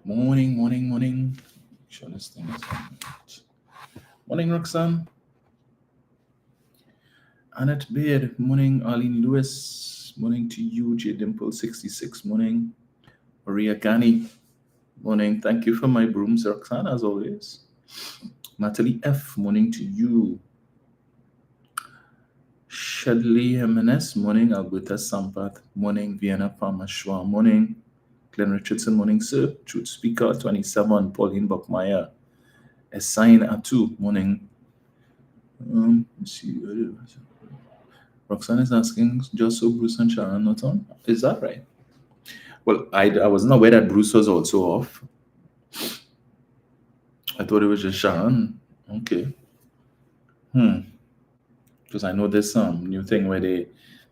Morning. Make sure this thing is on. Morning, Roxanne. Annette Beard. Morning, Arlene Lewis. Morning to you, J Dimple 66. Morning, Maria Gani. Morning. Thank you for my brooms, Roxanne, as always. Natalie F. Morning to you. Shadley Jimenez. Morning, Alberta Sampath. Morning, Vienna Parmashwa. Morning, Glenn Richardson. Morning, sir. Truth Speaker 27. Pauline Buckmeyer. Assign Atu. Morning. Let's see. Roxanne is asking, just so Bruce and Sharon not on? Is that right? Well, I wasn't aware that Bruce was also off. I thought it was just Sharon. Okay. Because I know there's some new thing where the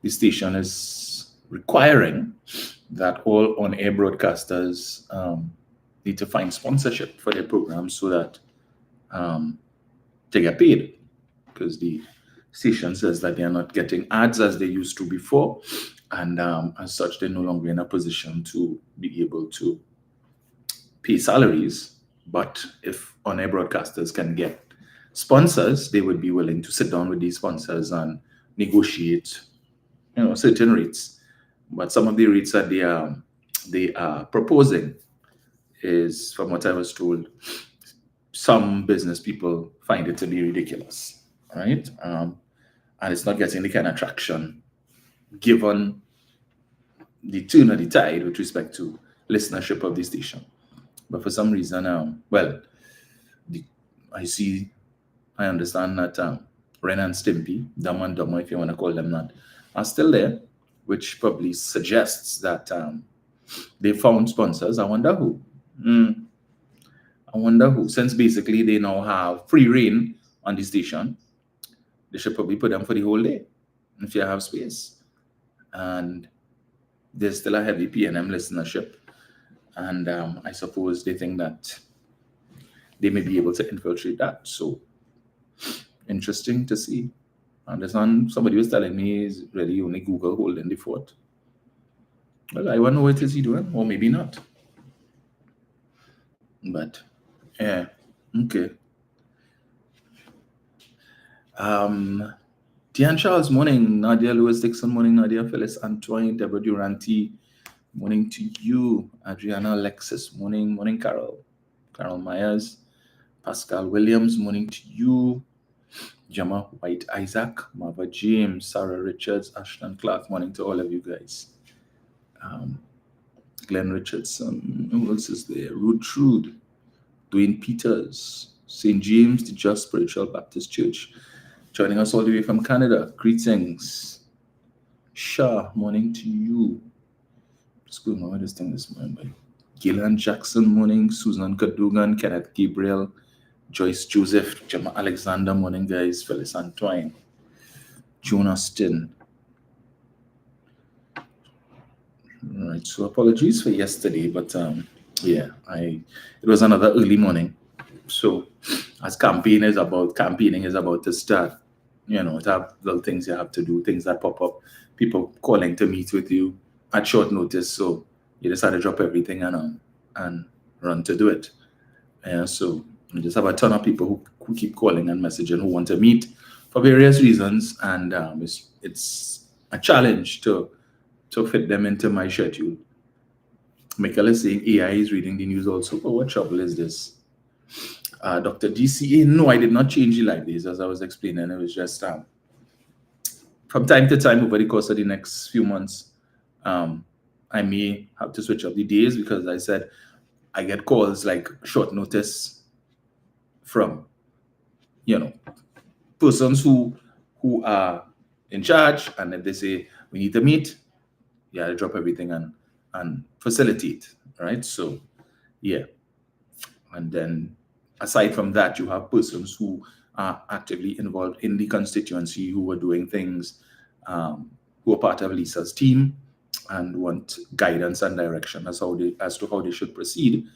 station is requiring that all on-air broadcasters need to find sponsorship for their programs so that they get paid. Because the station says that they are not getting ads as they used to before, and as such, they're no longer in a position to be able to pay salaries. But if on-air broadcasters can get sponsors, they would be willing to sit down with these sponsors and negotiate, certain rates. But some of the rates that they are proposing is, from what I was told, some business people find it to be ridiculous, right? And it's not getting the kind of traction given the turn of the tide with respect to listenership of the station. But for some reason, I understand that Ren and Stimpy, Dumb and Dumber, if you want to call them that, are still there, which probably suggests that they found sponsors. I wonder who. Since basically they now have free reign on the station, they should probably put them for the whole day if you have space. And there's still a heavy PNM listenership. And I suppose they think that they may be able to infiltrate that. So interesting to see. And this one, somebody was telling me, is really only Google holding the fort. Well, I wonder what is he doing, or maybe not. But yeah, okay. Tian Charles, morning. Nadia Lewis Dixon, morning. Nadia Phyllis Antoine, Deborah Duranty, morning to you. Adriana Alexis, morning. Morning, Carol. Carol Myers. Pascal Williams, morning to you. Gemma White Isaac, Marva James, Sarah Richards, Ashton Clark, morning to all of you guys. Glenn Richardson, who else is there? Ruth Trude, Dwayne Peters, St. James, the Just Spiritual Baptist Church, joining us all the way from Canada. Greetings. Shah, morning to you. What's going on with this thing this morning? Gillian Jackson, morning. Susan Kadugan, Kenneth Gabriel, Joyce Joseph, Gemma Alexander, morning guys. Phyllis Antoine, Joan Austin. All right, so apologies for yesterday, but it was another early morning. So as campaigning is about to start, to have little things you have to do, things that pop up, people calling to meet with you at short notice. So you just had to drop everything and run to do it. So we just have a ton of people who keep calling and messaging, who want to meet for various reasons, and it's a challenge to fit them into my schedule. Michael is saying AI is reading the news also, but what trouble is this? Dr. DCA, no, I did not change the live days, as I was explaining. It was just from time to time over the course of the next few months, I may have to switch up the days, because I said I get calls like short notice from persons who are in charge, and then they say we need to meet. Yeah, I drop everything and facilitate, right? So yeah. And then aside from that, you have persons who are actively involved in the constituency, who are doing things, who are part of Lisa's team and want guidance and direction as to how they should proceed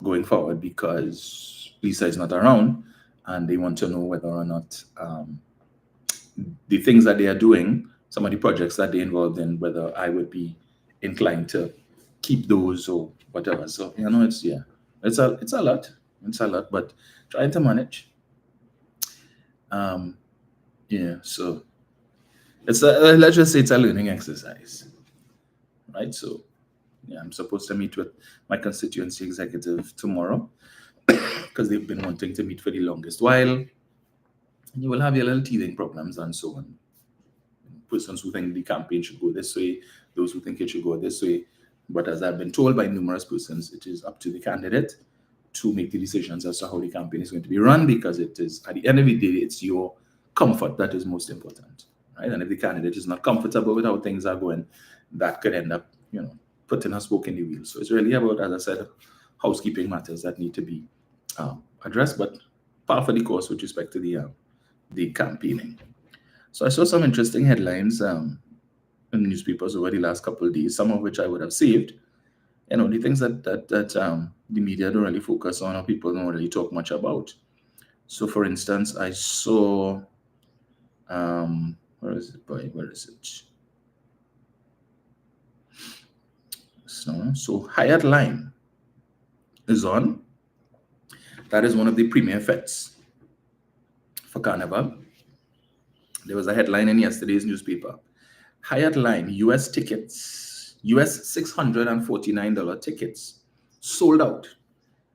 going forward, because Lisa is not around, and they want to know whether or not the things that they are doing, some of the projects that they're involved in, whether I would be inclined to keep those or whatever. So it's it's a lot. It's a lot, but trying to manage. Um, so it's let's just say it's a learning exercise, right? So I'm supposed to meet with my constituency executive tomorrow because they've been wanting to meet for the longest while. You will have your little teething problems and so on. Persons who think the campaign should go this way, those who think it should go this way. But as I've been told by numerous persons, it is up to the candidate to make the decisions as to how the campaign is going to be run, because it is, at the end of the day, it's your comfort that is most important, right? And if the candidate is not comfortable with how things are going, that could end up, putting a spoke in the wheel. So it's really about, as I said, housekeeping matters that need to be addressed, but par for the course with respect to the campaigning. So I saw some interesting headlines in newspapers over the last couple of days, some of which I would have saved. The things that the media don't really focus on or people don't really talk much about. So, for instance, I saw, where is it, boy? Where is it? So Hyatt Line is on. That is one of the premier fets for Carnival. There was a headline in yesterday's newspaper. Hyatt Line US tickets, US $649 tickets sold out.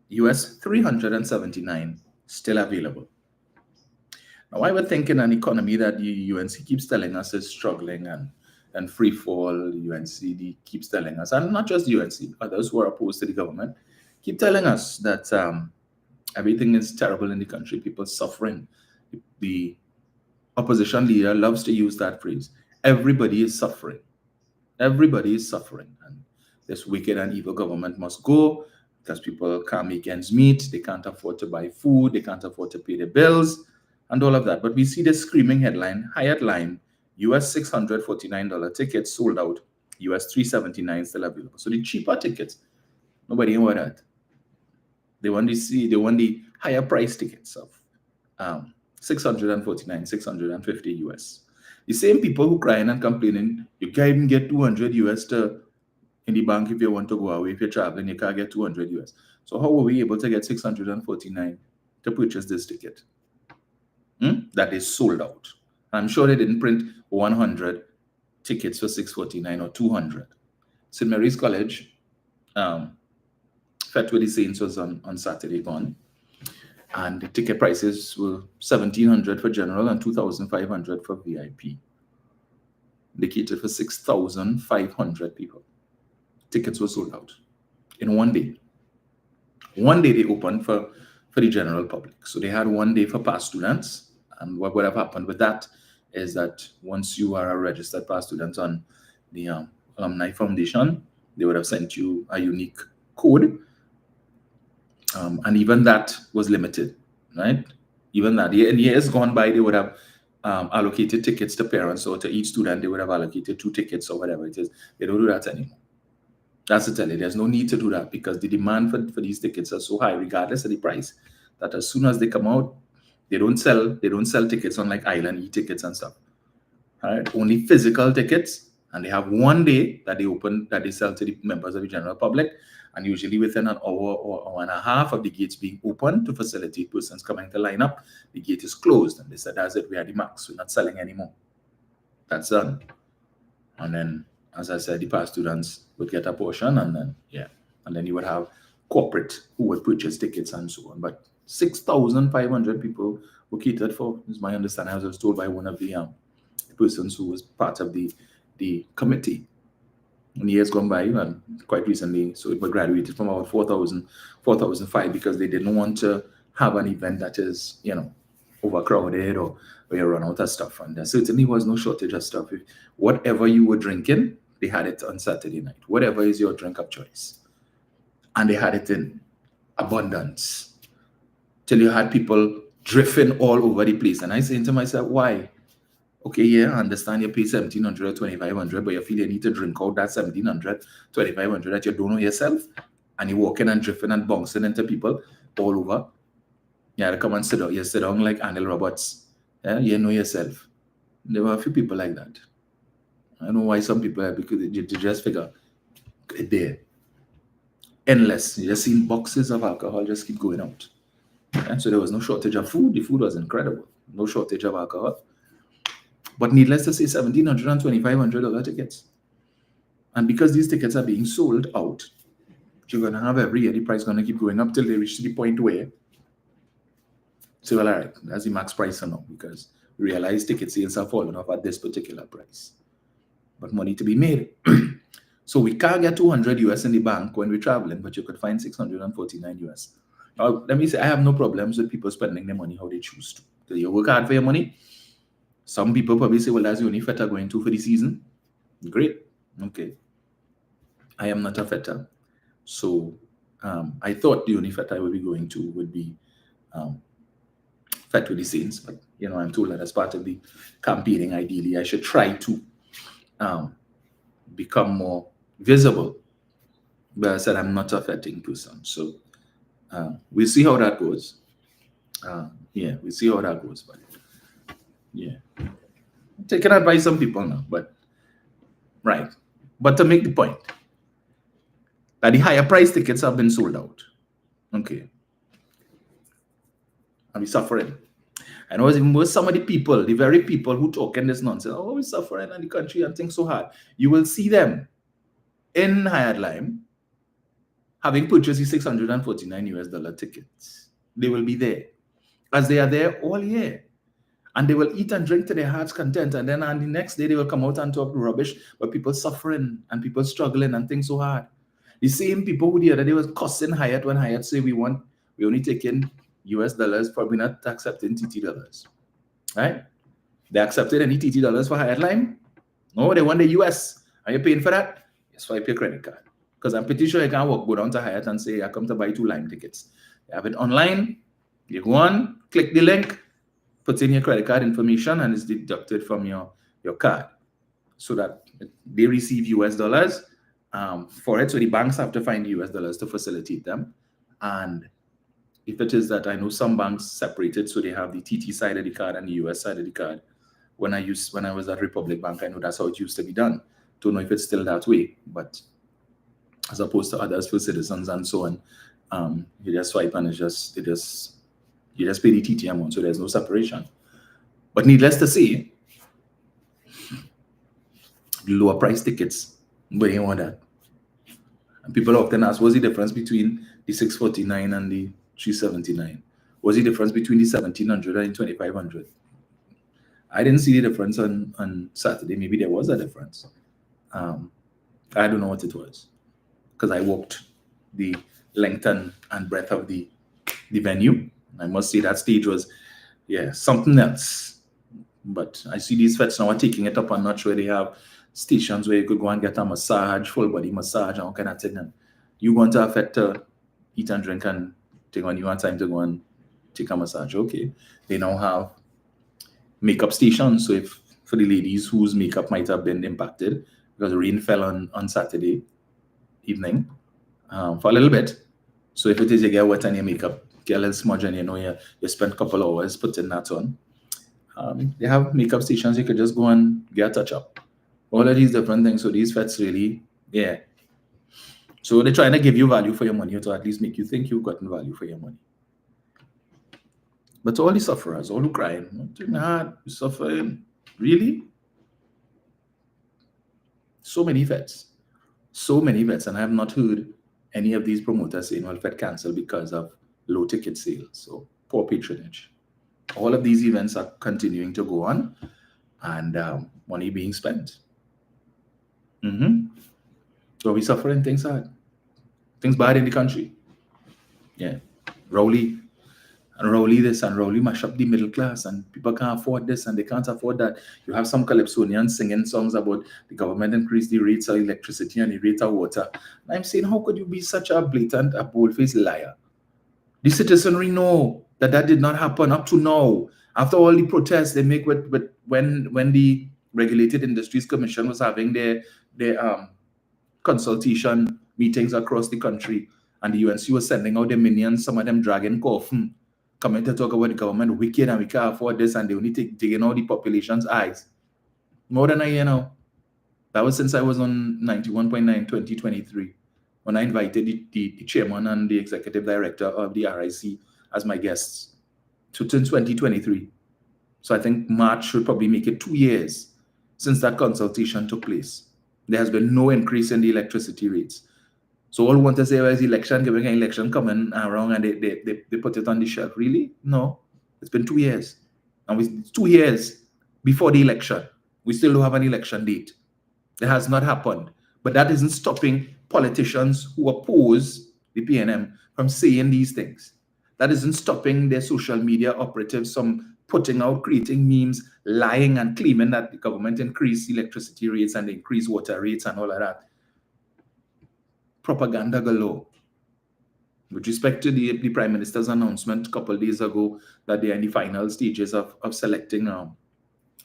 US $379 still available. Now, I would think in an economy that the UNC keeps telling us is struggling and free fall, the UNCD keeps telling us, and not just the UNC, others who are opposed to the government, keep telling us that everything is terrible in the country, people suffering. The opposition leader loves to use that phrase. Everybody is suffering. Everybody is suffering. And this wicked and evil government must go because people can't make ends meet. They can't afford to buy food. They can't afford to pay their bills and all of that. But we see this screaming headline, Hyatt Line, US $649 tickets sold out, US $379 still available. So the cheaper tickets, nobody want that. They want the higher price tickets of 649, 650 US. The same people who crying and complaining, you can't even get 200 US in the bank if you want to go away. If you're traveling, you can't get 200 US. So how were we able to get 649 to purchase this ticket? That is sold out. I'm sure they didn't print 100 tickets for 649 or 200. St. Mary's College, Fet with the Saints was on Saturday gone. And the ticket prices were $1,700 for general and $2,500 for VIP. They catered for 6,500 people. Tickets were sold out in one day. One day they opened for the general public. So they had one day for past students. And what would have happened with that is that once you are a registered past student on the Alumni Foundation, they would have sent you a unique code. And even that was limited, right? Even that. In years gone by, they would have allocated tickets to parents, or to each student, they would have allocated 2 tickets or whatever it is. They don't do that anymore. That's to tell you, there's no need to do that because the demand for these tickets are so high, regardless of the price, that as soon as they come out, they don't sell tickets on like Island e-tickets and stuff. All right? Only physical tickets, and they have one day that they open, that they sell to the members of the general public. And usually within an hour or hour and a half of the gates being open to facilitate persons coming to line up, the gate is closed. And they said, that's it, we are the max. We're not selling anymore. That's done. And then, as I said, the past students would get a portion, and then you would have corporate who would purchase tickets and so on. But 6,500 people were catered for, is my understanding, as I was told by one of the persons who was part of the committee. In years gone by, and quite recently, so it was graduated from about 4,005 because they didn't want to have an event that is, overcrowded or where you run out of stuff. And there certainly was no shortage of stuff. Whatever you were drinking, they had it on Saturday night. Whatever is your drink of choice. And they had it in abundance. Till you had people drifting all over the place. And I saying to myself, why? Okay, yeah, I understand you pay $1,700 or $2,500, but you feel you need to drink out that $1,700, $2,500 that you don't know yourself, and you're walking and drifting and bouncing into people all over. You had to come and sit down. You sit down like Anil Roberts. Yeah, you know yourself. There were a few people like that. I don't know why some people, because they just figure, there. endless. You just seen boxes of alcohol just keep going out. And so there was no shortage of food. The food was incredible. No shortage of alcohol. But needless to say, $1,700 and $2,500 tickets. And because these tickets are being sold out, you're going to have every year the price going to keep going up till they reach to the point where, so, well, all right, that's the max price now, because we realize ticket sales are falling off at this particular price. But money to be made. So we can't get 200 US in the bank when we're traveling, but you could find 649 US. Now, let me say, I have no problems with people spending their money how they choose to. So you work hard for your money. Some people probably say, well, that's the only feta going to for the season. Great. Okay. I am not a feta. So I thought the only feta I would be going to would be Fet with the Saints. But, I'm told that as part of the campaigning, ideally, I should try to become more visible. But I said I'm not a fetting person. So we'll see how that goes. We'll see how that goes. But yeah, taking advice from people now. But right. But to make the point that the higher price tickets have been sold out. Okay. And we're suffering. I know even with some of the people, the very people who talking this nonsense, oh, we're suffering in the country and things so hard. You will see them in Hyatt Lime having purchased the 649 US dollar tickets. They will be there, as they are there all year. And they will eat and drink to their heart's content. And then on the next day, they will come out and talk rubbish about people suffering and people struggling and things so hard. The same people who the other day was cussing Hyatt when Hyatt say we only take in US dollars, probably not accepting TT dollars. Right? They accepted any TT dollars for Hyatt Lime? No, they want the US. Are you paying for that? Yes, swipe your credit card. Because I'm pretty sure you can't go down to Hyatt and say, I come to buy 2 Lime tickets. You have it online. You go on, click the link, put in your credit card information, and it's deducted from your card so that they receive US dollars for it. So the banks have to find US dollars to facilitate them. And if it is that, I know some banks separated, so they have the TT side of the card and the US side of the card. When I was at Republic Bank, I know that's how it used to be done. Don't know if it's still that way, but as opposed to others for citizens and so on, you just swipe and you just pay the TT amount, so there's no separation. But needless to say, the lower price tickets, but you want that. And people often ask, what's the difference between the 649 and the 379? What's the difference between the 1,700 and the 2,500? I didn't see the difference on Saturday. Maybe there was a difference. I don't know what it was, because I walked the length and breadth of the venue. I must say that stage was, something else. But I see these feds now are taking it up a notch, where they have stations where you could go and get a massage, full body massage, and all kind of thing. And you want to affect eat and drink and take on, you want time to go and take a massage. Okay. They now have makeup stations. So if for the ladies whose makeup might have been impacted because rain fell on Saturday evening for a little bit. So if it is you get wet on your makeup, get a little smudge, and you spend a couple hours putting that on, they have makeup stations you could just go and get a touch up. All of these different things. So these feds really, So they're trying to give you value for your money, or to at least make you think you've gotten value for your money. But all the sufferers, all who crying, nothing hard, suffering, really? So many vets, and I have not heard any of these promoters saying, well, Fed cancel because of low ticket sales, so poor patronage. All of these events are continuing to go on, and money being spent. So we suffering, things hard. Things bad in the country. Rowley this and Rowley mash up the middle class, and people can't afford this and they can't afford that. You have some Calypsonians singing songs about the government increased the rates of electricity and the rate of water. And I'm saying, how could you be such a blatant, a bold-faced liar? The citizenry know that did not happen up to now. After all the protests they make with when the Regulated Industries Commission was having their consultation meetings across the country, and the UNC was sending out their minions, some of them dragging coffin, coming to talk about the government wicked and we can't afford this, and they only taking out the population's eyes. More than a year now. That was since I was on 91.9 2023. when I invited the chairman and the executive director of the RIC as my guests to 2023. So I think March should probably make it 2 years since that consultation took place. There has been no increase in the electricity rates. So all want to say, well, is election, giving an election coming around and they put it on the shelf. Really? No. It's been 2 years. And it's 2 years before the election. We still don't have an election date. It has not happened. But that isn't stopping politicians who oppose the PNM from saying these things. That isn't stopping their social media operatives from putting out, creating memes, lying and claiming that the government increased electricity rates and increased water rates and all of that. Propaganda galore. With respect to the Prime Minister's announcement a couple of days ago that they are in the final stages of selecting a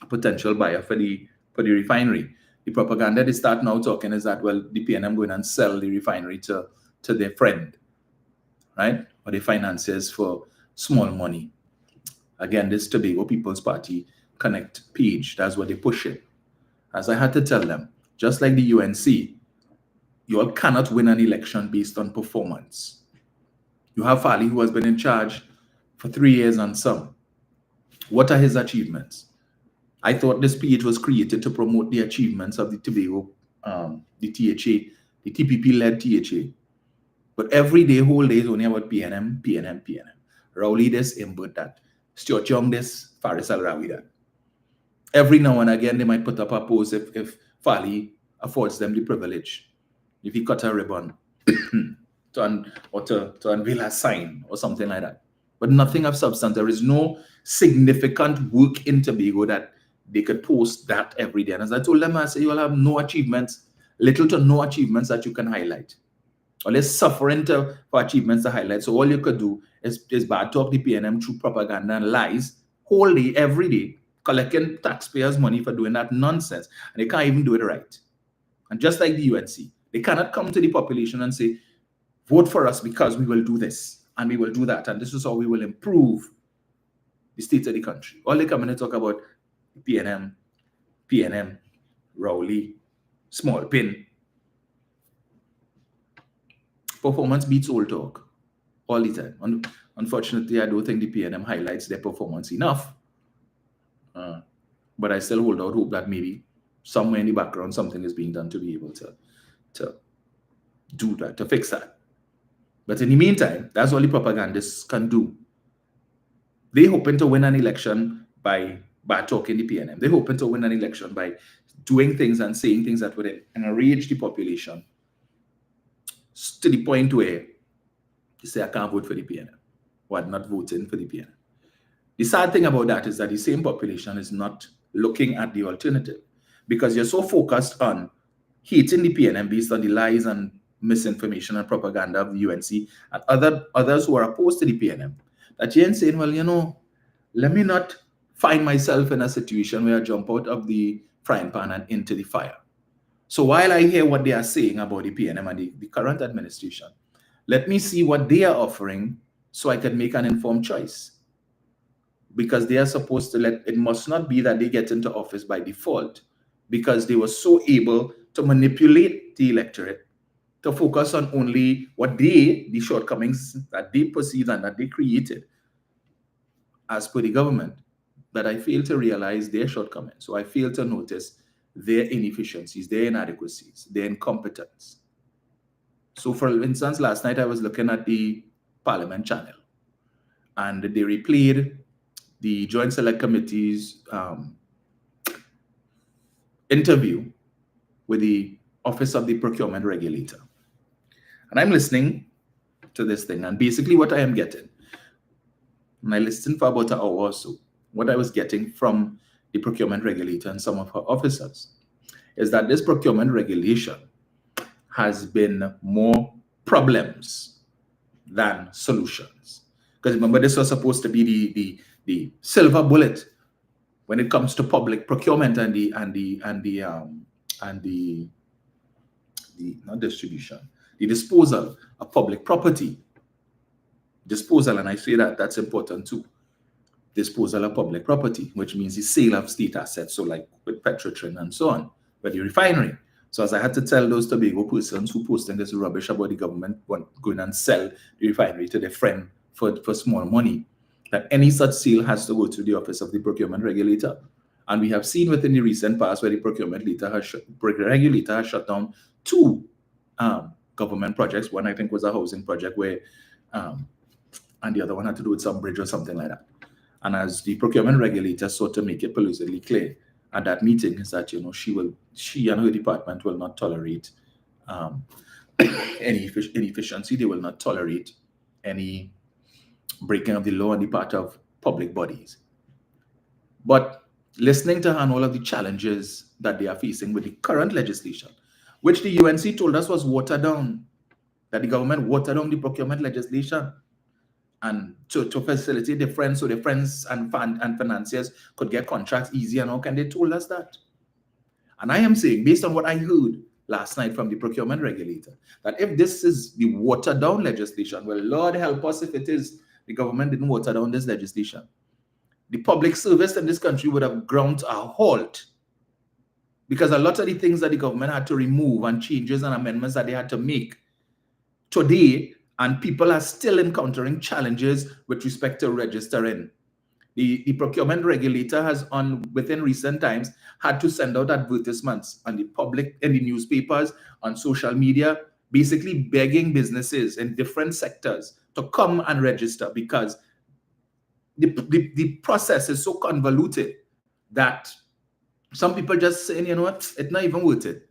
potential buyer for the refinery, the propaganda they start now talking is that, well, the PNM going and sell the refinery to their friend, right? Or the financiers for small money. Again, this Tobago People's Party Connect page, that's what they push it. As I had to tell them, just like the UNC, you all cannot win an election based on performance. You have Fali, who has been in charge for 3 years and some. What are his achievements? I thought this page was created to promote the achievements of the Tobago, the THA, the TPP-led THA. But every day, whole day is only about PNM. Rowley this, Imbut that. Stuart Young this, Faris Al-Rawi that. Every now and again, they might put up a post if Fali affords them the privilege. If he cut a ribbon to unveil a sign or something like that. But nothing of substance. There is no significant work in Tobago that they could post that every day. And as I told them, I say, you all have no achievements, little to no achievements that you can highlight. Or less suffering for achievements to highlight. So all you could do is bad talk the PNM through propaganda and lies, whole day, every day, collecting taxpayers' money for doing that nonsense. And they can't even do it right. And just like the UNC, they cannot come to the population and say, vote for us because we will do this and we will do that. And this is how we will improve the state of the country. All they come in and talk about PNM, Rowley, small pin. Performance beats all talk all the time. Unfortunately, I don't think the PNM highlights their performance enough. But I still hold out hope that maybe somewhere in the background something is being done to be able to do that, to fix that. But in the meantime, that's all the propagandists can do. They're hoping to win an election by talking the PNM. They're hoping to win an election by doing things and saying things that would enrage the population to the point where you say, I can't vote for the PNM, or I'm not voting for the PNM. The sad thing about that is that the same population is not looking at the alternative because you're so focused on hating the PNM based on the lies and misinformation and propaganda of the UNC and others who are opposed to the PNM, that you're saying, well, let me not find myself in a situation where I jump out of the frying pan and into the fire. So while I hear what they are saying about the PNM and the current administration, let me see what they are offering so I can make an informed choice. Because they are supposed to it must not be that they get into office by default because they were so able to manipulate the electorate to focus on only what the shortcomings that they perceived and that they created as per the government, that I fail to realize their shortcomings. So I fail to notice their inefficiencies, their inadequacies, their incompetence. So for instance, last night I was looking at the Parliament channel and they replayed the Joint Select Committee's interview with the Office of the Procurement Regulator. And I'm listening to this thing, and basically what I am getting, and I listened for about an hour or so, what I was getting from the procurement regulator and some of her officers is that this procurement regulation has been more problems than solutions. Because remember, this was supposed to be the silver bullet when it comes to public procurement and not distribution, the disposal of public property. Disposal, and I say that's important too. Disposal of public property, which means the sale of state assets, so like with Petrotrin and so on, but the refinery. So as I had to tell those Tobago persons who posting this rubbish about the government going and sell the refinery to their friend for small money, that any such sale has to go to the office of the procurement regulator. And we have seen within the recent past where the regulator has shut down two government projects. One I think was a housing project where, and the other one had to do with some bridge or something like that. And as the procurement regulator sought to make it pellucidly clear at that meeting is that she and her department will not tolerate any inefficiency. They will not tolerate any breaking of the law on the part of public bodies. But listening to her and all of the challenges that they are facing with the current legislation, which the UNC told us was watered down, that the government watered down the procurement legislation and to facilitate their friends, so their friends and financiers could get contracts easy and all kind. They told us that. And I am saying, based on what I heard last night from the procurement regulator, that if this is the watered down legislation, well, Lord help us if it is, the government didn't water down this legislation. The public service in this country would have ground to a halt, because a lot of the things that the government had to remove and changes and amendments that they had to make today, and people are still encountering challenges with respect to registering. The procurement regulator has, within recent times, had to send out advertisements on the public, in the newspapers, on social media, basically begging businesses in different sectors to come and register, because the process is so convoluted that some people just saying, you know what, it's not even worth it.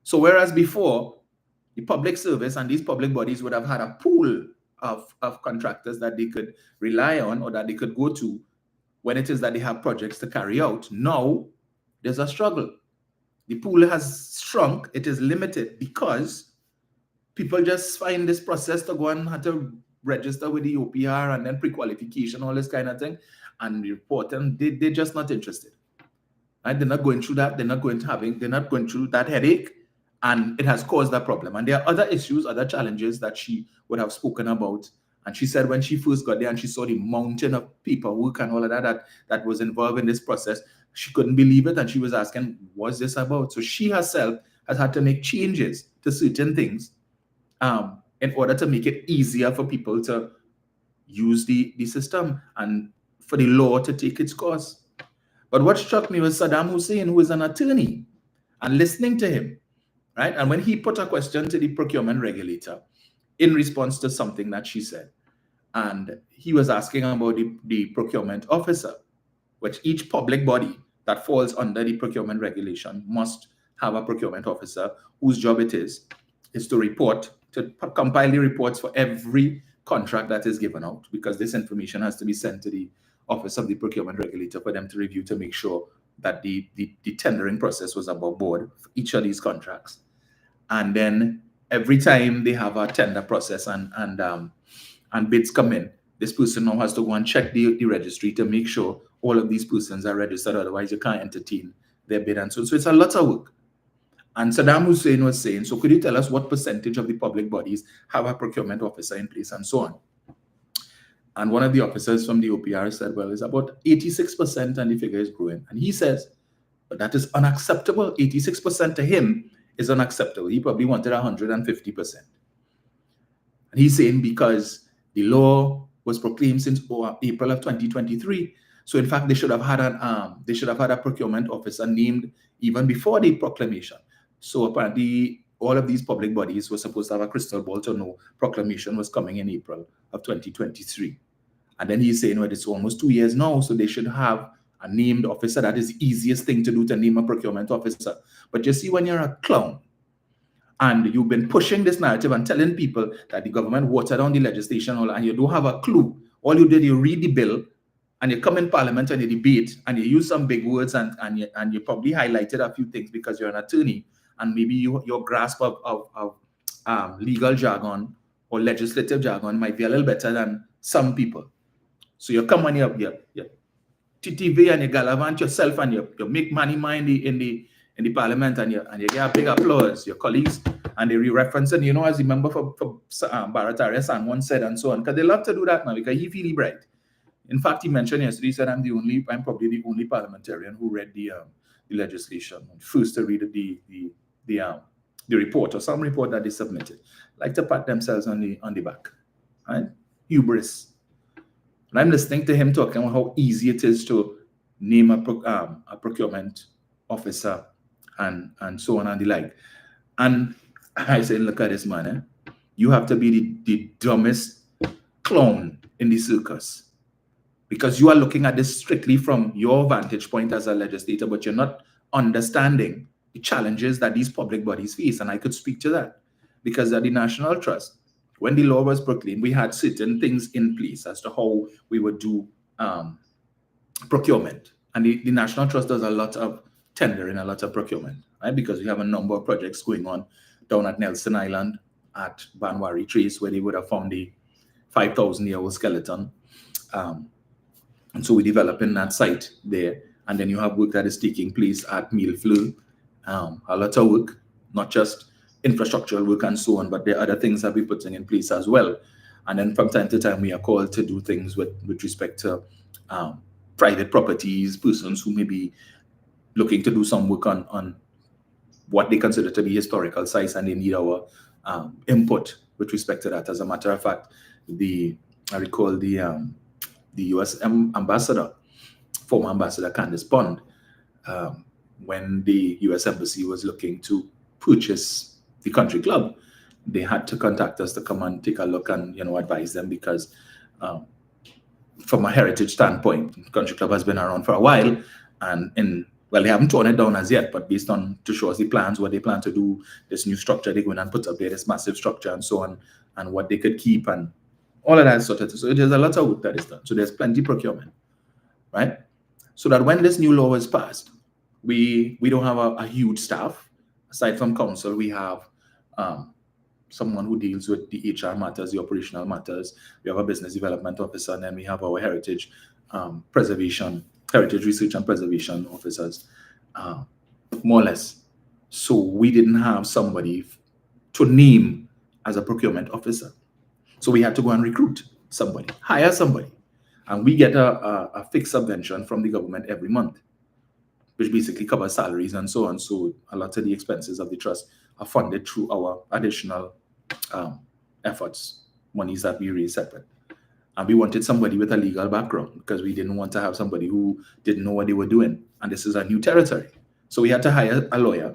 So whereas before, the public service and these public bodies would have had a pool of contractors that they could rely on or that they could go to when it is that they have projects to carry out. Now, there's a struggle. The pool has shrunk. It is limited because people just find this process to go and have to register with the OPR and then pre-qualification, all this kind of thing, and report, and they're just not interested. Right? They're not going through that. They're not going through that headache. And it has caused that problem. And there are other issues, other challenges that she would have spoken about. And she said when she first got there and she saw the mountain of paperwork and all of that was involved in this process, she couldn't believe it. And she was asking, what's this about? So she herself has had to make changes to certain things in order to make it easier for people to use the system and for the law to take its course. But what struck me was Saddam Hussein, who is an attorney, and listening to him. Right? And when he put a question to the procurement regulator in response to something that she said, and he was asking about the procurement officer, which each public body that falls under the procurement regulation must have a procurement officer whose job it is to report, to compile the reports for every contract that is given out, because this information has to be sent to the office of the procurement regulator for them to review to make sure that the tendering process was above board for each of these contracts. And then every time they have a tender process and bids come in, this person now has to go and check the registry to make sure all of these persons are registered. Otherwise, you can't entertain their bid. And so it's a lot of work. And Saddam Hussein was saying, so could you tell us what percentage of the public bodies have a procurement officer in place and so on? And one of the officers from the OPR said, well, it's about 86% and the figure is growing. And he says, but that is unacceptable. 86% to him is unacceptable. He probably wanted 150%. And he's saying because the law was proclaimed since April of 2023. So in fact, they should have had a procurement officer named even before the proclamation. So apparently all of these public bodies were supposed to have a crystal ball to know proclamation was coming in April of 2023. And then he's saying, well, it's almost 2 years now, so they should have a named officer. That is the easiest thing to do, to name a procurement officer. But you see, when you're a clown and you've been pushing this narrative and telling people that the government watered down the legislation and you don't have a clue, all you did, you read the bill and you come in parliament and you debate and you use some big words and you probably highlighted a few things because you're an attorney and maybe your grasp of legal jargon or legislative jargon might be a little better than some people. So you come on your TTV and you galavant yourself and you make money in the parliament and you get a big applause. Your colleagues and they re-reference it. You know, as the member for Barataria San once said and so on, because they love to do that now because he feels bright. In fact, he mentioned yesterday, he said, I'm probably the only parliamentarian who read the legislation, first to read the the report or some report that they submitted, like to pat themselves on the back, right? Hubris. And I'm listening to him talking about how easy it is to name a procurement officer and so on and the like. And I said, look at this man, eh? You have to be the dumbest clown in the circus, because you are looking at this strictly from your vantage point as a legislator, but you're not understanding the challenges that these public bodies face. And I could speak to that, because at the National Trust, when the law was proclaimed, we had certain things in place as to how we would do procurement. And the National Trust does a lot of tendering, a lot of procurement, right? Because we have a number of projects going on down at Nelson Island, at Banwari Trace, where they would have found the 5,000-year-old skeleton. And so we're developing that site there. And then you have work that is taking place at Millefleur. A lot of work, not just infrastructural work and so on, but there are other things that we're putting in place as well. And then from time to time, we are called to do things with respect to private properties, persons who may be looking to do some work on what they consider to be historical sites, and they need our input with respect to that. As a matter of fact, I recall the U.S. ambassador, former Ambassador Candace Bond, when the U.S. Embassy was looking to purchase the country club, they had to contact us to come and take a look and advise them, because from a heritage standpoint, the country club has been around for a while, and they haven't torn it down as yet, but based on to show us the plans, what they plan to do, this new structure they're going and put up there, this massive structure and so on, and what they could keep and all of that sort of thing. So there's a lot of work that is done. So there's plenty procurement, right? So that when this new law was passed, we don't have a huge staff. Aside from council, we have someone who deals with the HR matters, the operational matters. We have a business development officer, and then we have our heritage research and preservation officers, more or less. So we didn't have somebody to name as a procurement officer. So we had to go and recruit somebody, hire somebody. And we get a fixed subvention from the government every month, which basically covers salaries and so on. So a lot of the expenses of the trust are funded through our additional efforts, monies that we raise separate. And we wanted somebody with a legal background, because we didn't want to have somebody who didn't know what they were doing. And this is a new territory. So we had to hire a lawyer,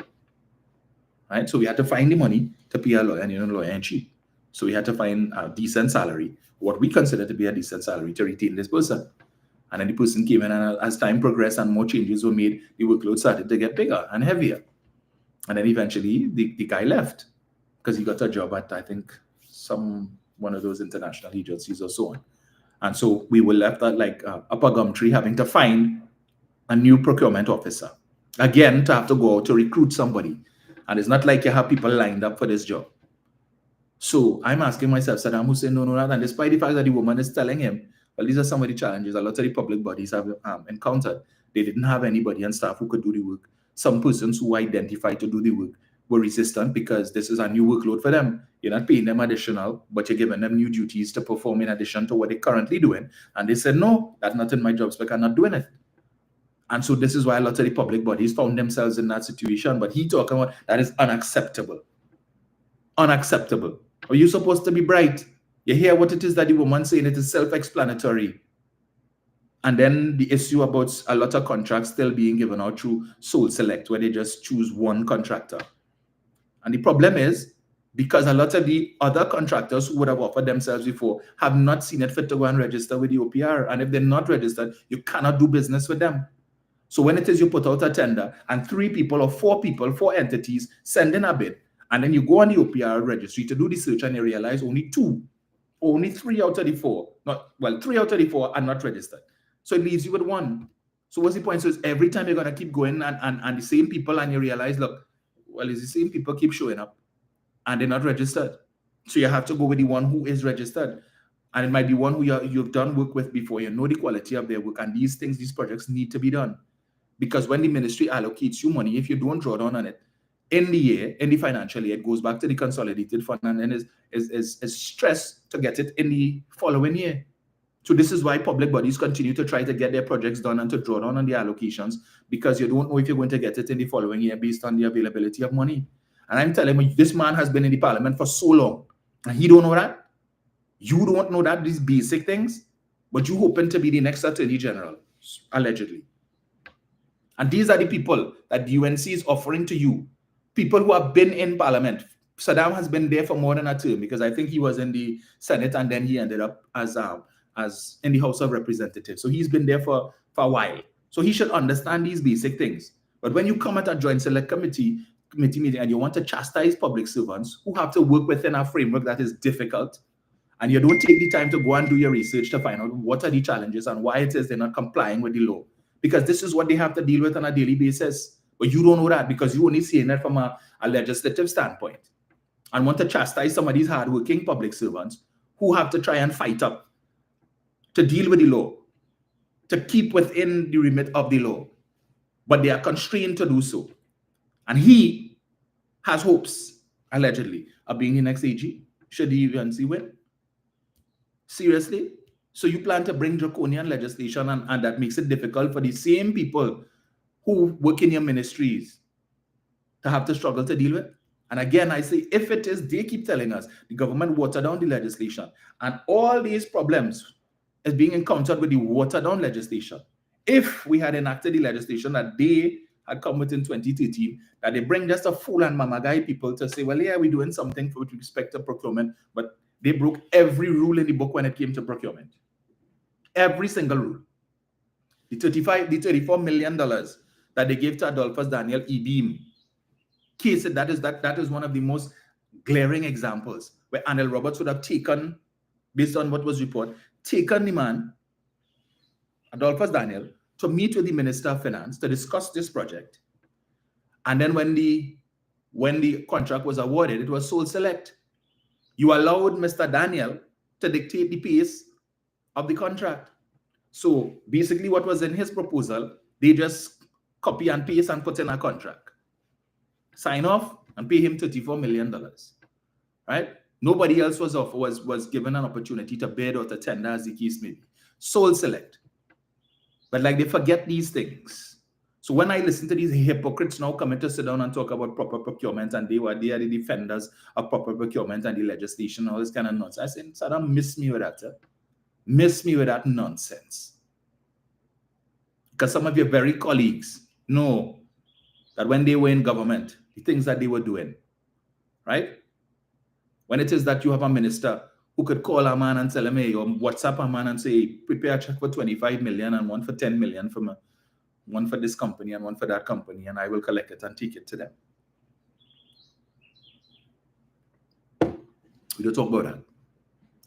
right? So we had to find the money to pay a lawyer, and lawyer ain't cheap. So we had to find a decent salary, what we consider to be a decent salary, to retain this person. And then the person came in, and as time progressed and more changes were made, the workload started to get bigger and heavier. And then eventually the guy left, because he got a job at, I think, one of those international agencies or so on. And so we were left at Upper Gumtree, having to find a new procurement officer. Again, to have to go out to recruit somebody. And it's not like you have people lined up for this job. So I'm asking myself, Saddam Hussein, no, and despite the fact that the woman is telling him, well, these are some of the challenges a lot of the public bodies have encountered. They didn't have anybody on staff who could do the work. Some persons who identified to do the work were resistant, because this is a new workload for them. You're not paying them additional, but you're giving them new duties to perform in addition to what they're currently doing. And they said, no, that's not in my job spec, I'm not doing it. And so this is why a lot of the public bodies found themselves in that situation. But he talking about that is unacceptable. Unacceptable. Are you supposed to be bright? You hear what it is that the woman saying, it is self-explanatory. And then the issue about a lot of contracts still being given out through sole select, where they just choose one contractor. And the problem is, because a lot of the other contractors who would have offered themselves before have not seen it fit to go and register with the OPR. And if they're not registered, you cannot do business with them. So when it is you put out a tender and 3 people or 4 people, 4 entities send in a bid, and then you go on the OPR registry to do the search, and you realize only 3 out of the 4, 3 out of the 4 are not registered. So it leaves you with 1. So what's the point? So it's every time you're going to keep going and the same people, and you realize, look, well, it's the same people keep showing up and they're not registered. So you have to go with the one who is registered. And it might be one who you've done work with before. You know the quality of their work. And these projects need to be done. Because when the ministry allocates you money, if you don't draw down on it, in the financial year, it goes back to the consolidated fund and then is stressed to get it in the following year. So this is why public bodies continue to try to get their projects done and to draw down on the allocations, because you don't know if you're going to get it in the following year based on the availability of money. And I'm telling you, this man has been in the parliament for so long, and he don't know that. You don't know that, these basic things, but you hoping to be the next attorney general, allegedly. And these are the people that the UNC is offering to you, people who have been in parliament. Saddam has been there for more than a term, because I think he was in the Senate and then he ended up as in the House of Representatives. So he's been there for a while. So he should understand these basic things. But when you come at a joint select committee meeting and you want to chastise public servants who have to work within a framework that is difficult, and you don't take the time to go and do your research to find out what are the challenges and why it is they're not complying with the law, because this is what they have to deal with on a daily basis. But you don't know that because you only seeing it from a legislative standpoint, and want to chastise some of these hardworking public servants who have to try and fight up to deal with the law, to keep within the remit of the law, but they are constrained to do so. And he has hopes, allegedly, of being the next AG, should the UNC win. Seriously? So you plan to bring draconian legislation and that makes it difficult for the same people who work in your ministries to have to struggle to deal with? And again, I say, if it is, they keep telling us the government watered down the legislation, and all these problems is being encountered with the watered down legislation. If we had enacted the legislation that they had come with in 2013, that they bring just a fool and mamagai people to say, well, yeah, we're doing something with respect to procurement, but they broke every rule in the book when it came to procurement. Every single rule. The $34 million that they gave to Adolphus Daniel E-Beam case, that is one of the most glaring examples where Anil Roberts would have taken, based on what was reported, taken the man, Adolphus Daniel, to meet with the Minister of Finance to discuss this project. And then when the contract was awarded, it was sole select. You allowed Mr. Daniel to dictate the pace of the contract. So basically what was in his proposal, they just copy and paste and put in a contract. Sign off and pay him $34 million, right? Nobody else was given an opportunity to bid or to tender, as the case may be. Sole select. But like, they forget these things. So when I listen to these hypocrites now coming to sit down and talk about proper procurement, and they are the defenders of proper procurement and the legislation, all this kind of nonsense, I said, Saddam, miss me with that. Miss me with that nonsense. Because some of your very colleagues know that when they were in government, the things that they were doing, right? When it is that you have a minister who could call a man and tell him, hey, or WhatsApp a man and say, prepare a check for 25 million and one for 10 million from one for this company and one for that company, and I will collect it and take it to them. We don't talk about that.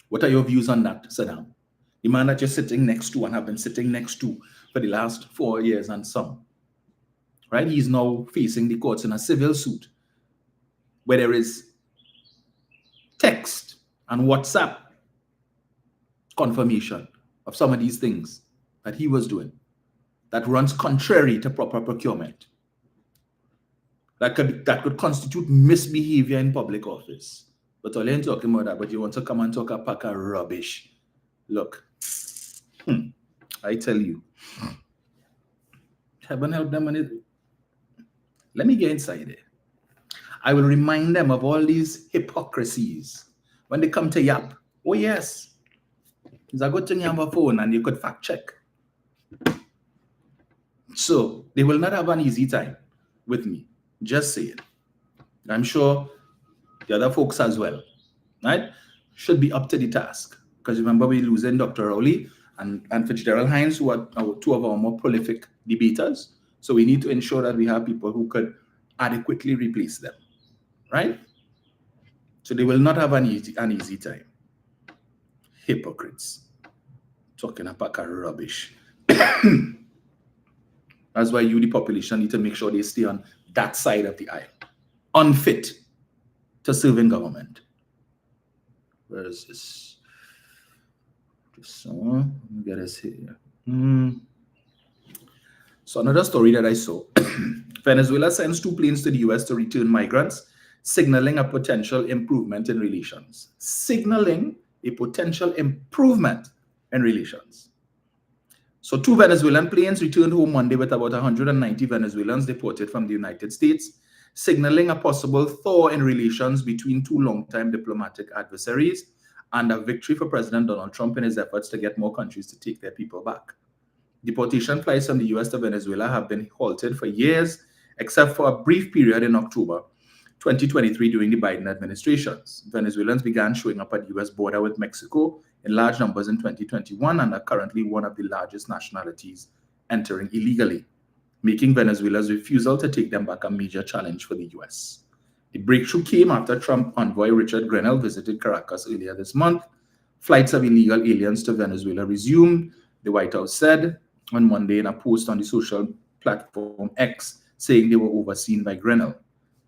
What are your views on that, Saddam? The man that you're sitting next to and have been sitting next to for the last 4 years and some, right? He's now facing the courts in a civil suit where there is text and WhatsApp confirmation of some of these things that he was doing that runs contrary to proper procurement, that could constitute misbehavior in public office. But all you're talking about that, but you want to come and talk a pack of rubbish. Look, I tell you, heaven help them. Let me get inside there. I will remind them of all these hypocrisies when they come to Yap. Oh yes, it's a good thing you have a phone and you could fact check. So they will not have an easy time with me. Just say it. I'm sure the other folks as well, right, should be up to the task. Because remember, we're losing Dr. Rowley and Fitzgerald Hines, who are two of our more prolific debaters. So we need to ensure that we have people who could adequately replace them, right? So they will not have an easy time. Hypocrites. Talking a pack of rubbish. That's why you, the population, need to make sure they stay on that side of the aisle. Unfit to serve in government. Where is this? Just let me get us here. So another story that I saw. Venezuela sends 2 planes to the US to return migrants, signaling a potential improvement in relations. Signaling a potential improvement in relations. So 2 Venezuelan planes returned home Monday with about 190 Venezuelans deported from the United States. signaling a possible thaw in relations between two long-time diplomatic adversaries and a victory for President Donald Trump in his efforts to get more countries to take their people back. Deportation flights from the US to Venezuela have been halted for years, except for a brief period in October 2023 during the Biden administrations. Venezuelans began showing up at the US border with Mexico in large numbers in 2021 and are currently one of the largest nationalities entering illegally, making Venezuela's refusal to take them back a major challenge for the US. The breakthrough came after Trump envoy Richard Grenell visited Caracas earlier this month. Flights of illegal aliens to Venezuela resumed, the White House said on Monday in a post on the social platform X, saying they were overseen by Grenell.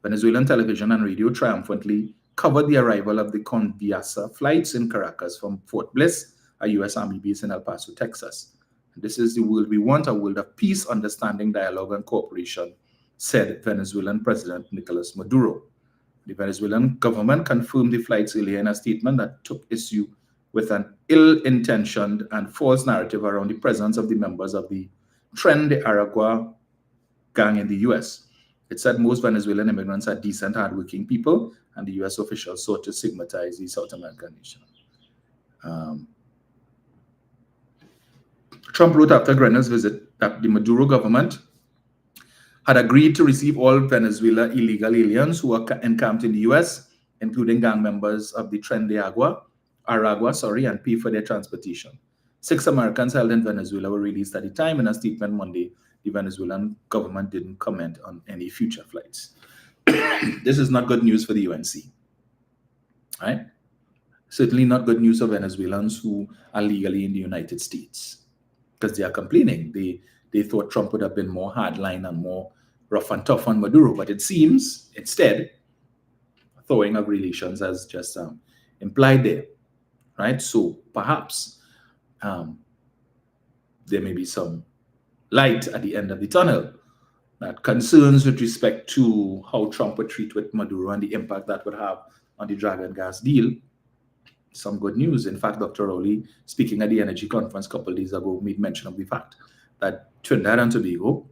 Venezuelan television and radio triumphantly covered the arrival of the Conviasa flights in Caracas from Fort Bliss, a U.S. Army base in El Paso, Texas. This is the world we want, a world of peace, understanding, dialogue, and cooperation, said Venezuelan President Nicolas Maduro. The Venezuelan government confirmed the flights earlier in a statement that took issue with an ill-intentioned and false narrative around the presence of the members of the Tren de Aragua gang in the U.S. It said most Venezuelan immigrants are decent, hardworking people, and the U.S. officials sought to stigmatize the South American nation. Trump wrote after Grenell's visit that the Maduro government had agreed to receive all Venezuela illegal aliens who are encamped in the U.S., including gang members of the Tren de Aragua, and pay for their transportation. 6 Americans held in Venezuela were released at the time. In a statement Monday, the Venezuelan government didn't comment on any future flights. This is not good news for the UNC, right? Certainly not good news for Venezuelans who are legally in the United States, because they are complaining. They thought Trump would have been more hardline and more rough and tough on Maduro, but it seems instead thawing of relations as just implied there, right? So perhaps there may be some light at the end of the tunnel, that concerns with respect to how Trump would treat with Maduro and the impact that would have on the dragon gas deal. Some good news. In fact, Dr. Rowley, speaking at the energy conference a couple of days ago, made mention of the fact that Trinidad and Tobago,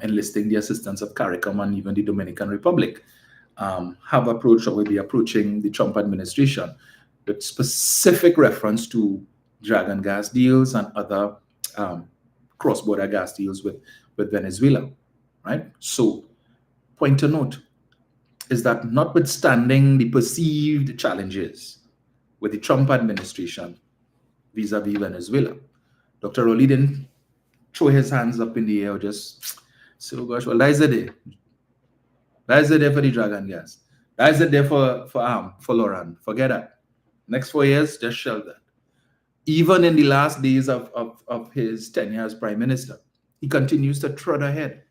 enlisting the assistance of CARICOM and even the Dominican Republic, have approached or will be approaching the Trump administration with specific reference to dragon gas deals and other cross-border gas deals with Venezuela, right? So, point to note is that notwithstanding the perceived challenges with the Trump administration vis-a-vis Venezuela, Dr. Rowley didn't throw his hands up in the air or just say, oh gosh, well, that is the day. That is the day for the dragon gas. That is the day for Lauren. Forget that. Next 4 years, just shelve that. Even in the last days of his tenure as prime minister, he continues to trot ahead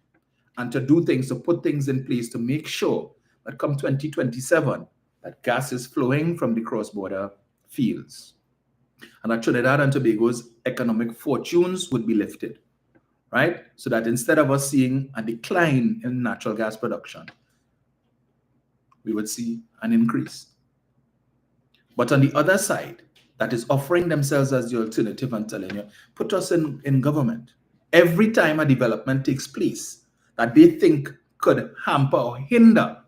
and to do things, to put things in place to make sure that come 2027, that gas is flowing from the cross-border fields. And that Trinidad and Tobago's economic fortunes would be lifted, right? So that instead of us seeing a decline in natural gas production, we would see an increase. But on the other side, that is offering themselves as the alternative and telling you, put us in government. Every time a development takes place that they think could hamper or hinder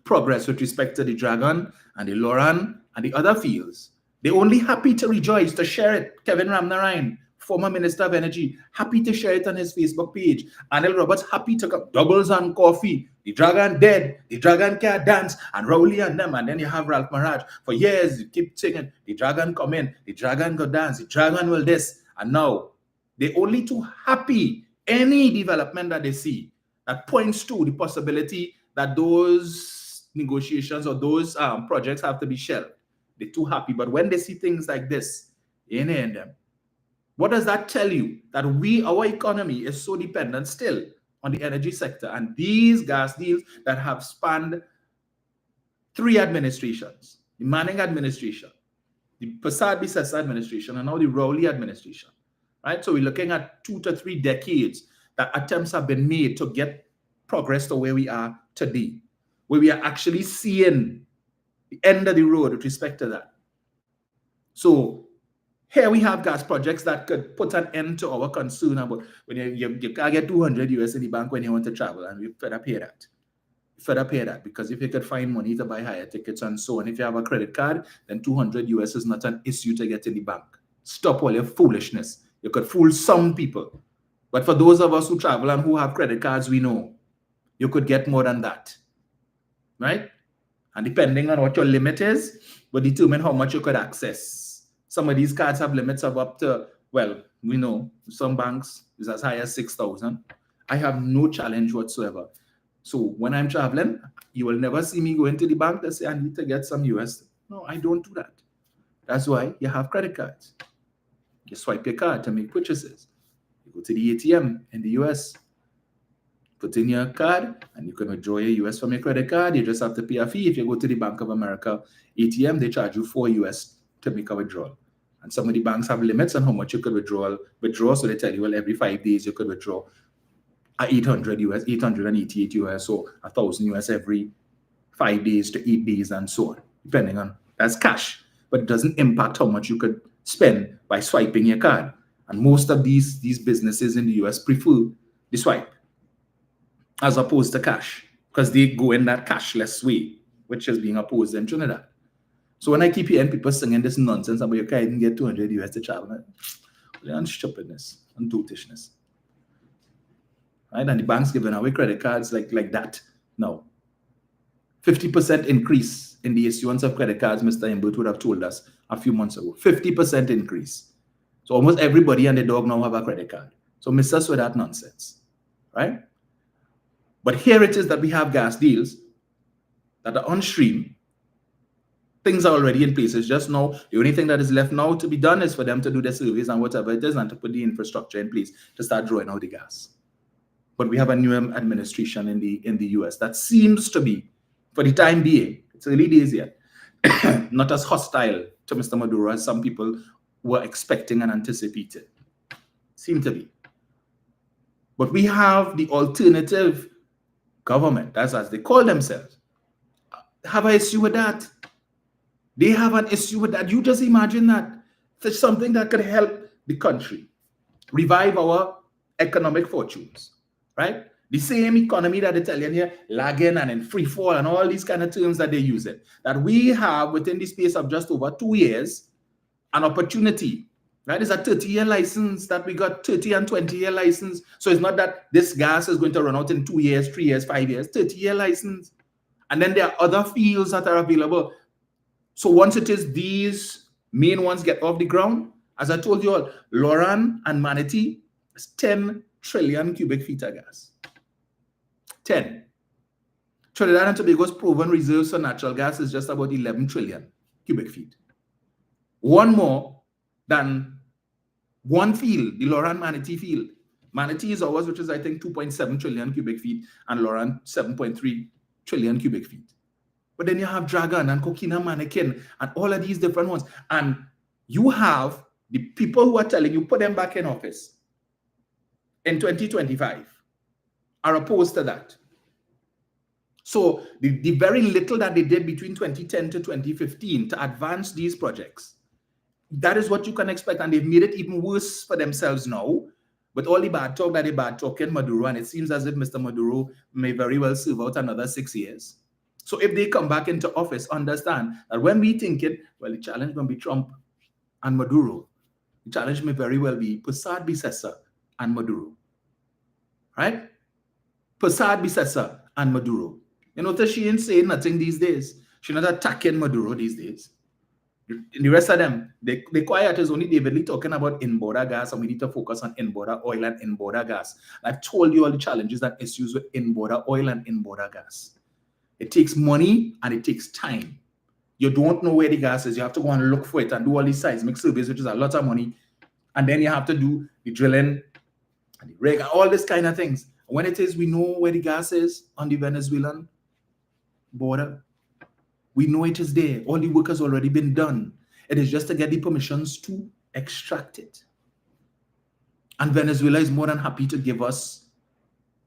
progress with respect to the Dragon and the Lauren and the other fields, they're only happy to rejoice, to share it. Kevin Ramnarayan, former Minister of Energy, happy to share it on his Facebook page. Anil Roberts, happy to cup doubles on coffee. The Dragon dead, the Dragon can't dance, and Rowley and them. And then you have Ralph Maraj. For years, you keep singing, the Dragon come in, the Dragon go dance, the Dragon will this. And now, they're only too happy. Any development that they see that points to the possibility that those negotiations or those projects have to be shelved, they're too happy. But when they see things like this, in them, what does that tell you? That our economy is so dependent still on the energy sector. And these gas deals that have spanned 3 administrations, the Manning administration, the Prasad-Bissessa administration, and now the Rowley administration, right? So we're looking at 2 to 3 decades that attempts have been made to get progress to where we are today, where we are actually seeing the end of the road with respect to that. So here we have gas projects that could put an end to our concern about when you can't get 200 US in the bank when you want to travel, and we've fed up here that. you further pay that, because if you could find money to buy higher tickets and so on, if you have a credit card, then 200 US is not an issue to get in the bank. Stop all your foolishness. You could fool some people. But for those of us who travel and who have credit cards, we know you could get more than that, right? And depending on what your limit is, will determine how much you could access. Some of these cards have limits of up to, well, we know some banks is as high as 6,000. I have no challenge whatsoever. So when I'm traveling, you will never see me go into the bank to say, I need to get some US. No, I don't do that. That's why you have credit cards. You swipe your card to make purchases. You go to the ATM in the US, put in your card, and you can withdraw your US from your credit card. You just have to pay a fee. If you go to the Bank of America ATM, they charge you $4 US to make a withdrawal. And some of the banks have limits on how much you could withdraw. So they tell you, well, every 5 days you could withdraw 800 US, 888 US, or 1,000 US every 5 days to 8 days, and so on, depending on, that's cash. But it doesn't impact how much you could spend by swiping your card. And most of these businesses in the US prefer the swipe as opposed to cash, because they go in that cashless way, which is being opposed in Trinidad. So when I keep hearing people singing this nonsense about you can't even get 200 US to travel, and stupidness and dotishness. Right? And the bank's giving away credit cards like that. No. 50% increase in the issuance of credit cards, Mr. Imbert would have told us a few months ago. 50% increase. So almost everybody and the dog now have a credit card. So miss us with that nonsense. Right? But here it is that we have gas deals that are on stream. Things are already in place. It's just now, the only thing that is left now to be done is for them to do their surveys and whatever it is, and to put the infrastructure in place to start drawing out the gas. But we have a new administration in the US that seems to be, for the time being, it's early days yet, not as hostile to Mr. Maduro as some people were expecting and anticipated. Seem to be. But we have the alternative government, as they call themselves, have an issue with that. They have an issue with that. You just imagine that. It's something that could help the country revive our economic fortunes, right? The same economy that they tell you here, lagging and in free fall and all these kind of terms that they use it. That we have within the space of just over 2 years, an opportunity, right? It's a 30-year license that we got, 30 and 20-year license. So it's not that this gas is going to run out in 2 years, 3 years, 5 years, 30-year license. And then there are other fields that are available. So once it is these main ones get off the ground, as I told you all, Loran and Manatee is 10 trillion cubic feet of gas. 10. Trinidad and Tobago's proven reserves for natural gas is just about 11 trillion cubic feet. One more than one field, the Loran Manatee field. Manatee is ours, which is I think 2.7 trillion cubic feet, and Loran 7.3 trillion cubic feet. But then you have Dragon and Coquina Mannequin and all of these different ones. And you have the people who are telling you put them back in office in 2025 are opposed to that. So the very little that they did between 2010 to 2015 to advance these projects, that is what you can expect. And they've made it even worse for themselves now with all the bad talk that they bad talking Maduro. And it seems as if Mr. Maduro may very well serve out another 6 years. So if they come back into office, understand that when we think it, well, the challenge will be Trump and Maduro. The challenge may very well be Prasad Bisesa and Maduro. Right? Prasad Bisesa and Maduro. You notice she ain't saying nothing these days. She's not attacking Maduro these days. The rest of them, they quiet is only David Lee talking about in-border gas, and we need to focus on in-border oil and in-border gas. I've told you all the challenges and issues with in-border oil and in-border gas. It takes money and it takes time. You don't know where the gas is. You have to go and look for it and do all these seismic surveys, which is a lot of money. And then you have to do the drilling and the rig and all this kind of things. When it is, we know where the gas is on the Venezuelan border. We know it is there. All the work has already been done. It is just to get the permissions to extract it. And Venezuela is more than happy to give us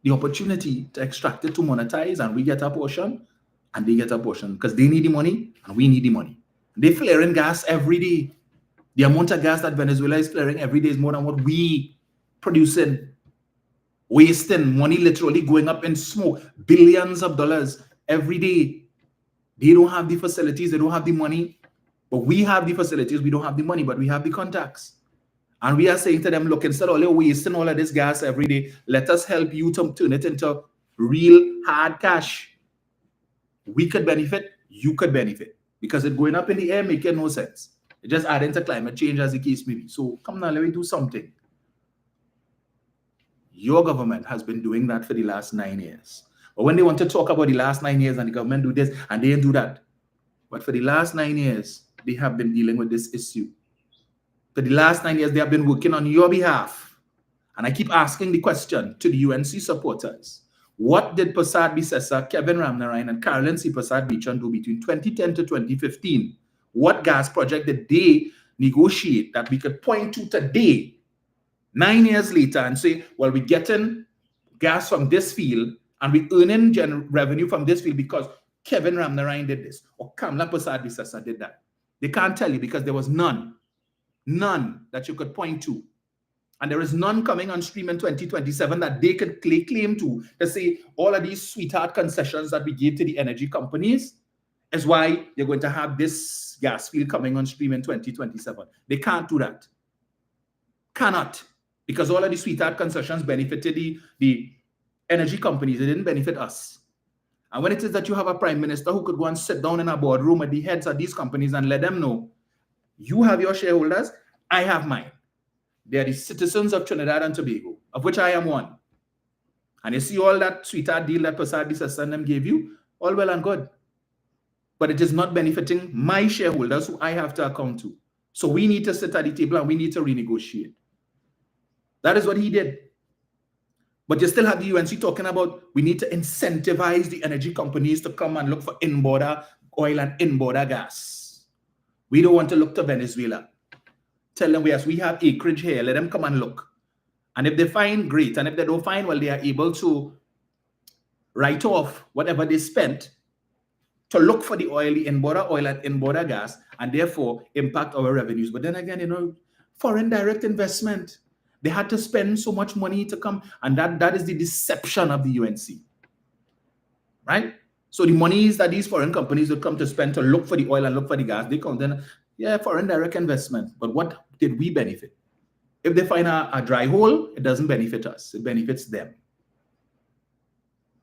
the opportunity to extract it, to monetize, and we get a portion, and they get a portion, because they need the money, and we need the money. They're flaring gas every day. The amount of gas that Venezuela is flaring every day is more than what we produce in. wasting money, literally going up in smoke, billions of dollars every day. They don't have the facilities, they don't have the money, but we have the facilities, we don't have the money, but we have the contacts. And we are saying to them, look, instead of wasting all of this gas every day, let us help you to turn it into real hard cash. We could benefit, you could benefit, because it going up in the air making no sense. It just adding to climate change as the case may be. So come now, let me do something. Your government has been doing that for the last 9 years. But when they want to talk about the last 9 years and the government do this and they didn't do that. But for the last 9 years, they have been dealing with this issue. For the last 9 years, they have been working on your behalf. And I keep asking the question to the UNC supporters. What did Prasad Bisesa, Kevin Ramnarine, and Carolyn C. Prasad Beecham do between 2010 to 2015? What gas project did they negotiate that we could point to today, 9 years later, and say, well, we're getting gas from this field and we're earning revenue from this field because Kevin Ramnarine did this or Kamla Prasad Bisesa did that? They can't tell you because there was none that you could point to. And there is none coming on stream in 2027 that they could claim to say all of these sweetheart concessions that we gave to the energy companies is why you're going to have this gas field coming on stream in 2027. They can't do that. Cannot. Because all of the sweetheart concessions benefited the energy companies. They didn't benefit us. And when it is that you have a prime minister who could go and sit down in a boardroom with the heads of these companies and let them know, you have your shareholders, I have mine. They are the citizens of Trinidad and Tobago, of which I am one. And you see all that sweetheart deal that Prasad Bisesa and them gave you, all well and good. But it is not benefiting my shareholders who I have to account to. So we need to sit at the table and we need to renegotiate. That is what he did. But you still have the UNC talking about we need to incentivize the energy companies to come and look for in-border oil and in-border gas. We don't want to look to Venezuela. Tell them, yes, we have acreage here. Let them come and look. And if they find, great. And if they don't find, well, they are able to write off whatever they spent to look for the oil, the in-border oil and in-border gas, and therefore impact our revenues. But then again, foreign direct investment. They had to spend so much money to come. And that is the deception of the UNC. Right? So the monies that these foreign companies would come to spend to look for the oil and look for the gas, they come then, yeah, foreign direct investment. But what did we benefit? If they find a dry hole, it doesn't benefit us. It benefits them.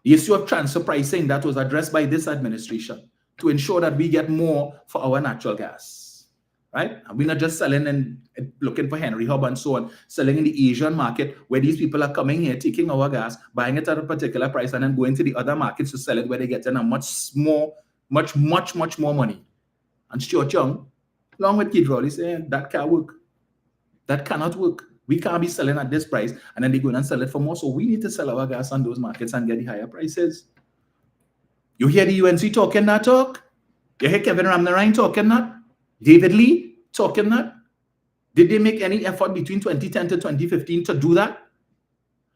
The issue of transfer pricing that was addressed by this administration to ensure that we get more for our natural gas, right? And we're not just selling and looking for Henry Hub and so on, selling in the Asian market where these people are coming here, taking our gas, buying it at a particular price, and then going to the other markets to sell it where they get in a much more money. And Stuart Young, along with Kid Rowley, saying that can't work. That cannot work. We can't be selling at this price and then they go and sell it for more. So we need to sell our gas on those markets and get the higher prices. You hear the UNC talking that talk? You hear Kevin Ramnarine talking that? David Lee talking that? Did they make any effort between 2010 to 2015 to do that?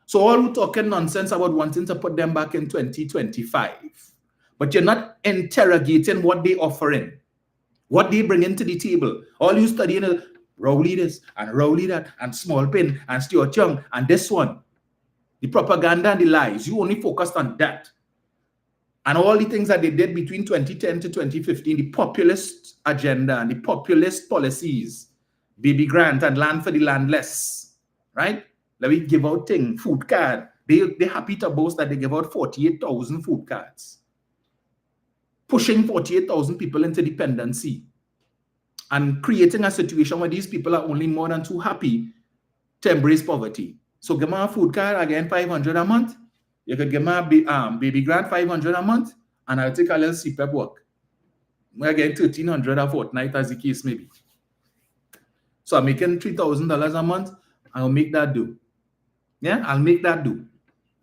So all who talking nonsense about wanting to put them back in 2025. But you're not interrogating what they're offering, what they bring into the table. All you studying is Rowley this and Rowley that and Small Pin and Stuart Young and this one. The propaganda and the lies. You only focused on that. And all the things that they did between 2010 to 2015, the populist agenda and the populist policies, baby grant and land for the landless, right? Let me give out thing, food card. They're happy to boast that they give out 48,000 food cards. Pushing 48,000 people into dependency. And creating a situation where these people are only more than too happy to embrace poverty. So give me a food card, again, $500 a month. You could give me a baby grant, $500 a month, and I'll take a little CPEP work. We're getting $1,300 a fortnight, as the case may be. So I'm making $3,000 a month. I'll make that do. Yeah, I'll make that do.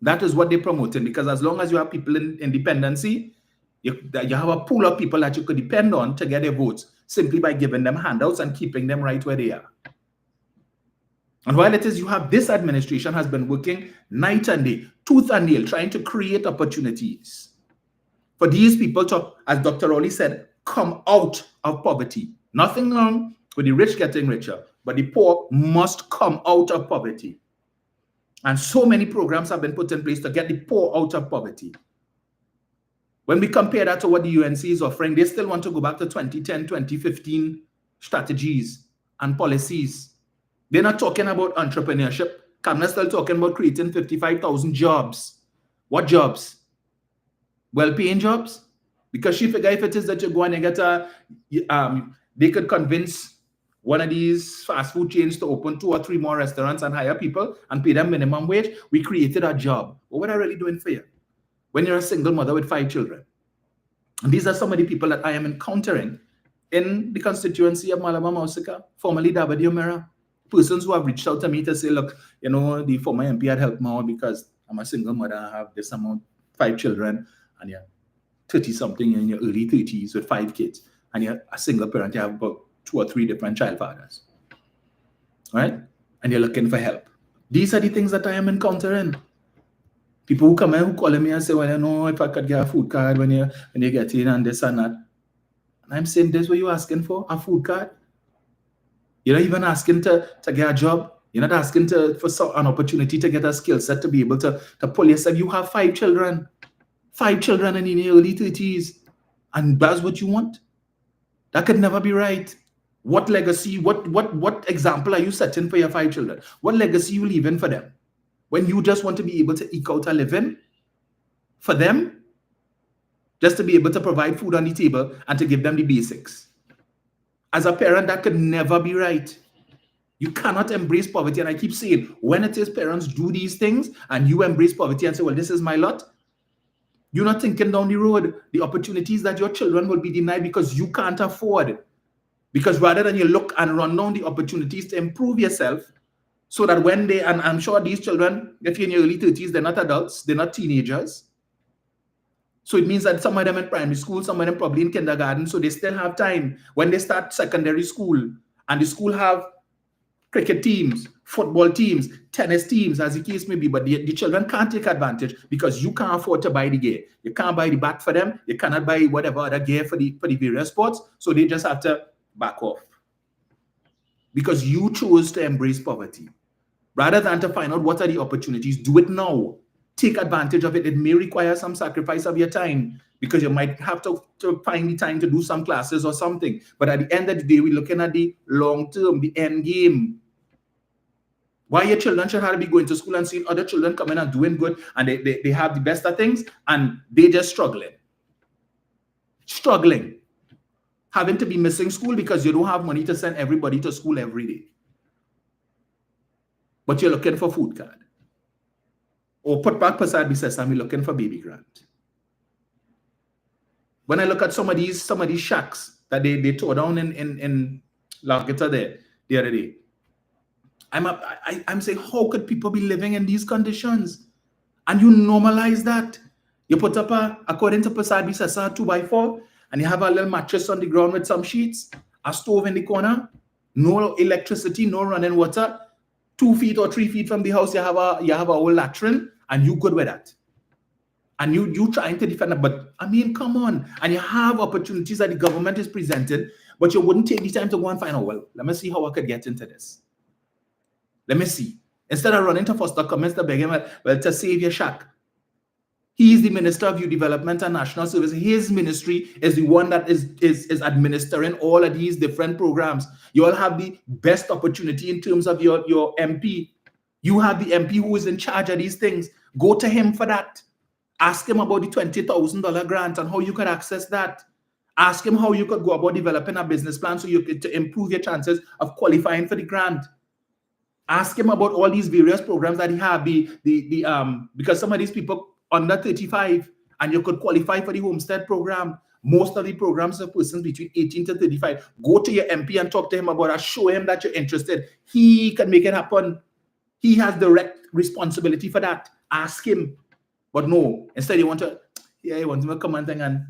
That is what they're promoting, because as long as you have people in independency, you have a pool of people that you could depend on to get their votes, simply by giving them handouts and keeping them right where they are. And while it is you have this administration has been working night and day, tooth and nail, trying to create opportunities for these people to, as Dr. Rowley said, come out of poverty. Nothing wrong with the rich getting richer, but the poor must come out of poverty. And so many programs have been put in place to get the poor out of poverty. When we compare that to what the UNC is offering, they still want to go back to 2010, 2015 strategies and policies. They're not talking about entrepreneurship. Kamala's still talking about creating 55,000 jobs. What jobs? Well-paying jobs? Because she figure if it is that you go and you get they could convince one of these fast food chains to open 2 or 3 more restaurants and hire people and pay them minimum wage. We created a job. But what are really doing for you? When you're a single mother with 5 children. And these are some of the people that I am encountering in the constituency of Malaba Mausika, formerly Dabadi Omera. Persons who have reached out to me to say, look, you know, the former MP had helped me out because I'm a single mother, I have this amount, 5 children, and you're 30-something in your early 30s with 5 kids, and you're a single parent, you have about 2 or 3 different child fathers, right? And you're looking for help. These are the things that I am encountering. People who come in who call me and say, well, you know, if I could get a food card when you get in and this and that. And I'm saying, this is what you're asking for, a food card? You're not even asking to get a job. You're not asking for an opportunity to get a skill set to be able to pull yourself. You have 5 children. 5 children and in your early 30s. And that's what you want? That could never be right. What legacy, what example are you setting for your 5 children? What legacy you leaving for them? When you just want to be able to eke out a living for them, just to be able to provide food on the table and to give them the basics. As a parent, that could never be right. You cannot embrace poverty. And I keep saying, when it is parents do these things and you embrace poverty and say, well, this is my lot, you're not thinking down the road, the opportunities that your children will be denied because you can't afford. Because rather than you look and run down the opportunities to improve yourself, so that when they, and I'm sure these children, if you're in your early 30s, they're not adults, they're not teenagers. So it means that some of them in primary school, some of them probably in kindergarten, so they still have time. When they start secondary school, and the school have cricket teams, football teams, tennis teams, as the case may be, but the children can't take advantage because you can't afford to buy the gear. You can't buy the bat for them. You cannot buy whatever other gear for the various sports. So they just have to back off. Because you chose to embrace poverty. Rather than to find out what are the opportunities, do it now. Take advantage of it. It may require some sacrifice of your time because you might have to find the time to do some classes or something. But at the end of the day, we're looking at the long term, the end game. Why your children should have to be going to school and seeing other children coming and doing good and they have the best of things and they just struggling. Struggling. Having to be missing school because you don't have money to send everybody to school every day. But you're looking for food card. Or put back beside me says, I'm looking for baby grant. When I look at some of these shacks that they tore down in Lageta there the other day, I'm saying, how could people be living in these conditions? And you normalize that. You put up according to Pasad Bisasa, 2x4, and you have a little mattress on the ground with some sheets, a stove in the corner, no electricity, no running water. 2 feet or 3 feet from the house, you have a old latrine, and you good with that. And you trying to defend it, but I mean, come on. And you have opportunities that the government is presenting, but you wouldn't take the time to go and find out, well, let me see how I could get into this. Let me see. Instead of running to Foster Cummins to beg him, well, to save your shack. He is the Minister of Youth Development and National Service. His ministry is the one that is administering all of these different programs. You all have the best opportunity in terms of your MP. You have the MP who is in charge of these things. Go to him for that. Ask him about the $20,000 grant and how you could access that. Ask him how you could go about developing a business plan so you could to improve your chances of qualifying for the grant. Ask him about all these various programs that he have. Because some of these people under 35 and you could qualify for the homestead program. Most of the programs are persons between 18 to 35. Go to your MP and talk to him about it. Show him that you're interested. He can make it happen. He has direct responsibility for that. Ask him. But no, instead you want to come and thing and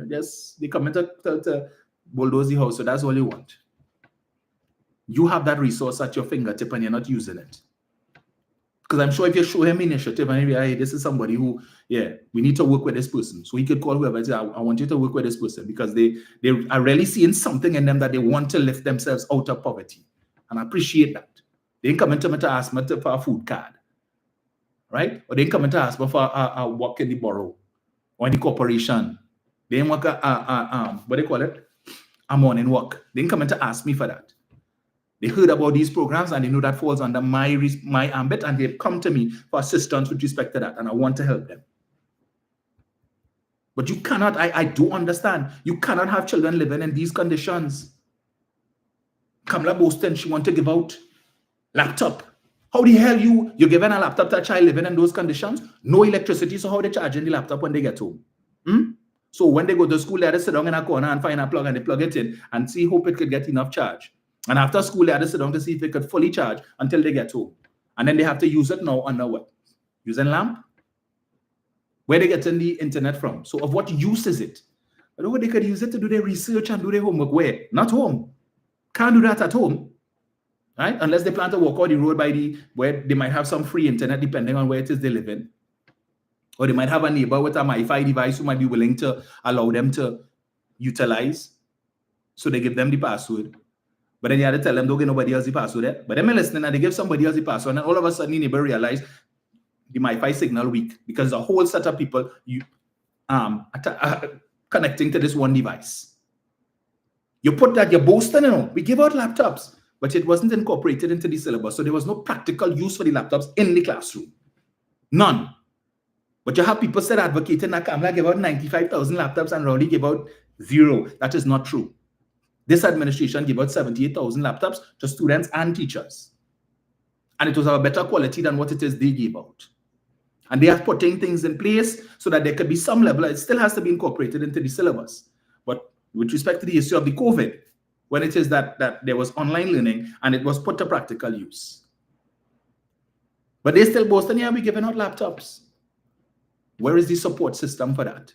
just they come in to bulldoze the house. So that's all you want. You have that resource at your fingertip and you're not using it. Because I'm sure if you show him initiative and maybe, hey, this is somebody who, we need to work with this person. So he could call whoever and say, I want you to work with this person because they are really seeing something in them that they want to lift themselves out of poverty. And I appreciate that. They didn't come into me to ask me for a food card. right? Or they come in to ask me for a work in the borough or in the corporation. They work what they call it? A morning work. They come in to ask me for that. They heard about these programs and they know that falls under my ambit, and they've come to me for assistance with respect to that, and I want to help them. But you cannot, I do understand, you cannot have children living in these conditions. Kamala Boston, she want to give out laptop. How the hell you're giving a laptop to a child living in those conditions? No electricity, so how they charging the laptop when they get home? So when they go to school, they have to sit down in a corner and find a plug and they plug it in and see, hope it could get enough charge. And after school, they have to sit down to see if it could fully charge until they get home. And then they have to use it now under what? Using lamp? Where they getting the internet from? So of what use is it? But they could use it to do their research and do their homework. Where? Not home. Can't do that at home. Right? Unless they plan to walk out the road where they might have some free internet depending on where it is they live in. Or they might have a neighbor with a Wi-Fi device who might be willing to allow them to utilize. So they give them the password. But then you have to tell them, don't give nobody else the password. But then they're listening and they give somebody else the password. And all of a sudden, the neighbor realize the Wi-Fi signal weak because a whole set of people connecting to this one device. You put that, you're boasting, we give out laptops, but it wasn't incorporated into the syllabus. So there was no practical use for the laptops in the classroom. None. But you have people said advocating that Kamala gave out 95,000 laptops and Rowley gave out 0. That is not true. This administration gave out 78,000 laptops to students and teachers. And it was of a better quality than what it is they gave out. And they are putting things in place so that there could be some level. It still has to be incorporated into the syllabus. But with respect to the issue of the COVID, when it is that there was online learning and it was put to practical use. But they still boasting, we're giving out laptops. Where is the support system for that?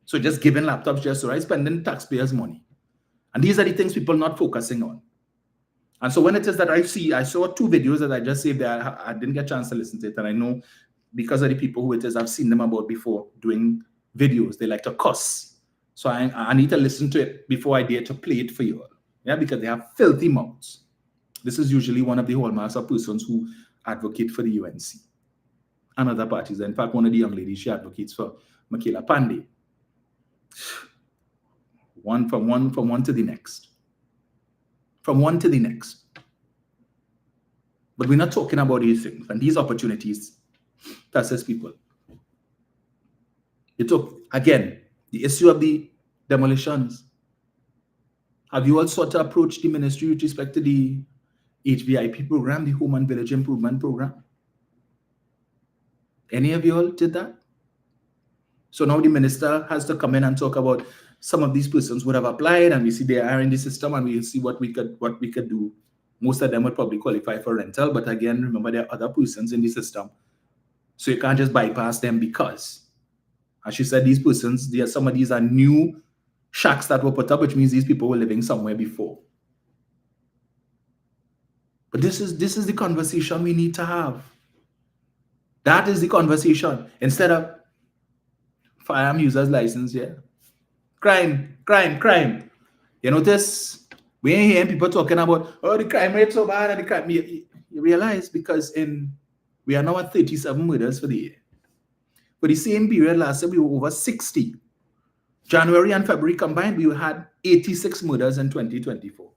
So just giving laptops just right, spending taxpayers' money. And these are the things people not focusing on. And so when it is that I saw 2 videos that I just saved there, I didn't get a chance to listen to it. And I know because of the people who it is, I've seen them about before doing videos. They like to cuss. So I need to listen to it before I dare to play it for you all. Yeah, because they have filthy mouths. This is usually one of the hallmarks of persons who advocate for the UNC and other parties. In fact, one of the young ladies, she advocates for Michaela Pandey. From one to the next. From one to the next. But we're not talking about these things and these opportunities to assist people. You took, again, the issue of the demolitions. Have you all sought to approach the ministry with respect to the HVIP program, the Home and Village Improvement Program? Any of you all did that? So now the minister has to come in and talk about some of these persons would have applied, and we see they are in the system, and we'll see what we could do. Most of them would probably qualify for rental, but again, remember there are other persons in the system. So you can't just bypass them because, as she said, these persons, some of these are new shacks that were put up, which means these people were living somewhere before. But this is the conversation we need to have. That is the conversation. Instead of firearm users license, crime. You notice we ain't hearing people talking about, the crime rate so bad and the crime. You realize because we are now at 37 murders for the year. For the same period last year, we were over 60. January and February combined, we had 86 murders in 2024.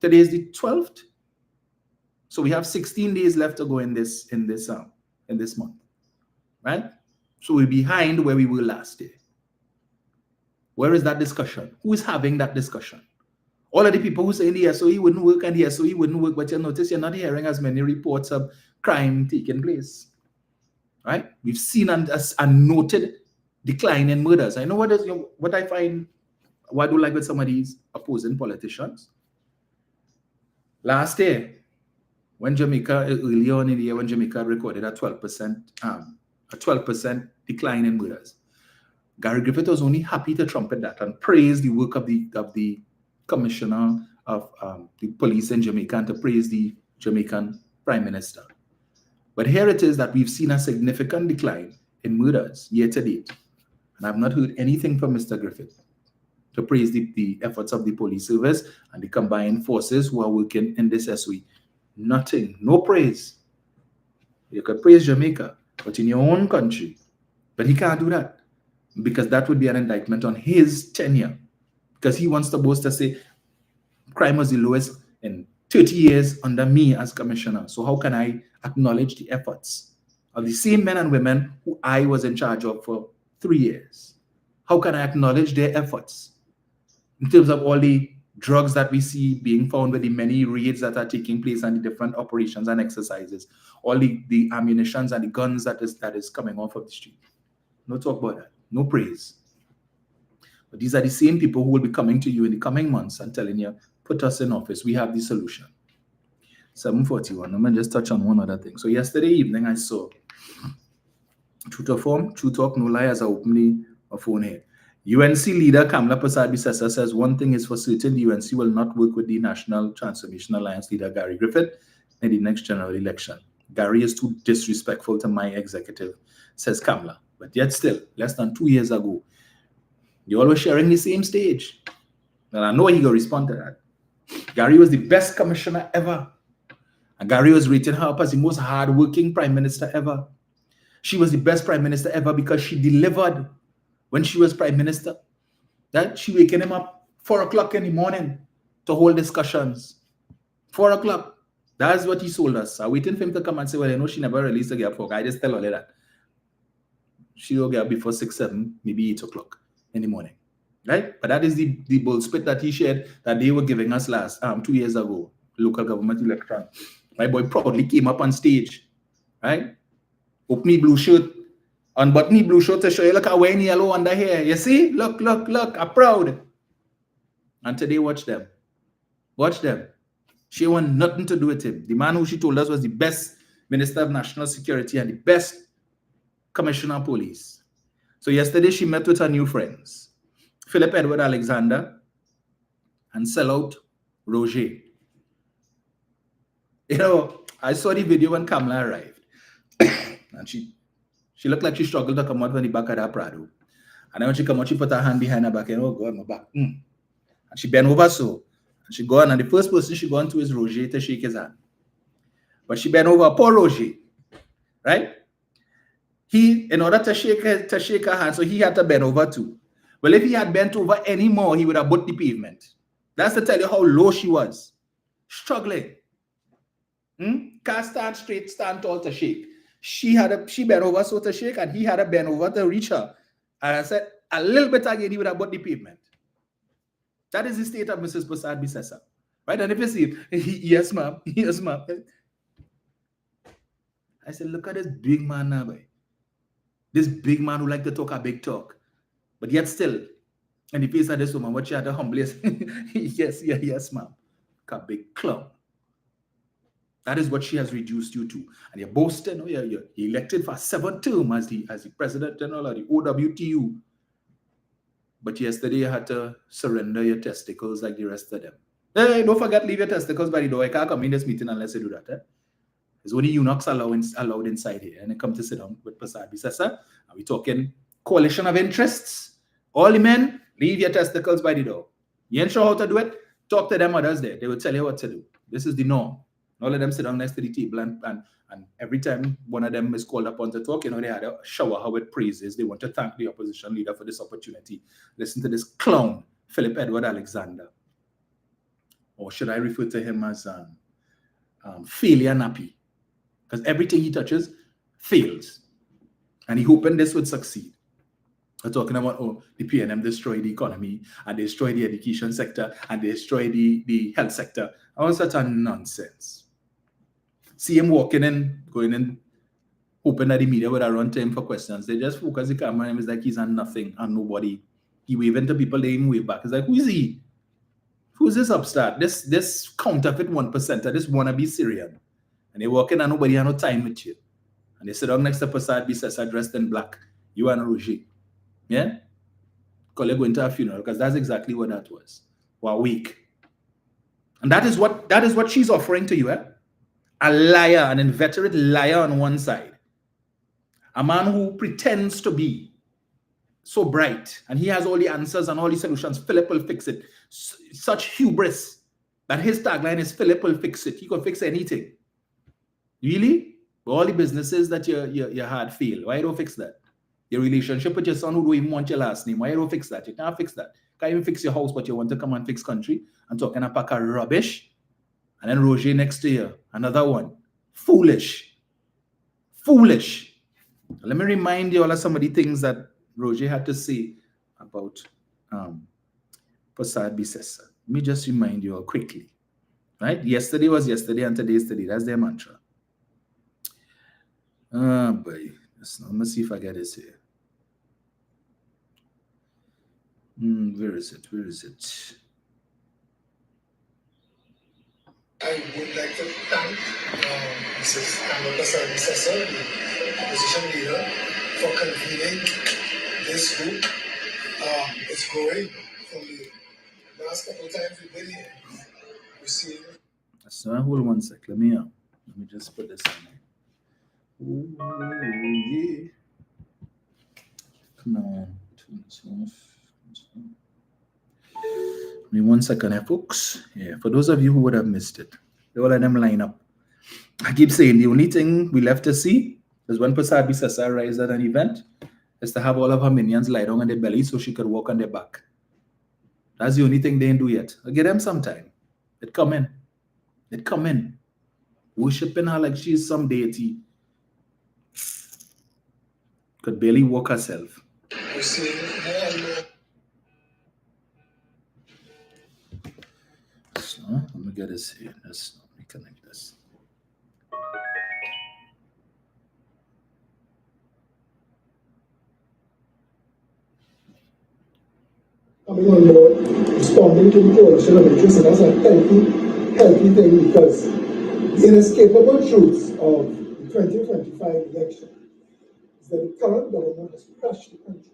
Today is the 12th. So we have 16 days left to go in this month. Right? So we're behind where we were last year. Where is that discussion? Who is having that discussion? All of the people who say the SOE wouldn't work and the SOE wouldn't work, but you notice you're not hearing as many reports of crime taking place. Right? We've seen a noted decline in murders. I know what I find, what I do like with some of these opposing politicians. Last year, when earlier on in the year, when Jamaica recorded a 12% decline in murders, Gary Griffith was only happy to trumpet that and praise the work of the commissioner of the police in Jamaica and to praise the Jamaican Prime Minister. But here it is that we've seen a significant decline in murders year to date. And I've not heard anything from Mr. Griffith to praise the efforts of the police service and the combined forces who are working in this SOE. Nothing, no praise. You could praise Jamaica. but in your own country. But he can't do that because that would be an indictment on his tenure. Because he wants to boast to say crime was the lowest in 30 years under me as commissioner. So how can I acknowledge the efforts of the same men and women who I was in charge of for 3 years? How can I acknowledge their efforts in terms of all the drugs that we see being found with the many raids that are taking place and the different operations and exercises, all the ammunitions and the guns that is coming off of the street? No talk about that. No praise. But these are the same people who will be coming to you in the coming months and telling you, put us in office. We have the solution. 7:41. Let me just touch on one other thing. So yesterday evening, I saw True to Form, True Talk, No Lie, as I opened a phone here. UNC leader Kamla Prasad-Bissessar says one thing is for certain, the UNC will not work with the National Transformation Alliance leader Gary Griffith in the next general election. Gary is too disrespectful to my executive, says Kamla. But yet still, less than 2 years ago, you all were sharing the same stage. And I know he will respond to that. Gary was the best commissioner ever. And Gary was rating her up as the most hardworking prime minister ever. She was the best prime minister ever because she delivered when she was prime minister. That she waking him up 4 o'clock in the morning to hold discussions. 4 o'clock. That's what he told us. I'm waiting for him to come and say, well, I know she never released a gap for. I just tell her that. She will get up before 6, 7, maybe 8 o'clock in the morning. Right? But that is the bullspit that he shared that they were giving us 2 years ago, local government election. My boy proudly came up on stage, right? Open blue shirt, unbutton blue shirt to show you, look, I'm wearing yellow under here. You see? Look, I'm proud. And today, watch them. Watch them. She want nothing to do with him. The man who she told us was the best Minister of National Security and the best Commissioner of Police. So yesterday, she met with her new friends, Philip Edward Alexander and sellout Roger. You know, I saw the video when Kamala arrived. And she looked like she struggled to come out from the back of that Prado. And then when she come out, she put her hand behind her back and, oh God, my back. And she bent over so. And she gone, and the first person she gone to is Roger to shake his hand. But she bent over, poor Roger. Right? He, in order to shake her hand, so he had to bend over too. Well, if he had bent over any more, he would have butt the pavement. That's to tell you how low she was. Struggling. Can't stand straight, stand tall to shake. She bent over so to shake, and he had a bend over to reach her. And I said, a little bit again, he would have butt the pavement. That is the state of Mrs. Prasad-Bissessar. Right? And if you see it, yes, ma'am. Yes, ma'am. I said, look at this big man now, boy. This big man who like to talk a big talk. But yet still, in the face of this woman, what she had to humbly say, yes, ma'am. A big clown. That is what she has reduced you to. And you're boasting, you're elected for a 7th term as the President General of the OWTU. But yesterday you had to surrender your testicles like the rest of them. Hey, don't forget, leave your testicles by the door. I can't come in this meeting unless you do that. There's only eunuchs allowed inside here. And they come to sit down with Prasad-Bissessar. And we're talking coalition of interests. All the men, leave your testicles by the door. You ain't sure how to do it? Talk to them others there. They will tell you what to do. This is the norm. All of them sit down next to the table, and every time one of them is called upon to talk, they had a shower how with praises. They want to thank the opposition leader for this opportunity. Listen to this clown, Philip Edward Alexander. Or should I refer to him as failure nappy? Because everything he touches fails. And he hoping this would succeed. We're talking about, the PNM destroyed the economy, and they destroyed the education sector, and they destroyed the health sector. All such a nonsense. See him walking in, going in, hoping that the media would run to him for questions. They just focus the camera on him. It's like he's on nothing and nobody. He waving to people, they even wave back. It's like, who is he? Who's this upstart? This counterfeit 1%er, this wannabe Syrian. And they walk in and nobody has no time with you. And they sit down next to Prasad-Bissessar dressed in black. You and Roger. Yeah? Call you going to a funeral, because that's exactly what that was. For a week. And that is what she's offering to you, A liar, an inveterate liar on one side. A man who pretends to be so bright, and he has all the answers and all the solutions. Philip will fix it. Such hubris that his tagline is, Philip will fix it. He can fix anything. Really? But all the businesses that you had fail. Why you don't fix that? Your relationship with your son who don't even want your last name. Why you don't fix that? You can't fix that. Can't even fix your house, but you want to come and fix country and talking a pack of rubbish. And then Roger next to you, another one. Foolish. Foolish. Let me remind you all of some of the things that Roger had to say about Prasad Bisesa. Let me just remind you all quickly. Right? Yesterday was yesterday and today is today. That's their mantra. Boy. Let me see if I get this here. Where is it? Where is it? I would like to thank Mrs. Prasad Bisesa, the opposition leader, for convening this group. It's growing from the last couple of times we've been here. We've seen. So hold 1 sec. Let me just put this in there. Ooh, yeah. Come on. Turn this off. Give me 1 second here, folks. Yeah, for those of you who would have missed it, they all of them line up. I keep saying the only thing we left to see is when Prasad Bisesa arrives at an event is to have all of her minions lie down on their belly so she could walk on their back. That's the only thing they didn't do yet. I'll give them some time. It come in. It come in. Worshipping her like she's some deity. Could barely walk herself. We're seeing more and more. So, let me get this here. Let's reconnect this. Coming on board, responding to the coalition of interest, and that's a healthy thing because the inescapable truths of the 2025 election is that the current government has crashed the country.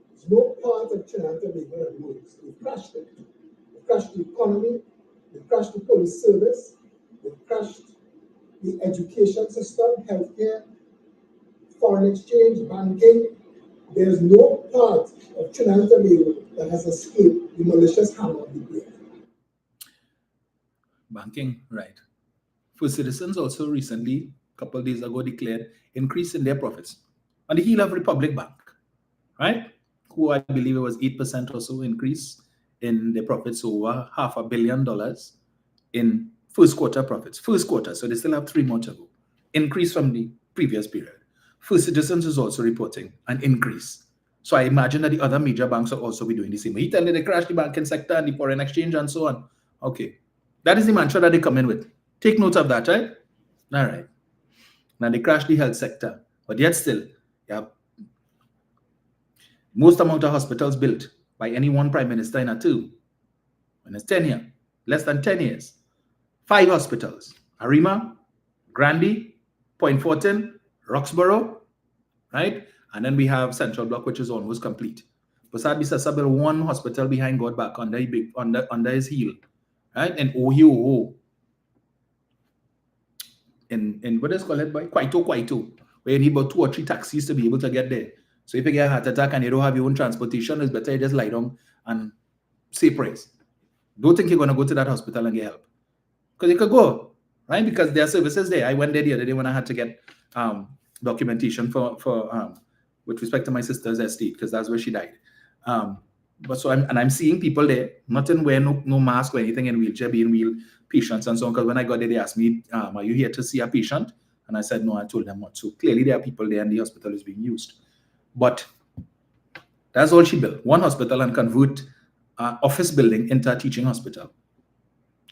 There's no part of Trinidad and Tobago that works. They've crashed it. They've crashed the economy, they've crashed the police service, they've crashed the education system, healthcare, foreign exchange, banking. There's no part of Trinidad and Tobago that has escaped the malicious hand of the grave. Banking, right. First Citizens also recently, a couple of days ago, declared increase in their profits on the heel of Republic Bank, right? Who I believe it was 8% or so increase in their profits, over $500 million in first quarter profits. First quarter, so they still have 3 more to go. Increase from the previous period. First Citizens is also reporting an increase. So I imagine that the other major banks will also be doing the same. He tell you they crashed the banking sector and the foreign exchange and so on. Okay. That is the mantra that they come in with. Take note of that, right? All right. Now they crashed the health sector, but yet still, yeah, most amount of hospitals built by any one prime minister in a two. When it's 10 years, less than 10 years. 5 hospitals. Arima, Grandy, Point Fortin, Roxborough, right? And then we have Central Block, which is almost complete. Prasad Bisesa built 1 hospital behind God back under his heel, right? And Ohio, in what is called by Kwaito, where you need about 2 or 3 taxis to be able to get there. So if you get a heart attack and you don't have your own transportation, it's better you just lie down and say prayers. Don't think you're going to go to that hospital and get help. Because you could go, right? Because there are services there. I went there the other day when I had to get documentation for with respect to my sister's estate, because that's where she died. But so I'm seeing people there, nothing wearing no mask or anything, in wheelchair, being wheel patients and so on. Because when I got there, they asked me, are you here to see a patient? And I said, no, I told them not. So clearly there are people there and the hospital is being used. But that's all she built. 1 hospital and convert office building into a teaching hospital.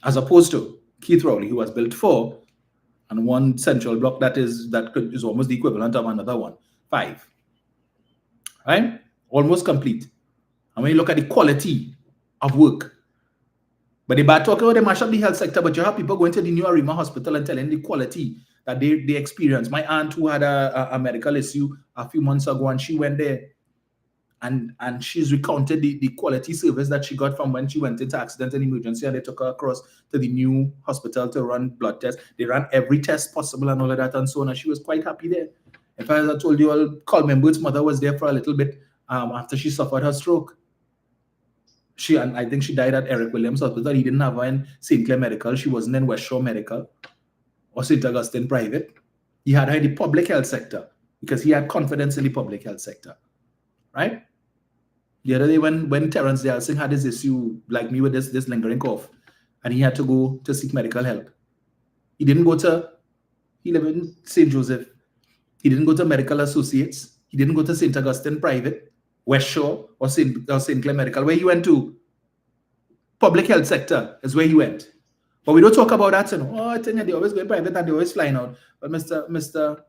As opposed to Keith Rowley, who has built 4, and 1 Central Block that is almost the equivalent of another one, 5. Right? Almost complete. And when you look at the quality of work, but they bad talking about they mash up the health sector, but you have people going to the new Arima Hospital and telling the quality that they experience. My aunt, who had a medical issue a few months ago, and she went there, and she's recounted the quality service that she got from when she went into accident and emergency, and they took her across to the new hospital to run blood tests. They ran every test possible and all of that and so on, and she was quite happy there. In fact, as I told you all, Colman Bird's mother was there for a little bit after she suffered her stroke. And I think she died at Eric Williams Hospital. He didn't have her in St. Clair Medical. She wasn't in West Shore Medical or St. Augustine Private. He had her in the public health sector because he had confidence in the public health sector, right? The other day when Terence Delson had this issue, like me, with this lingering cough, and he had to go to seek medical help. He didn't go to, he lived in St. Joseph. He didn't go to Medical Associates. He didn't go to St. Augustine Private, West Shore, or St. Clair Medical. Where he went to? Public health sector is where he went. But we don't talk about that. Oh, I think they always go private and they always flying out. But Mr.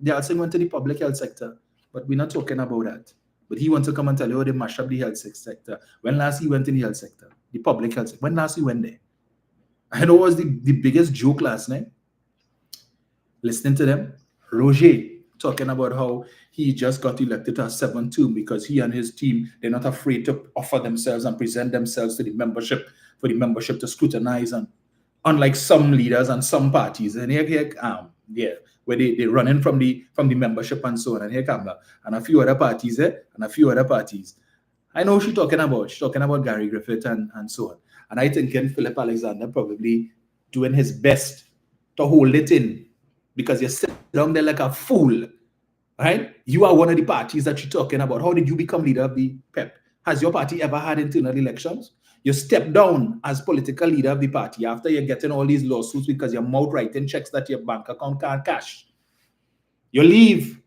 Delson went to the public health sector. But we're not talking about that. But he wants to come and tell you how they mash up the health sector. When last he went in the health sector? The public health sector. When last he went there? I know it was the biggest joke last night. Listening to them. Roger talking about how he just got elected to a 7th term because he and his team, they're not afraid to offer themselves and present themselves to the membership for the membership to scrutinize, and unlike some leaders and some parties, and here where they running from the membership and so on, and here Kamala and a few other parties and a few other parties. I know she's talking about Gary Griffith and so on. And I think Philip Alexander probably doing his best to hold it in, because you sit down there like a fool, right? You are one of the parties that you're talking about. How did you become leader of the PEP? Has your party ever had internal elections? You step down as political leader of the party after you're getting all these lawsuits because you're mouth writing checks that your bank account can't cash. You leave.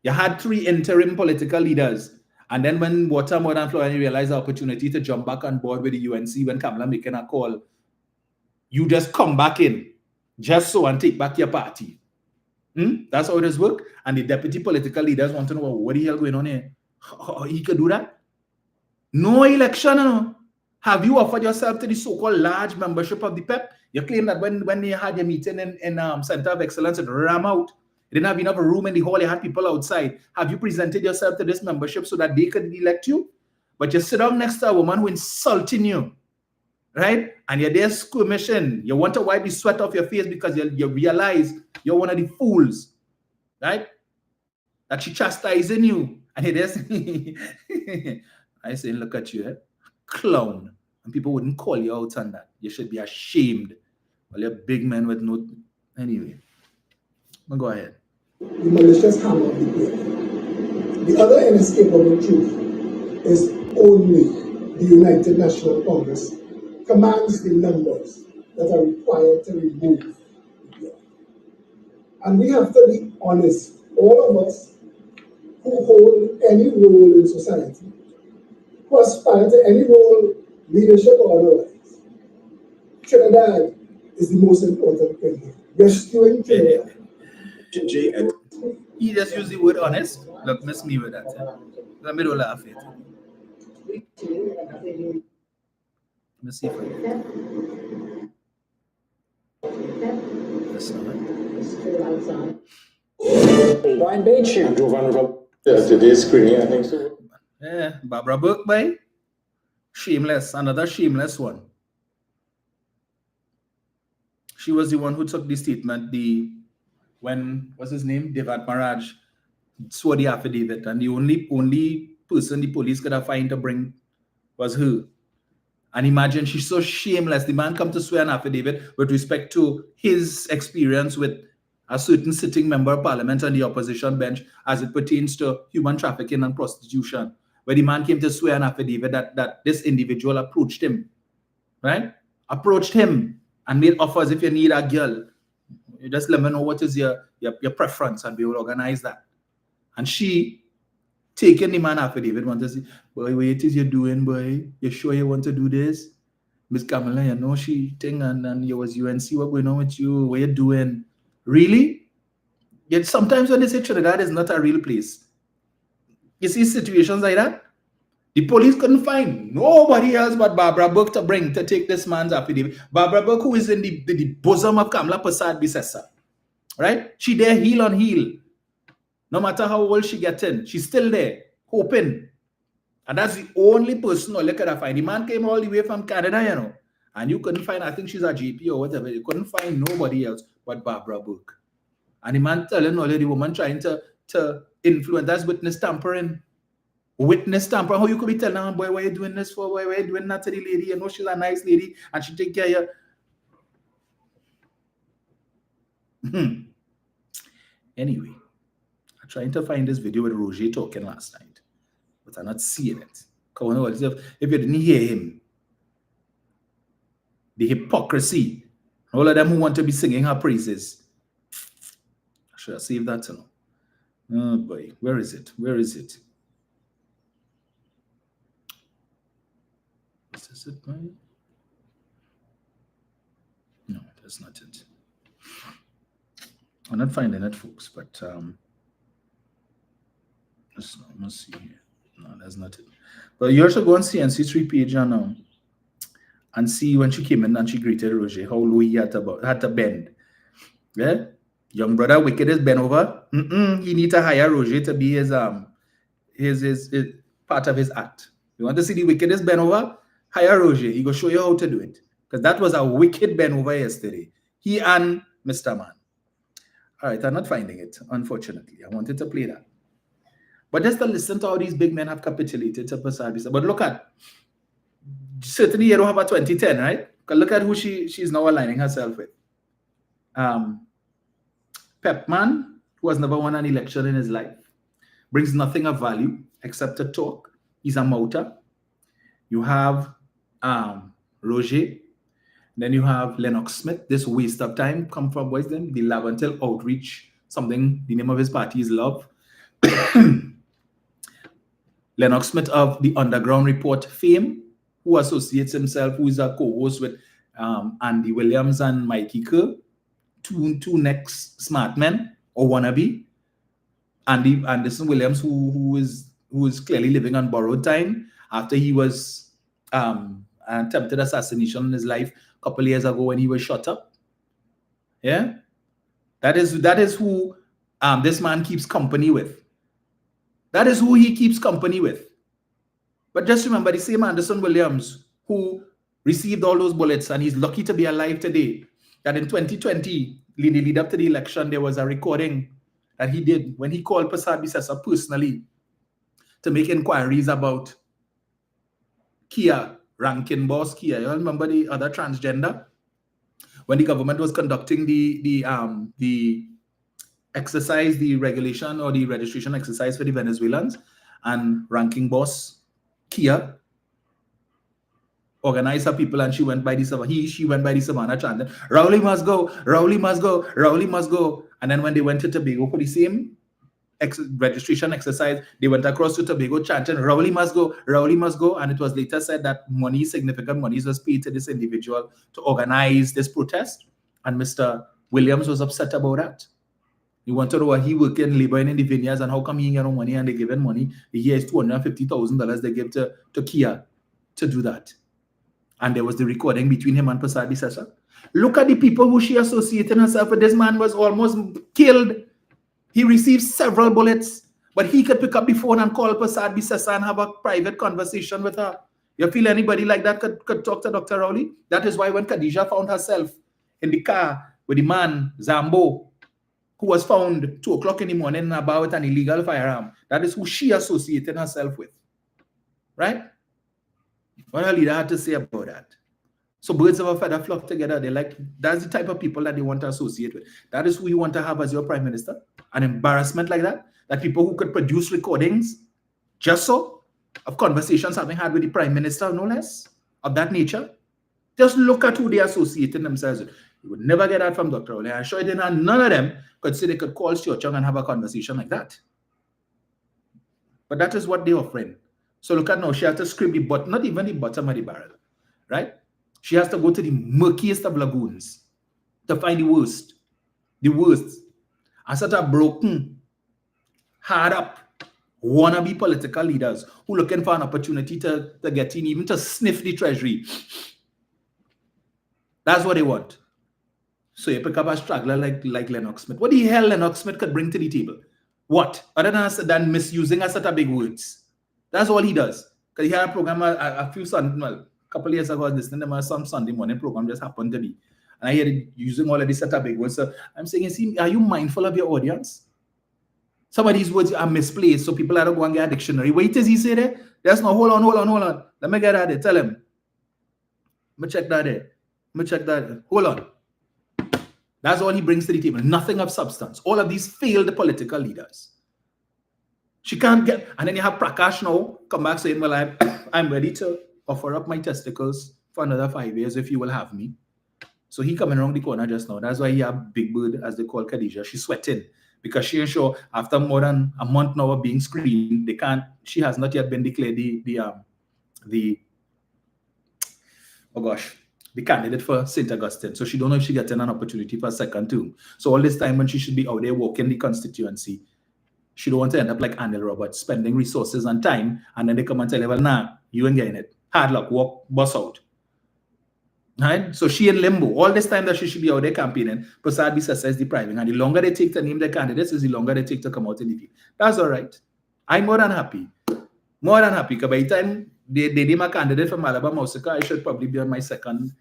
You had 3 interim political leaders. And then when water more than flow and you realize the opportunity to jump back on board with the UNC when Kamala making a call, you just come back in just so and take back your party. That's how it does work. And the deputy political leaders want to know, well, what the hell going on here? He could do that? No election, no. Have you offered yourself to the so-called large membership of the PEP? You claim that when they had your meeting in Center of Excellence at Ramout, you didn't have enough room in the hall, you had people outside. Have you presented yourself to this membership so that they could elect you? But you sit down next to a woman who insulting you, right? And you're there skirmishing. You want to wipe the sweat off your face because you realize you're one of the fools, right? That she chastising you. And you're there I say, look at you, clown. And people wouldn't call you out on that. You should be ashamed. Well, you're big men with no... Anyway, well, go ahead. The malicious hammer of the plague. The other inescapable truth is only the United National Congress commands the numbers that are required to remove the plague. And we have to be honest, all of us who hold any role in society, who aspire to any role, leadership or otherwise, Trinidad is the most important thing here. Rescuing Trinidad. He just used the word honest. Look, miss me with that. Let me don't laugh at it. Let me see if I get that's not it. Brian Bachu. Yeah, today's screening, I think so. Yeah, Barbara Burke, by shameless, another shameless one. She was the one who took the statement, what's his name? Devant Maraj swore the affidavit, and the only person the police could have found to bring was her. And imagine, she's so shameless. The man come to swear an affidavit with respect to his experience with a certain sitting member of parliament on the opposition bench as it pertains to human trafficking and prostitution, where the man came to swear an affidavit that this individual approached him, right? Approached him and made offers. If you need a girl, you just let me know what is your preference and we will organize that. And she, taking the man affidavit, want to say, boy, what it is you doing, boy? You sure you want to do this? Miss Kamala, you know she thing and you was UNC, what going on with you? What you doing? Really? Yet sometimes when they say Trinidad is not a real place, you see situations like that. The police couldn't find nobody else but Barbara Burke to take this man's affidavit. Barbara Burke, who is in the bosom of Kamala Prasad Bisesa, right? She there heel on heel. No matter how old she gets in, she's still there, hoping. And that's the only person you could find. The man came all the way from Canada, you know, and you couldn't find, I think she's a GP or whatever, you couldn't find nobody else but Barbara Burke. And the man telling all the woman trying to influence, that's witness tampering. Witness tampering. How you could be telling her, boy, why are you doing this for? Why are you doing that to the lady? You know she's a nice lady and she take care of you. Anyway, I'm trying to find this video with Roger talking last night, but I'm not seeing it. If you didn't hear him, the hypocrisy, all of them who want to be singing her praises. I should have saved that to know. Oh boy, where is it? Where is it? Is this it, right? No, that's not it. I'm not finding it, folks, but let's see here. No, that's not it. But you also go on CNC3 page and see when she came in and she greeted Roger, how low he had to bend. Yeah? Young brother, wickedest bend over. He need to hire Roger to be his part of his act. You want to see the wickedest bend over? Hire Roger. He go show you how to do it. Because that was a wicked bend over yesterday. He and Mr. Man. All right, I'm not finding it, unfortunately. I wanted to play that. But just to listen to how these big men have capitulated to Pasabi. But look at, certainly you don't have a 2010, right? Because look at who she's now aligning herself with. Pepman, who has never won an election in his life, brings nothing of value except to talk. He's a mouter. You have Roger. Then you have Lennox Smith. This waste of time come from what's the Lavantel Outreach, something, the name of his party is Love. Lennox Smith of the Underground Report fame, who associates himself, who is a co-host with Andy Williams and Mikey Kerr, two next smart men or wannabe. Andy Anderson Williams, who is clearly living on borrowed time after he was attempted assassination in his life a couple of years ago when he was shot up. Yeah, that is who this man keeps company with. That is who he keeps company with. But just remember, the same Anderson Williams who received all those bullets, and he's lucky to be alive today, that in 2020, lead up to the election, there was a recording that he did when he called Prasad Bisesa personally to make inquiries about Kia, ranking boss Kia. You remember the other transgender? When the government was conducting the exercise, the regulation or the registration exercise for the Venezuelans, and ranking boss Kia organized her people, and she went by the Savannah chanting, Rowley must go, Rowley must go, Rowley must go. And then when they went to Tobago for the same registration exercise, they went across to Tobago chanting, Rowley must go, Rowley must go. And it was later said that significant monies was paid to this individual to organize this protest. And Mr. Williams was upset about that. He wanted to know why he working laboring in the vineyards and how come he ain't get no money and they give him money. He has $250,000 they give to Kia to do that. And there was the recording between him and Prasad Bisesa. Look at the people who she associated herself with. This man was almost killed. He received several bullets, but he could pick up the phone and call Prasad Bisesa and have a private conversation with her. You feel anybody like that could talk to Dr. Rowley? That is why when Khadija found herself in the car with the man, Zambo, who was found 2 o'clock in the morning about an illegal firearm, that is who she associated herself with. Right? What her leader had to say about that. So birds of a feather flock together. That's the type of people that they want to associate with. That is who you want to have as your prime minister. An embarrassment like that. That people who could produce recordings just so of conversations having had with the prime minister, no less, of that nature. Just look at who they associated themselves with. You would never get that from Dr. Ole. I'm sure none of them could say they could call Seo Chung and have a conversation like that. But that is what they're offering. So look at now, she has to scrape the bottom, not even the bottom of the barrel, right? She has to go to the murkiest of lagoons to find the worst, and such a broken, hard up, wannabe political leaders who looking for an opportunity to get in, even to sniff the treasury. That's what they want. So you pick up a straggler like Lennox Smith. What the hell Lennox Smith could bring to the table? What? Other than misusing a set of big words. That's all he does. Because he had a program a couple of years ago, I was listening to some Sunday morning program just happened to be. And I hear it using all of these set of big words. So I'm saying, are you mindful of your audience? Some of these words are misplaced, so people have to go and get a dictionary. Wait till he say there. There's no, hold on. Let me get that there. Tell him. Let me check that there. Hold on. That's all he brings to the table. Nothing of substance. All of these failed political leaders. She can't get, and then you have Prakash now come back saying, well, I'm ready to offer up my testicles for another 5 years if you will have me. So he coming around the corner just now. That's why he have Big Bird, as they call Khadija. She's sweating because she ain't sure after more than a month now of being screened, she has not yet been declared the candidate for St. Augustine. So she don't know if she gets an opportunity for a second term. So all this time when she should be out there walking the constituency, she don't want to end up like Anil Roberts, spending resources and time, and then they come and tell her, well, nah, you ain't getting it. Hard luck, walk, bus out. Right? So she in limbo. All this time that she should be out there campaigning, Prasad Bisasa is depriving. And the longer they take to name their candidates is the longer they take to come out in the field. That's all right. I'm more than happy. More than happy. Because by the time they name a candidate from Malaba Mausaka, I should probably be on my second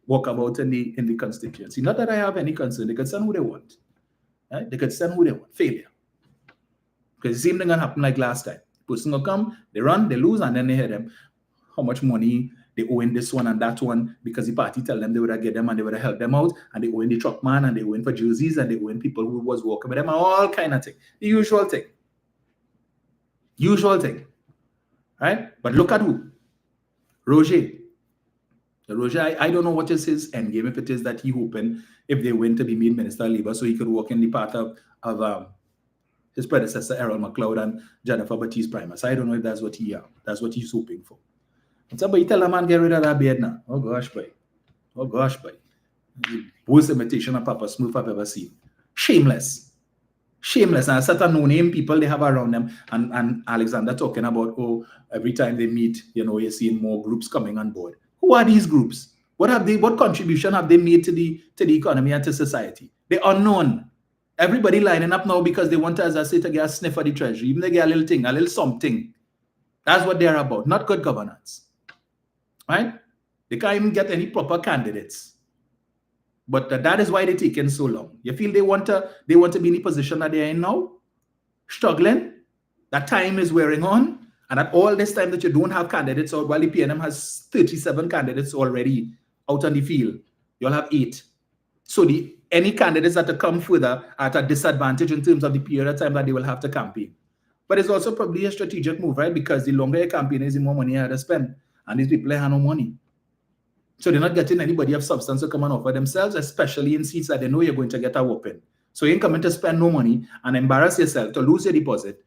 walkabout in the constituency. Not that I have any concern. They can send who they want. Right? They could send who they want. Failure. Because the same thing can happen like last time. Person will come, they run, they lose, and then they hear them how much money they owe in this one and that one because the party tell them they would have get them and they would have helped them out, and they owe in the truck man and they owe in for jerseys and they owe in people who was walking with them and all kind of thing. The usual thing. Usual thing. Right? But look at who? Roger. Roger, I don't know what is his end game, if it is that he hoping if they win to be made Minister of Labour so he could walk in the path of his predecessor Errol McLeod and Jennifer Baptiste Primus. I don't know if that's what he's hoping for. And somebody tell a man get rid of that beard now. Oh gosh, boy. Oh gosh, boy. The worst imitation of Papa Smurf I've ever seen. Shameless. Shameless. And a certain no-name people they have around them. And Alexander talking about, oh, every time they meet, you're seeing more groups coming on board. Who are these groups? What contribution have they made to the economy and to society? They're unknown. Everybody lining up now because they want, as I say, to get a sniff of the treasury. Even they get a little thing, a little something. That's what they're about, not good governance. Right? They can't even get any proper candidates. But that is why they're taking so long. You feel they want to be in the position that they're in now? Struggling? That time is wearing on. And at all this time that you don't have candidates out, while the PNM has 37 candidates already out on the field, you'll have 8. So any candidates that come further are at a disadvantage in terms of the period of time that they will have to campaign. But it's also probably a strategic move, right? Because the longer you campaign is, the more money you have to spend. And these people have no money. So they're not getting anybody of substance to come and offer themselves, especially in seats that they know you're going to get a whooping. So you ain't coming to spend no money and embarrass yourself to lose your deposit.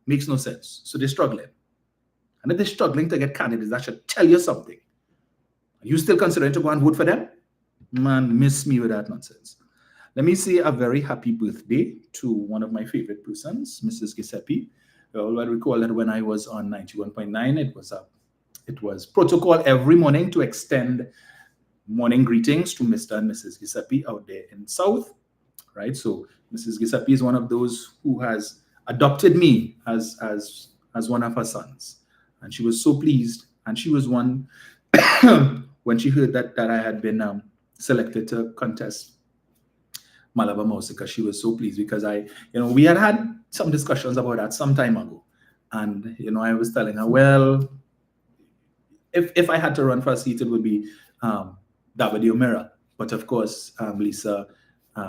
Makes no sense. So they're struggling. And if they're struggling to get candidates, that should tell you something. Are you still considering to go and vote for them? Man, miss me with that nonsense. Let me say a very happy birthday to one of my favorite persons, Mrs. Giuseppe. I recall that when I was on 91.9, it was protocol every morning to extend morning greetings to Mr. and Mrs. Giuseppe out there in South, right? So Mrs. Giuseppe is one of those who has adopted me as one of her sons. And she was so pleased. And she was one, when she heard that I had been selected to contest Malaba Mausika, she was so pleased because we had some discussions about that some time ago. And, I was telling her, well, if I had to run for a seat, it would be Davide O'Meara. But of course, Lisa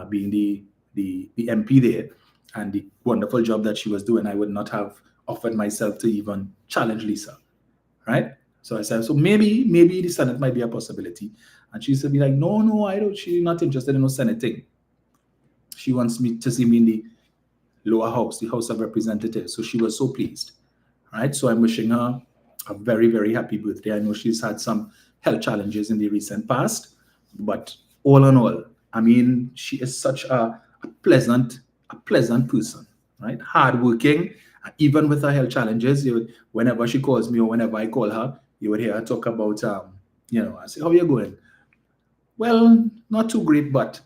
being the MP there and the wonderful job that she was doing, I would not have offered myself to even challenge Lisa, right? So I said, so maybe the Senate might be a possibility. And she said, like, no, I don't. She's not interested in no Senate thing. She wants me to see me in the lower house, the House of Representatives. So she was so pleased, right? So I'm wishing her a very, very happy birthday. I know she's had some health challenges in the recent past, but all in all, I mean, she is such a pleasant person, right? Hardworking, even with her health challenges. Whenever she calls me or whenever I call her, you would hear her talk about, I say, how are you going? Well, not too great, but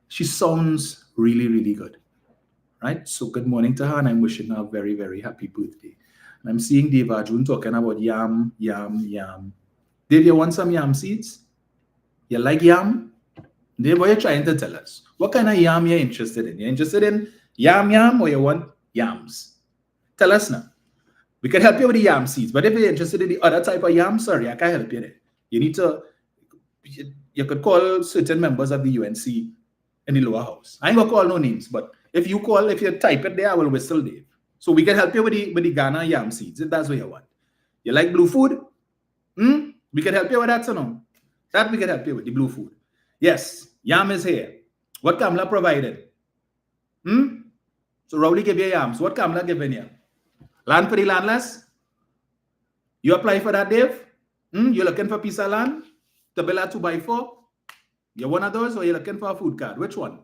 she sounds really, really good, right? So good morning to her, and I'm wishing her a very, very happy birthday. And I'm seeing Dave Arjun talking about yam. Dave, you want some yam seeds? You like yam? Dave, what are you trying to tell us? What kind of yam you're interested in? You're interested in yam or you want yams? Tell us now. We can help you with the yam seeds, but if you're interested in the other type of yam, sorry, I can't help you there. You need to you could call certain members of the UNC in the lower house. I ain't gonna call no names, but if you type it there, I will whistle Dave. So we can help you with the Ghana yam seeds if that's what you want. You like blue food? We can help you with that, so no. That we can help you with, the blue food. Yes, yam is here. What Kamla provided? So Rowley give you yams. What Kamla giving you? Land for the landless? You apply for that, Dave? You looking for a piece of land to build a 2x4? You're one of those, or you're looking for a food card? Which one?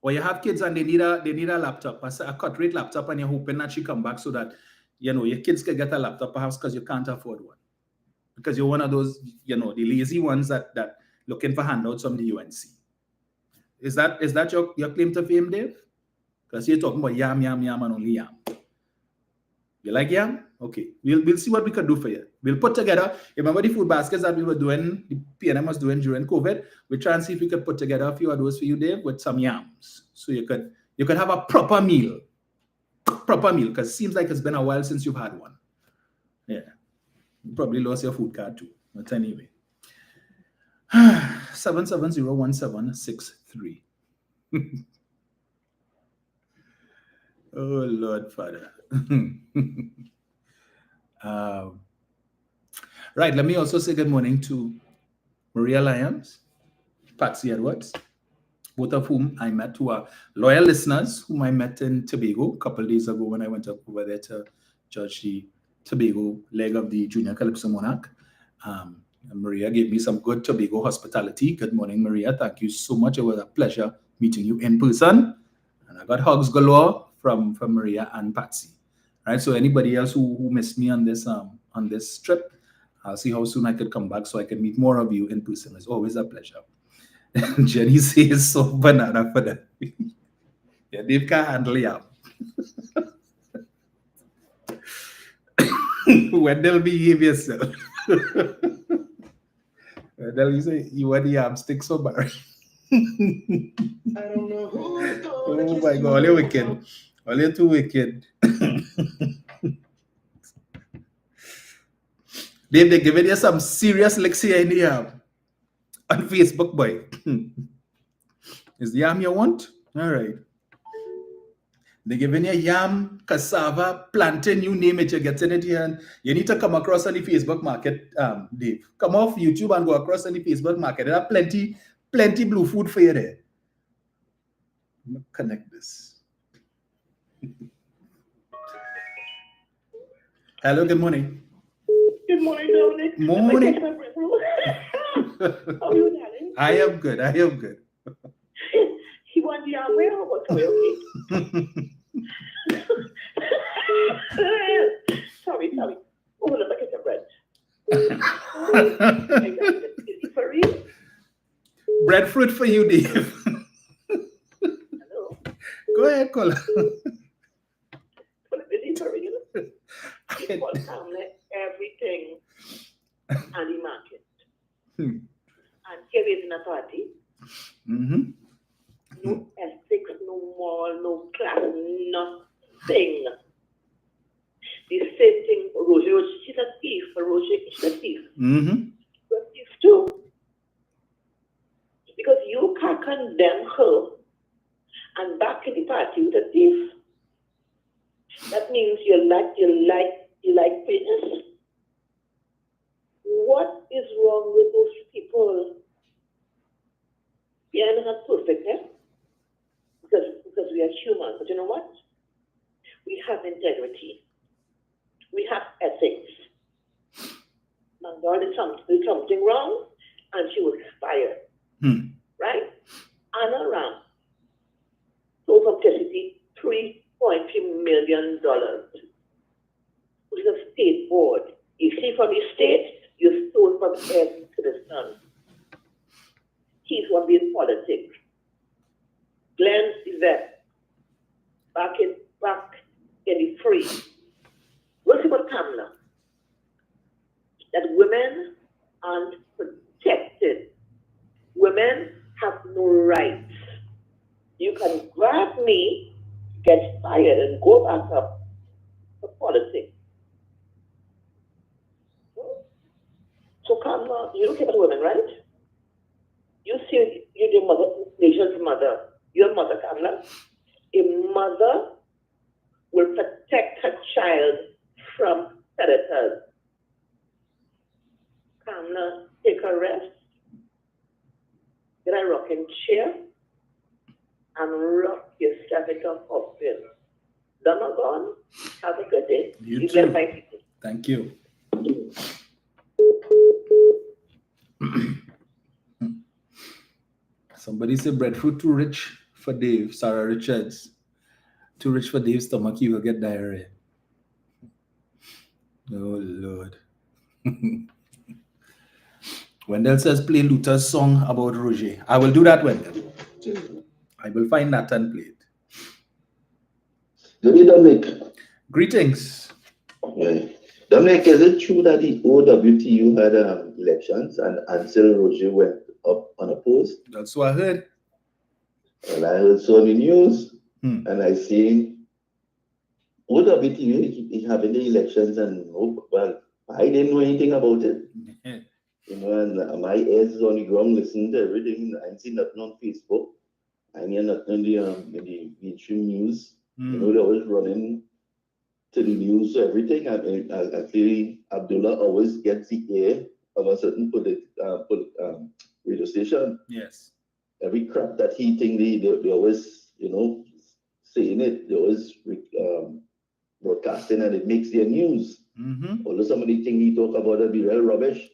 Or you have kids and they need a laptop, a cut-rate laptop, and you're hoping that she come back so that your kids can get a laptop, perhaps because you can't afford one. Because you're one of those, the lazy ones that looking for handouts from the UNC. Is that your claim to fame, Dave? Because you're talking about yam, and only yam. You like yam? Okay. We'll see what we can do for you. We'll put together, remember the food baskets that we were doing, the PNM was doing during COVID? We'll try and see if we could put together a few of those for you, Dave, with some yams. So you could have a proper meal. Because it seems like it's been a while since you've had one. Yeah. You probably lost your food card too. But anyway. 7701763. Oh, Lord Father. Right, let me also say good morning to Maria Lyons, Patsy Edwards, both of whom I met, who are loyal listeners, whom I met in Tobago a couple of days ago when I went up over there to judge the Tobago leg of the Junior Calypso Monarch. Maria gave me some good Tobago hospitality. Good morning, Maria. Thank you so much. It was a pleasure meeting you in person. And I got hugs galore from Maria and Patsy. Right. So anybody else who missed me on this trip, I'll see how soon I could come back so I can meet more of you in person. It's always a pleasure. Jenny says so banana for that. Yeah, Dave can't handle yam. Wendell, behave yourself. Wendell, you say you want the yam stick so bad. I don't know who's going Oh my God, you're wicked. You're too wicked. Dave, they're giving you some serious licks here in the yam. On Facebook, boy. Is the yam you want? All right. They're giving you yam, cassava, plantain, you name it, you're getting it here. And you need to come across on the Facebook market, Dave. Come off YouTube and go across on the Facebook market. There are plenty blue food for you there. I'm going to connect this. Hello, good morning. Good morning, Dominic. Morning. How are you, darling? I am good. He wants the arm where or what? Okay. Sorry. Oh, look, I get the bread. Is it for real? Breadfruit for you, Dave. Hello. Go ahead, Cola. Is it for real? It's called Hamlet, everything and the market. And here is in a party. Mm-hmm. No ethics, no moral, no class, nothing. The same thing, Roger, she's a thief. Roger, she's a thief. Mm-hmm. She's a thief too. Because you can't condemn her and back in the party with a thief. That means you like fitness. What is wrong with those people? We are not perfect, eh? Because we are human. But you know what? We have integrity. We have ethics. And God did something wrong, and she was fired. Right? Anna Ram sold from Chesapeake $3.3 million, which is a state board. You see from the state, you stole from head to the sun. He's one being politics. Glenn Yvette, back in the free. What's about Kamala? That women aren't protected. Women have no rights. You can grab me, get fired, and go back up for politics. So Kamla, you look at a woman, right? You see, you're your mother, Asia's mother. Your mother, Kamla. A mother will protect her child from predators. Kamla, take a rest, get a rocking chair, and rock yourself into a hospital. Done or gone? Have a good day. You get too. my people. Thank you. Somebody said breadfruit too rich for Dave. Sarah Richards. Too rich for Dave's stomach, he will get diarrhea. Oh, Lord. Wendell says play Luther's song about Roger. I will do that, Wendell. I will find that and play it. Good day, Dominic. Greetings. Right. Dominic, is it true that the OWTU had elections and Ansel Roger went up unopposed? That's what I heard. Well, I heard so on the news, Hmm. and I see OWTU is having the elections, and well, I didn't know anything about it. You know, and my ears is on the ground listening to everything. I ain't seen nothing on Facebook. I hear nothing in the mainstream news. You know, they're always running to the news, everything. I mean, clearly, Abdullah always gets the air of a certain radio station. Yes. Every crap that he think they always, you know, saying it. They always broadcasting, and it makes their news. Mm-hmm. Although some of the things he talk about will be real rubbish.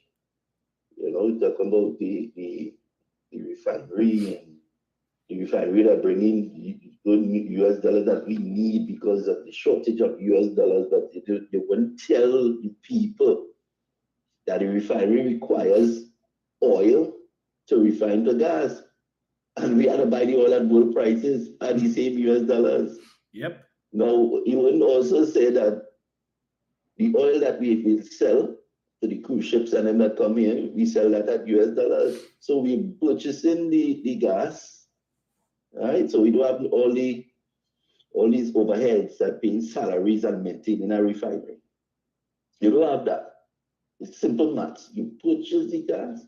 You know, talking about the refinery and the refinery that bring in good US dollars that we need because of the shortage of US dollars, but they wouldn't tell the people that the refinery requires oil to refine the gas. And we had to buy the oil at world prices at the same US dollars. Yep. Now, he wouldn't also say that the oil that we will sell to the cruise ships and them that come here, we sell that at US dollars. So we're purchasing the gas, right? So we don't have all these overheads that paying salaries and maintaining a refinery. You don't have that. It's simple maths. You purchase the gas,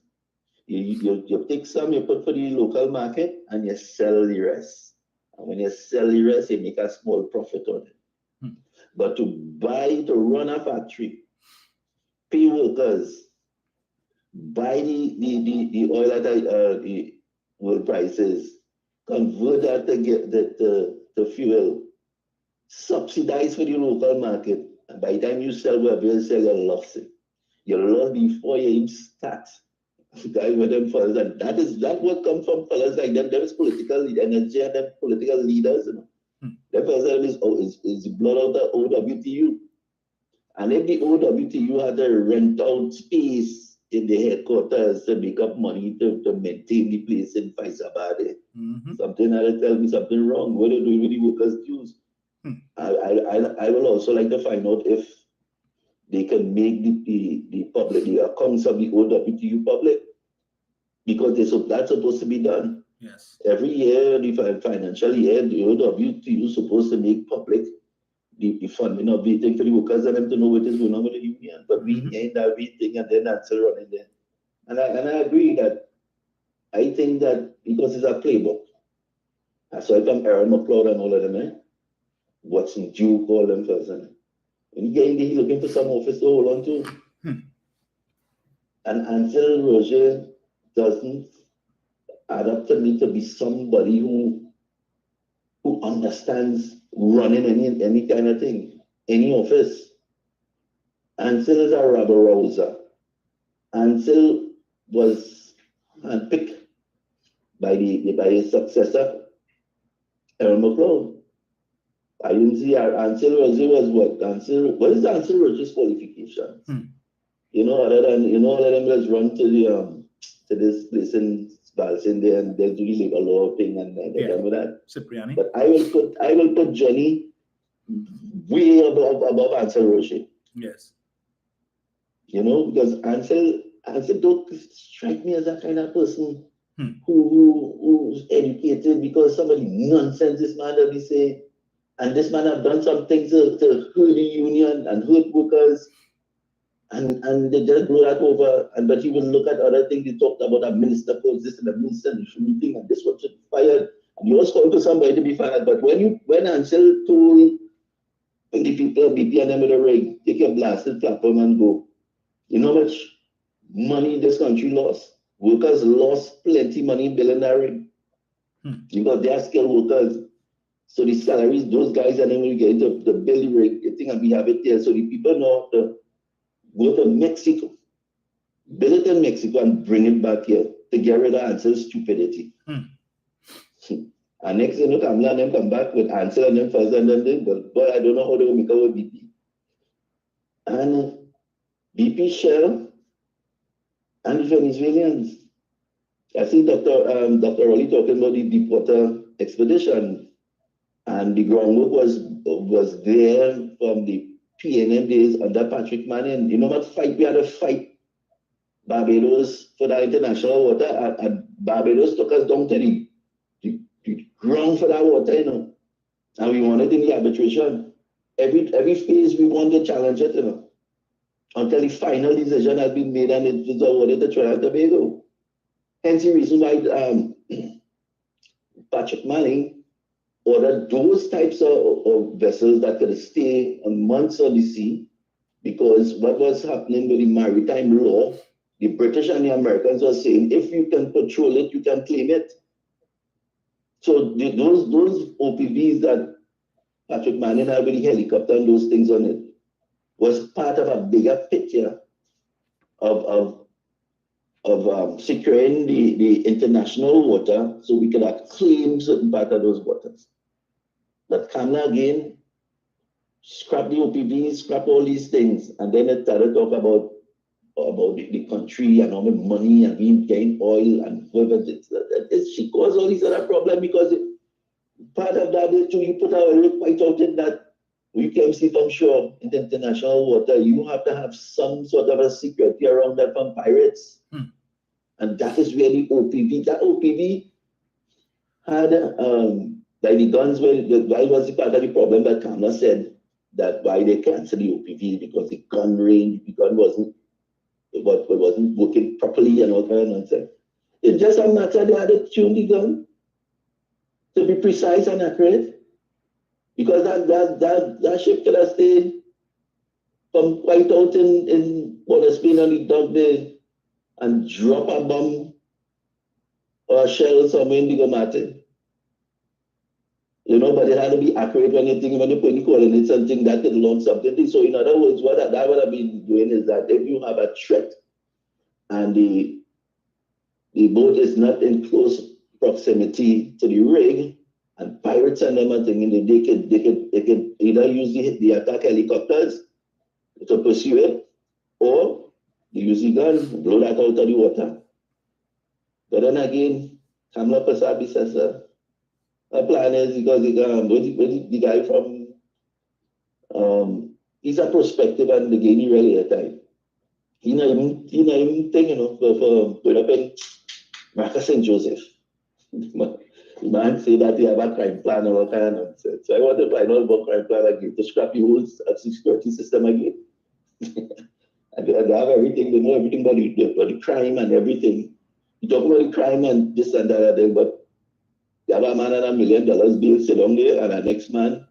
you take some, you put for the local market, and you sell the rest. And when you sell the rest, you make a small profit on it. But to run a factory, pay workers, buy the oil at the world prices, convert that to get the fuel, subsidize for the local market, and by the time you sell wherever you sell, you lost it. You lost before you even start. Guys with them fellas, and that what comes from fellas like them. There is political energy and them political leaders, you know. That person is the blood of the OWTU. And if the OWTU had to rent out space in the headquarters to make up money to maintain the place in Faisabad, something had to tell me something wrong. What are they doing with the workers' dues? I will also like to find out if they can make the public, the accounts of the OWTU public, because that's supposed to be done. Yes. Every year, the financial year, the OWTU is supposed to make public the funding of the thing for the workers and them to know what is going on with the union. But we ain't everything, and then that's still running there. And I agree that I think that because it's a playbook. So I come Aaron McLeod and all of them, Watson Duke, all them first. And when you get in there, he's looking for some office to hold on to. And until Roger doesn't add up to me to be somebody who understands running any kind of thing, any office. Ansel is a rabble rouser. Ansel was handpicked by his successor, Aaron McLeod. I didn't see Ansel Roger was what? What is Ansel Roger's qualifications? You know, other than let them just run to this place in Balsin there and they'll do the labor law thing and they're done with that. Cipriani. But I will put Johnny way above Ansel Rocher. Yes. You know, because Ansel don't strike me as that kind of person who's educated, because some of the nonsense this man will be saying, and this man have done some things to hurt the union and hurt workers. And they just blow that over. And but he will look at other things. He talked about a minister calls this and a minister and shooting and this one should be fired. And he was called to somebody to be fired. But when Ansel told the people BP and them with a rig, take your blasted platform and go. You know how much money this country lost? Workers lost plenty money billing that rig. Because they are skilled workers. So the salaries, those guys and then when you get into the bill rig, you think we have it there. So the people know to go to Mexico, build it in Mexico and bring it back here to get rid of Ansel's stupidity. And next thing you know, Kamala and them come back with Ansel and them first and then they, but boy, I don't know how they will make out with BP. And BP Shell and the Venezuelans. I see Dr. Rowley talking about the deepwater expedition, and the groundwork was there from the PNM days under Patrick Manning. You know what fight we had to fight Barbados for that international water, and Barbados took us down to the ground for that water, you know. And we won it in the arbitration. Every phase we want to challenge it, you know, until the final decision has been made and it was awarded to Trinidad and Tobago. Hence the reason why Patrick Manning ordered those types of vessels that could stay months on the sea, because what was happening with the maritime law, the British and the Americans were saying, if you can patrol it, you can claim it. So those OPVs that Patrick Manning had with the helicopter and those things on it was part of a bigger picture of securing the international water so we could have claimed certain part of those waters. But Kamala again, scrap the OPVs, scrap all these things, and then it started to talk about the country and all the money and we getting oil and whoever she caused all these other problems because part of that is too, you put out a quite out in that we can see from shore in the international water, you have to have some sort of a security around that from pirates. And that is really OPV. That OPV had like the guns why was the part of the problem that Kamala said that why they canceled the OPV because the gun range, the gun wasn't working properly and all kind of nonsense. It's just a matter they had to tune the gun to be precise and accurate. Because that ship could have stayed from quite out in Port Spain on the dock there and drop a bomb or a shell somewhere in the Martin. You know, but it had to be accurate when you put the coordinates and think that could launch something. So in other words, what that would have been doing is that if you have a threat and the boat is not in close proximity to the rig, and pirates and them are thinking they could either use the attack helicopters to pursue it, or they use the gun, blow that out of the water. But then again, Kamala Pasabi says her plan is because the guy from he's a prospective and the game really a time. He not even think, you know, for put up in Marcus St. Joseph. The man say that he have a crime plan or all kind of nonsense. So I want to find out about crime plan again, to scrap the whole security system again. And they have everything, they know everything about the crime and everything. You talk about the crime and this and that, but you have a man and $1 million bill sit down there and a next man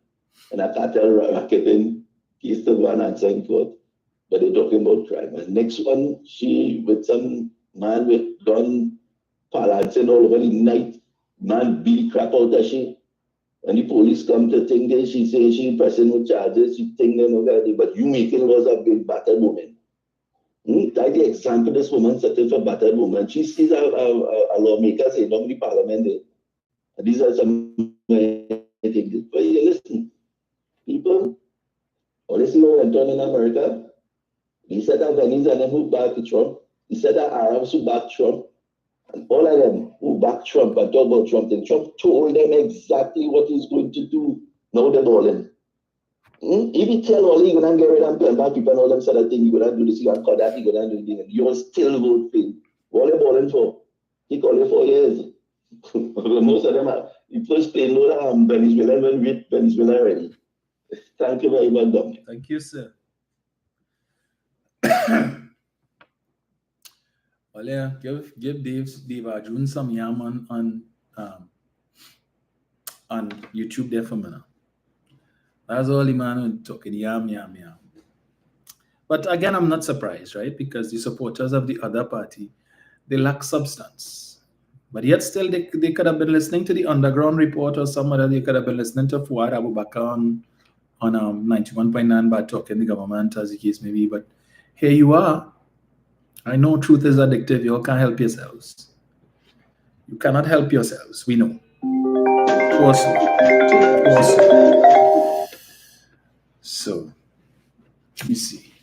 and a cartel racketing, he's the one answering court. But they're talking about crime. And next one, she with some man with gun balancing all over the night. Man beat crap out of she. When the police come to think that she says she pressing no charges, she think them okay, but you making was a big battered woman. That's the example this woman settled for battered woman. She sees a lawmaker saying, "Don't be parliament." And these are some things. But you listen, people, honestly, what went on in America, he said that Venice and them who back Trump, he said that Arabs who back Trump, and all of them who back Trump and talk about Trump, and Trump told them exactly what he's going to do. Now they're balling. If you tell all you're going to get rid of them, people and all them sort of things, you're going to do this, you're going to call that, you're going to do this, you'll still vote for him. What are you balling for? He called you 4 years. Most of them are, the first plane load Venezuela when with Venezuela ready. Thank you very much, Dominic. Thank you, sir. Well, yeah, give Dave Arjun some yam on YouTube there for me now. That's all the man who talking yam. But again, I'm not surprised, right? Because the supporters of the other party, they lack substance. But yet still they could have been listening to the Underground Report or some other, they could have been listening to Fuad Abu Bakr on 91.9 Bad Talk in the government, as the case may be. But here you are. I know truth is addictive. You all can't help yourselves. You cannot help yourselves. We know. Awesome. So, let me see.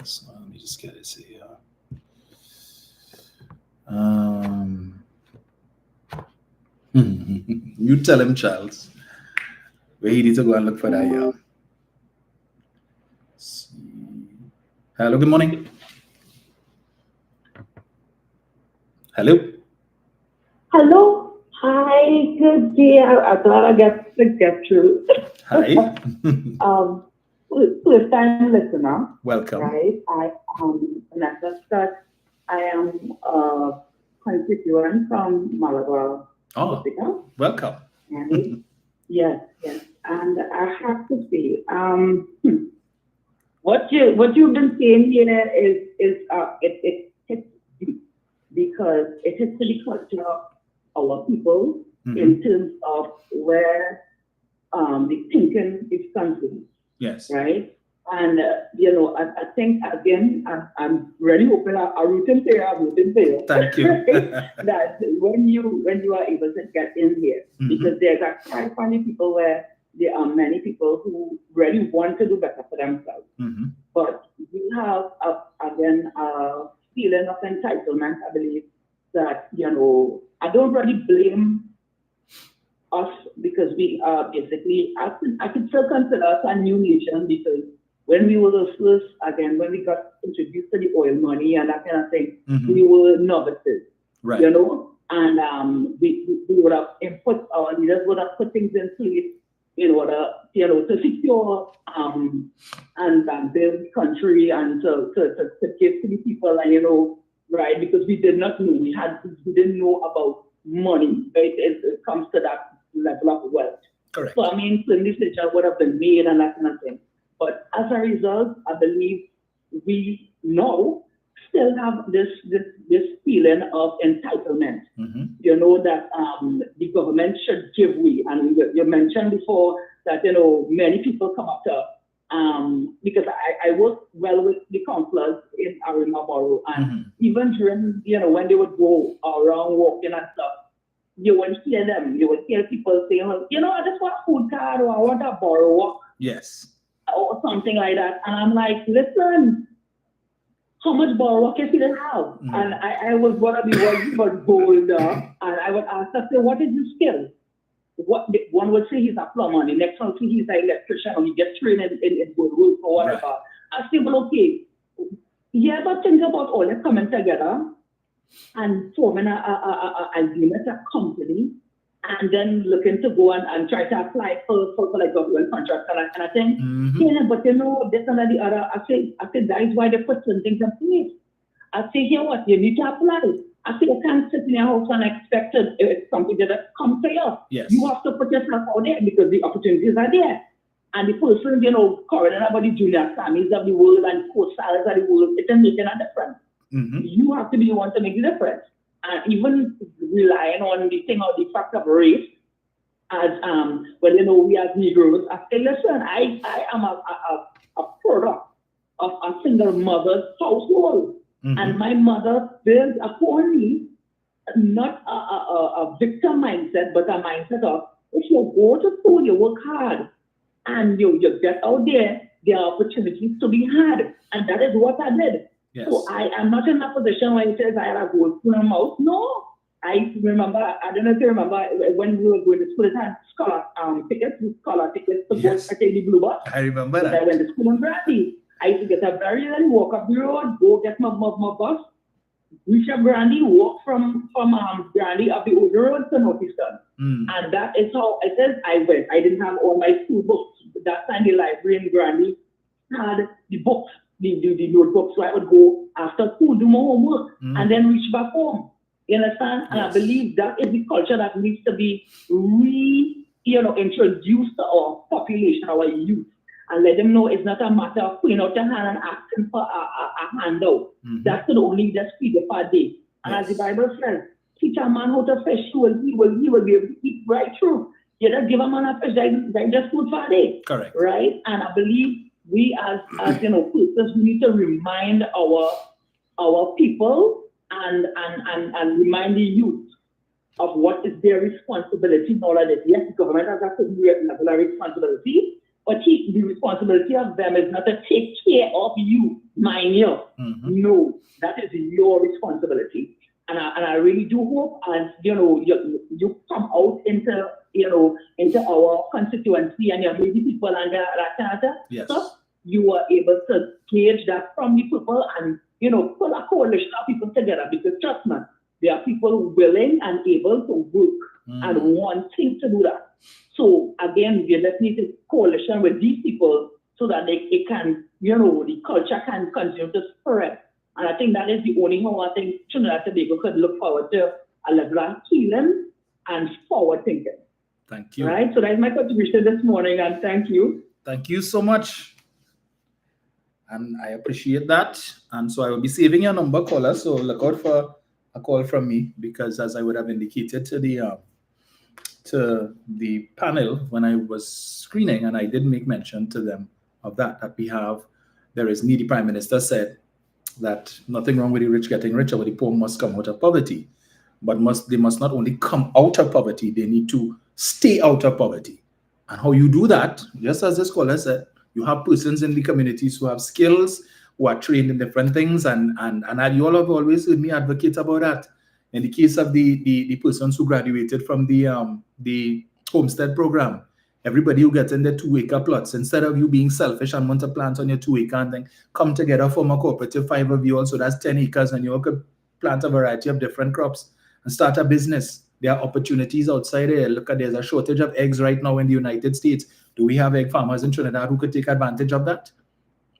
So, let me just get it here. You tell him, Charles, where he needs to go and look for that. Yeah. Hello, good morning. Hello. Hello. Hi. Good day. I thought I get through. Hi. First time listener. Welcome. Right. I Vanessa Scott. I am a constituent from Malabar. Oh, welcome. Right? Yes. And I have to say, what you've been saying here is it hits deep, because it hits the culture of our people in terms of where the thinking is concerned. Yes. Right. And I think again, I'm really hoping I'm rooting for you. Thank you. That when you are able to get in here, because there's a quite funny people where there are many people who really want to do better for themselves, but we have again a feeling of entitlement. I believe that I don't really blame us, because we are basically I could still consider us a new nation, because when we were the first, again, when we got introduced to the oil money and that kind of thing, we were novices, right? And we would have our leaders would have put things in place in order, to secure and build the country and to give to the people, and right, because we did not know, we didn't know about money, right? It comes to that level of wealth. Correct. So I mean, so this decision would have been made and that kind of thing. But as a result, I believe we now still have this feeling of entitlement. That the government should give way. And you mentioned before that many people come up to because I work well with the councillors in Arima Borough, and even during when they would go around walking and stuff, you would hear them. You would hear people saying, I just want a food card, or I want a borough walk. Yes. Or something like that. And I'm like, listen, how much borough work you still have? And I was one of the ones who was bold, and I would ask her, say, what is his skill? One would say he's a plumber, and the next one would say he's an electrician, or he gets trained in good work or whatever. Right. I say, well, okay, yeah, but think about all that coming together and forming a agreement, a company, and then looking to go and try to apply for like government contracts and that kind of thing. Yeah, but this and the other. I say that is why they put some things in place. I say, here what, you need to apply. I say, you can't sit in your house and expect something that comes to you. Yes. You have to put yourself out there, because the opportunities are there. And the person, calling about the junior families of the world and co-stars of the world, it is making a difference. You have to be the one to make the difference. And even relying on the thing of the fact of race, as we as Negroes, I say, listen, I am a product of a single mother's household, and my mother built upon me not a victim mindset, but a mindset of, if you go to school, you work hard, and you get out there are opportunities to be had, and that is what I did. Yes. So I am not in a position where it says I had a gold spoon in my mouth. No. I remember, I don't know if you remember, when we were going to school, it had scholar tickets to go to the Blue Bus. I remember that. I went to school in Brandy. I used to get up very early, walk up the road, go get my bus, reach up Brandy, walk from Brandy up the old road to Northeastern. And that is how it is. I went. I didn't have all my school books. That time the library in Brandy had the books. the notebook, so I would go after school, do my homework, and then reach back home. You understand? And I believe that is the culture that needs to be introduced to our population, our youth, and let them know it's not a matter of putting out your hand and asking for a handout. That could only just feed the per day. And as the Bible says, teach a man how to fish, he will be able to eat right through. You don't give a man a fish, that just food for a day. Correct. Right? And I believe we as persons, we need to remind our people and remind the youth of what is their responsibility in all of this. Yes, the government has a certain level of responsibility, but the responsibility of them is not to take care of you, mind you. No, that is your responsibility. And I really do hope, as you come out into our constituency and you meet the people and that stuff, you are able to gauge that from the people and pull a coalition of people together, because trust me, there are people willing and able to work and wanting to do that. So again, we just need a coalition with these people so that it can, the culture can continue to spread. And I think that is the only how I think Trinidad and Tobago could look forward to a level of healing and forward thinking. Thank you. Right? So that's my contribution this morning, and thank you. Thank you so much. And I appreciate that. And so I will be saving your number, caller. So look out for a call from me, because as I would have indicated to the panel when I was screening, and I did make mention to them of that there is needy. Prime Minister said that nothing wrong with the rich getting richer, but the poor must come out of poverty. But they must not only come out of poverty, they need to stay out of poverty. And how you do that, just as this caller said, you have persons in the communities who have skills, who are trained in different things, and you all have always heard me advocate about that. In the case of the persons who graduated from the homestead program, everybody who gets in their 2-acre plots, instead of you being selfish and want to plant on your 2-acre and then come together, form a cooperative, 5 of you, also that's 10 acres, and you all could plant a variety of different crops and start a business. There are opportunities outside there. Look at, there's a shortage of eggs right now in the United States. Do we have egg farmers in Trinidad who could take advantage of that?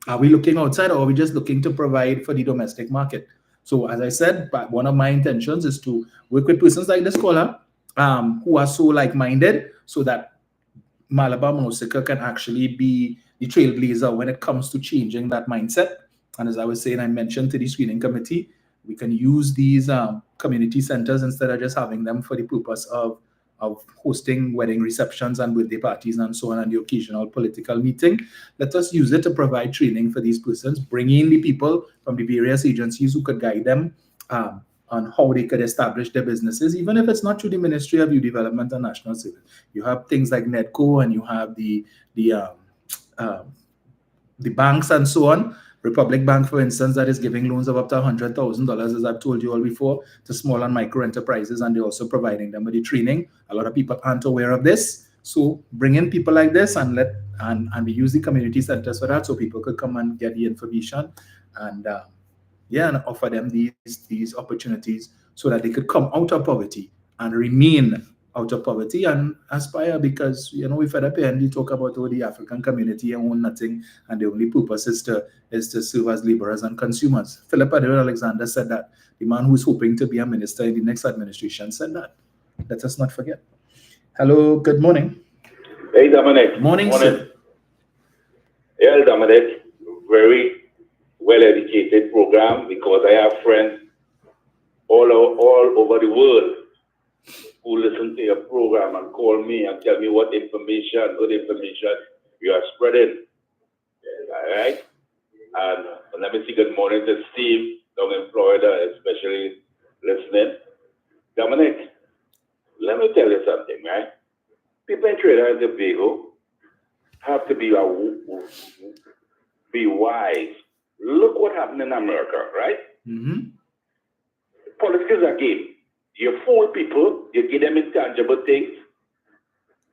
Are we looking outside, or are we just looking to provide for the domestic market? So as I said, one of my intentions is to work with persons like this caller who are so like-minded, so that Malabar Mosika can actually be the trailblazer when it comes to changing that mindset. And as I was saying, I mentioned to the screening committee, we can use these community centers instead of just having them for the purpose of hosting wedding receptions and birthday parties and so on, and the occasional political meeting. Let us use it to provide training for these persons, bring in the people from the various agencies who could guide them on how they could establish their businesses, even if it's not through the Ministry of Youth Development and National Service. You have things like NEDCO, and you have the banks and so on. Republic Bank, for instance, that is giving loans of up to $100,000, as I've told you all before, to small and micro enterprises, and they're also providing them with the training. A lot of people aren't aware of this, so bring in people like this and we use the community centers for that, so people could come and get the information and and offer them these opportunities so that they could come out of poverty and remain out of poverty and aspire, because we fed up here and we talk about the African community and own nothing, and the only purpose is to serve as laborers and consumers. Philip Alexander said that. The man who's hoping to be a minister in the next administration said that. Let us not forget. Hello, good morning. Hey, Dominic. Morning, sir. Yeah, Dominic, very well-educated program, because I have friends all over the world who listen to your program and call me and tell me what good information you are spreading. All right? And let me say good morning to Steve down in Florida, especially listening. Dominic, let me tell you something, right? People in Trinidad and Tobago have to be wise. Look what happened in America, right? Mm-hmm. Politics is a game. You fool people, you give them intangible things,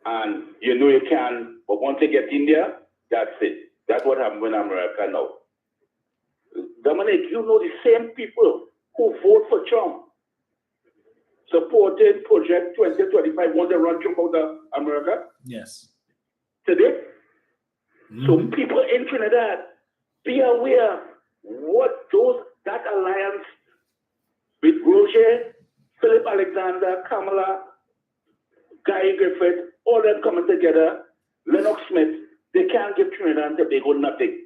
and you can, but once they get in there, that's it. That's what happened in America now. Dominic, the same people who vote for Trump, supported Project 2025, want to run Trump out of America? Yes. Today? Mm-hmm. So people in Trinidad be aware what that alliance with Roger, Philip Alexander, Kamala, Guy Griffith, all them coming together, Lennox Smith, they can't give Trinidad and Tobago nothing.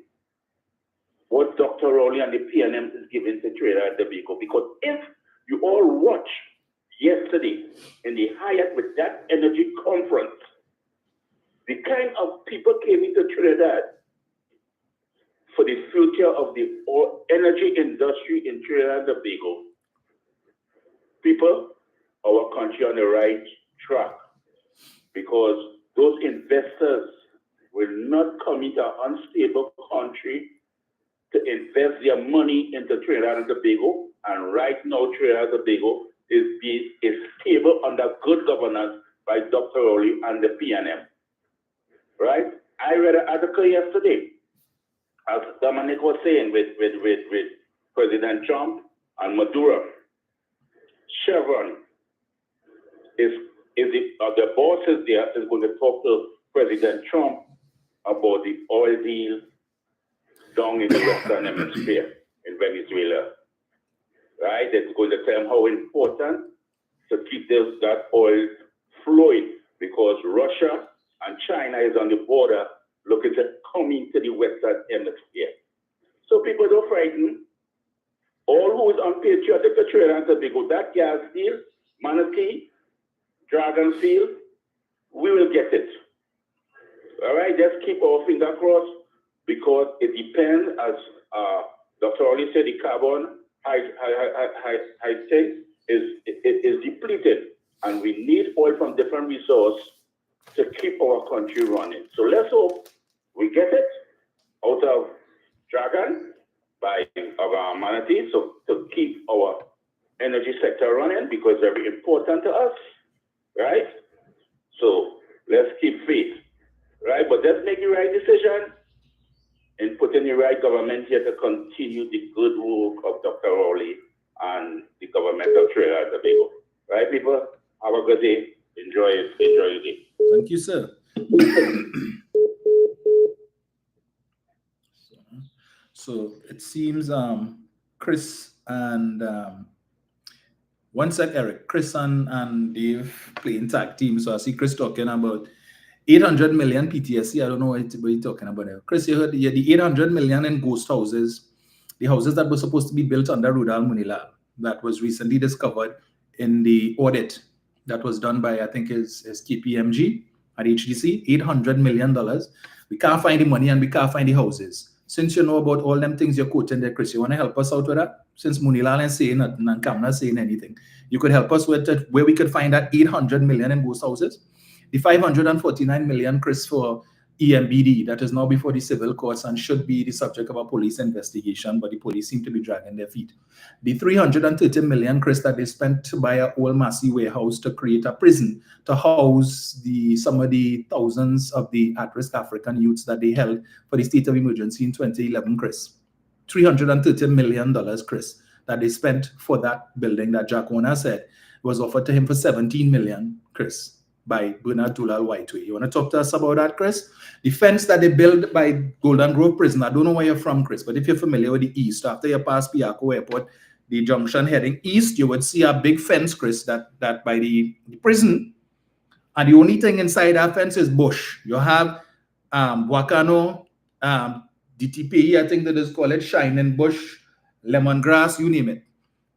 What Dr. Rowley and the PNM is giving to Trinidad and Tobago. Because if you all watch yesterday in the Hyatt with that energy conference, the kind of people came into Trinidad for the future of the energy industry in Trinidad and Tobago. People, our country on the right track, because those investors will not come into an unstable country to invest their money into Trinidad and Tobago. And right now, Trinidad and Tobago is stable under good governance by Dr. Rowley and the PNM. Right? I read an article yesterday, as Dominic was saying, with President Trump and Maduro. Chevron the bosses there is going to talk to President Trump about the oil deal down in the Western Hemisphere in Venezuela. Right? It's going to tell him how important to keep that oil flowing, because Russia and China is on the border looking to come into the Western Hemisphere. So people don't frighten. All who is unpatriotic to Trinidad and Tobago, that gas deal, Manatee, Dragon Field, we will get it. All right, just keep our finger crossed, because it depends, as Dr. Oli said, the carbon thing is depleted, and we need oil from different resources to keep our country running. So let's hope we get it out of Dragon by our Manatee, so to keep our energy sector running, because it's very important to us, right? So let's keep faith, right? But let's make the right decision and put in the right government here to continue the good work of Dr. Rowley and the government of Trinidad and Tobago. Right, people? Have a good day. Enjoy it. Enjoy your day. Thank you, sir. So it seems Chris and one sec, Eric. Chris and Dave playing tag team. So I see Chris talking about 800 million PTSD. I don't know what you're talking about there. Chris, you heard the 800 million in ghost houses, the houses that were supposed to be built under Rudal Munila, that was recently discovered in the audit that was done by, I think, is KPMG at HDC, $800 million. We can't find the money and we can't find the houses. Since you know about all them things you're quoting there, Chris, you want to help us out with that? Since Munila ain't saying nothing and Kamna saying anything, you could help us with it, where we could find that 800 million in ghost houses. The 549 million, Chris, for EMBD, that is now before the civil courts and should be the subject of a police investigation, but the police seem to be dragging their feet. The 330 million, Chris, that they spent to buy a old Massey warehouse to create a prison to house some of the thousands of the at-risk African youths that they held for the state of emergency in 2011, Chris. $330 million, Chris, that they spent for that building that Jack Warner said was offered to him for 17 million, Chris, by Bernard Dulal Whiteway. You want to talk to us about that, Chris? The fence that they built by Golden Grove Prison, I don't know where you're from, Chris, but if you're familiar with the east, after you pass Piaco Airport, the junction heading east, you would see a big fence, Chris, that by the prison, and the only thing inside that fence is bush. You have Wakano, DTPE, I think that is called it, shining bush, lemongrass, you name it.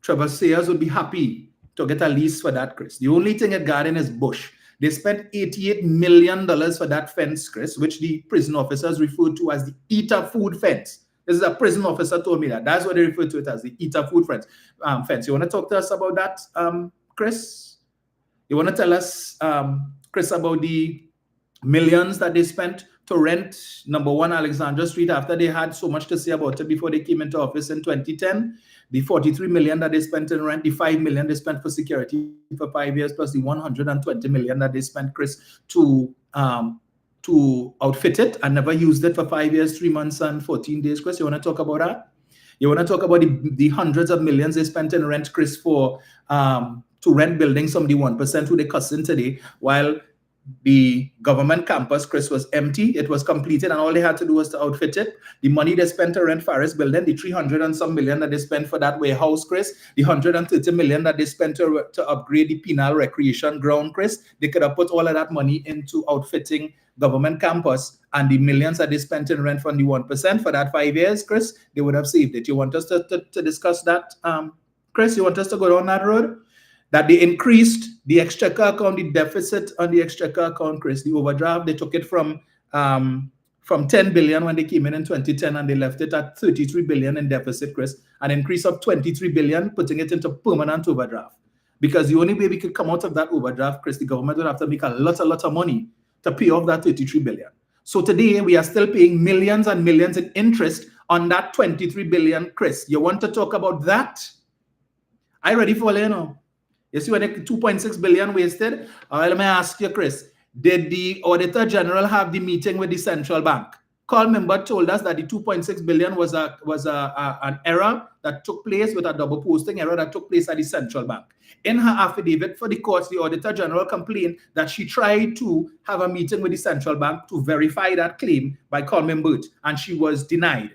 Trevor Sayers would be happy to get a lease for that, Chris. The only thing at garden is bush. They spent $88 million for that fence, Chris, which the prison officers referred to as the eater food fence. This is a prison officer told me that. That's what they refer to it as, the eater food fence. You want to talk to us about that, Chris? You want to tell us, Chris, about the millions that they spent to rent number 1 Alexandra Street after they had so much to say about it before they came into office in 2010? The 43 million that they spent in rent, the 5 million they spent for security for 5 years, plus the 120 million that they spent, Chris, to outfit it and never used it for 5 years, 3 months, and 14 days. Chris, you want to talk about that? You want to talk about the hundreds of millions they spent in rent, Chris, for to rent buildings from the 1% who they cussing today, while the government campus, Chris, was empty. It was completed, and all they had to do was to outfit it. The money they spent to rent Faris building, the 300 and some million that they spent for that warehouse, Chris, the 130 million that they spent to upgrade the penal recreation ground, Chris, they could have put all of that money into outfitting government campus, and the millions that they spent in rent from the 1% for that 5 years, Chris, they would have saved it. You want us to discuss that, Chris? You want us to go down that road? That they increased the exchequer account, the deficit on the exchequer account, Chris, the overdraft, they took it from 10 billion when they came in 2010, and they left it at 33 billion in deficit, Chris, an increase of 23 billion, putting it into permanent overdraft. Because the only way we could come out of that overdraft, Chris, the government would have to make a lot of money to pay off that 33 billion. So today we are still paying millions and millions in interest on that 23 billion, Chris. You want to talk about that? I ready for you now. You see when 2.6 billion wasted? Let me ask you, Chris, did the Auditor General have the meeting with the central bank? Call member told us that the 2.6 billion was an error that took place, with a double posting error that took place at the central bank. In her affidavit for the courts, the Auditor General complained that she tried to have a meeting with the central bank to verify that claim by Coleman Burt, and she was denied.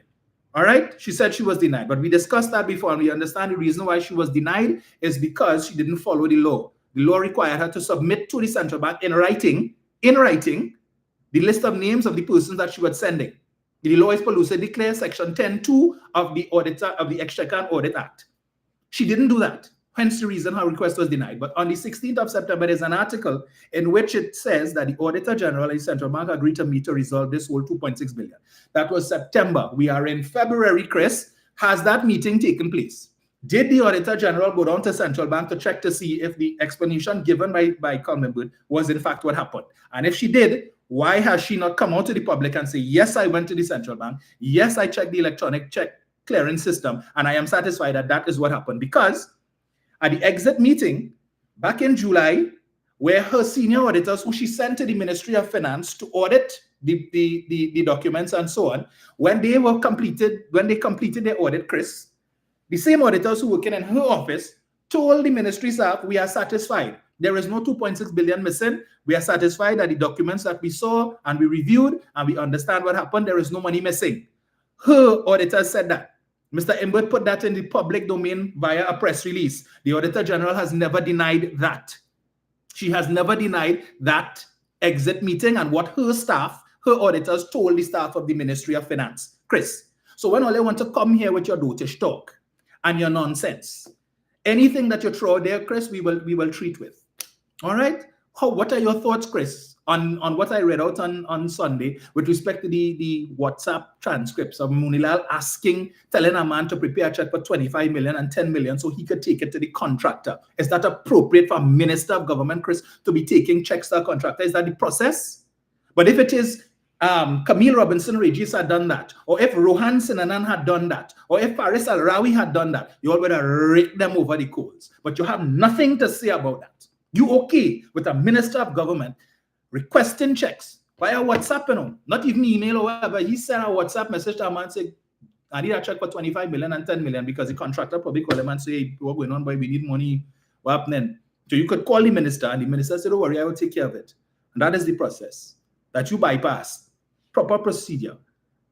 All right, she said she was denied, but we discussed that before, and we understand the reason why she was denied is because she didn't follow the law. The law required her to submit to the central bank in writing, the list of names of the persons that she was sending. The law is polluted declare section 10(2) of the Exchequer and Audit Act. She didn't do that. Hence the reason her request was denied. But on the 16th of September, there's an article in which it says that the Auditor General and the Central Bank agreed to meet to resolve this whole 2.6 billion. That was September. We are in February, Chris. Has that meeting taken place? Did the Auditor General go down to Central Bank to check to see if the explanation given by Coleman Burt was in fact what happened? And if she did, why has she not come out to the public and say, yes, I went to the Central Bank. Yes, I checked the electronic check clearance system, and I am satisfied that that is what happened. Because at the exit meeting back in July, where her senior auditors, who she sent to the Ministry of Finance to audit the documents and so on, when they completed their audit, Chris, the same auditors who working in her office told the ministry staff, we are satisfied. There is no 2.6 billion missing. We are satisfied that the documents that we saw and we reviewed and we understand what happened, there is no money missing. Her auditors said that. Mr. Imbert put that in the public domain via a press release. The Auditor General has never denied that. She has never denied that exit meeting and what her staff, her auditors told the staff of the Ministry of Finance. Chris, so when all they want to come here with your dotish talk and your nonsense, anything that you throw there, Chris, we will treat with. All right? What are your thoughts, Chris, on what I read out on Sunday with respect to the WhatsApp transcripts of Munilal telling a man to prepare a check for 25 million and 10 million so he could take it to the contractor? Is that appropriate for a minister of government, Chris, to be taking checks to a contractor? Is that the process? But if it is Camille Robinson Regis had done that, or if Rohan Sinanan had done that, or if Faris Al-Rawi had done that, you all would have raked them over the coals. But you have nothing to say about that. You okay with a minister of government requesting checks via WhatsApp, not even email or whatever. He sent a WhatsApp message to a man saying, I need a check for 25 million and 10 million because the contractor probably called him and say, hey, what's going on, boy? We need money. What happening? So you could call the minister, and the minister said, don't worry, I will take care of it. And that is the process that you bypass. Proper procedure.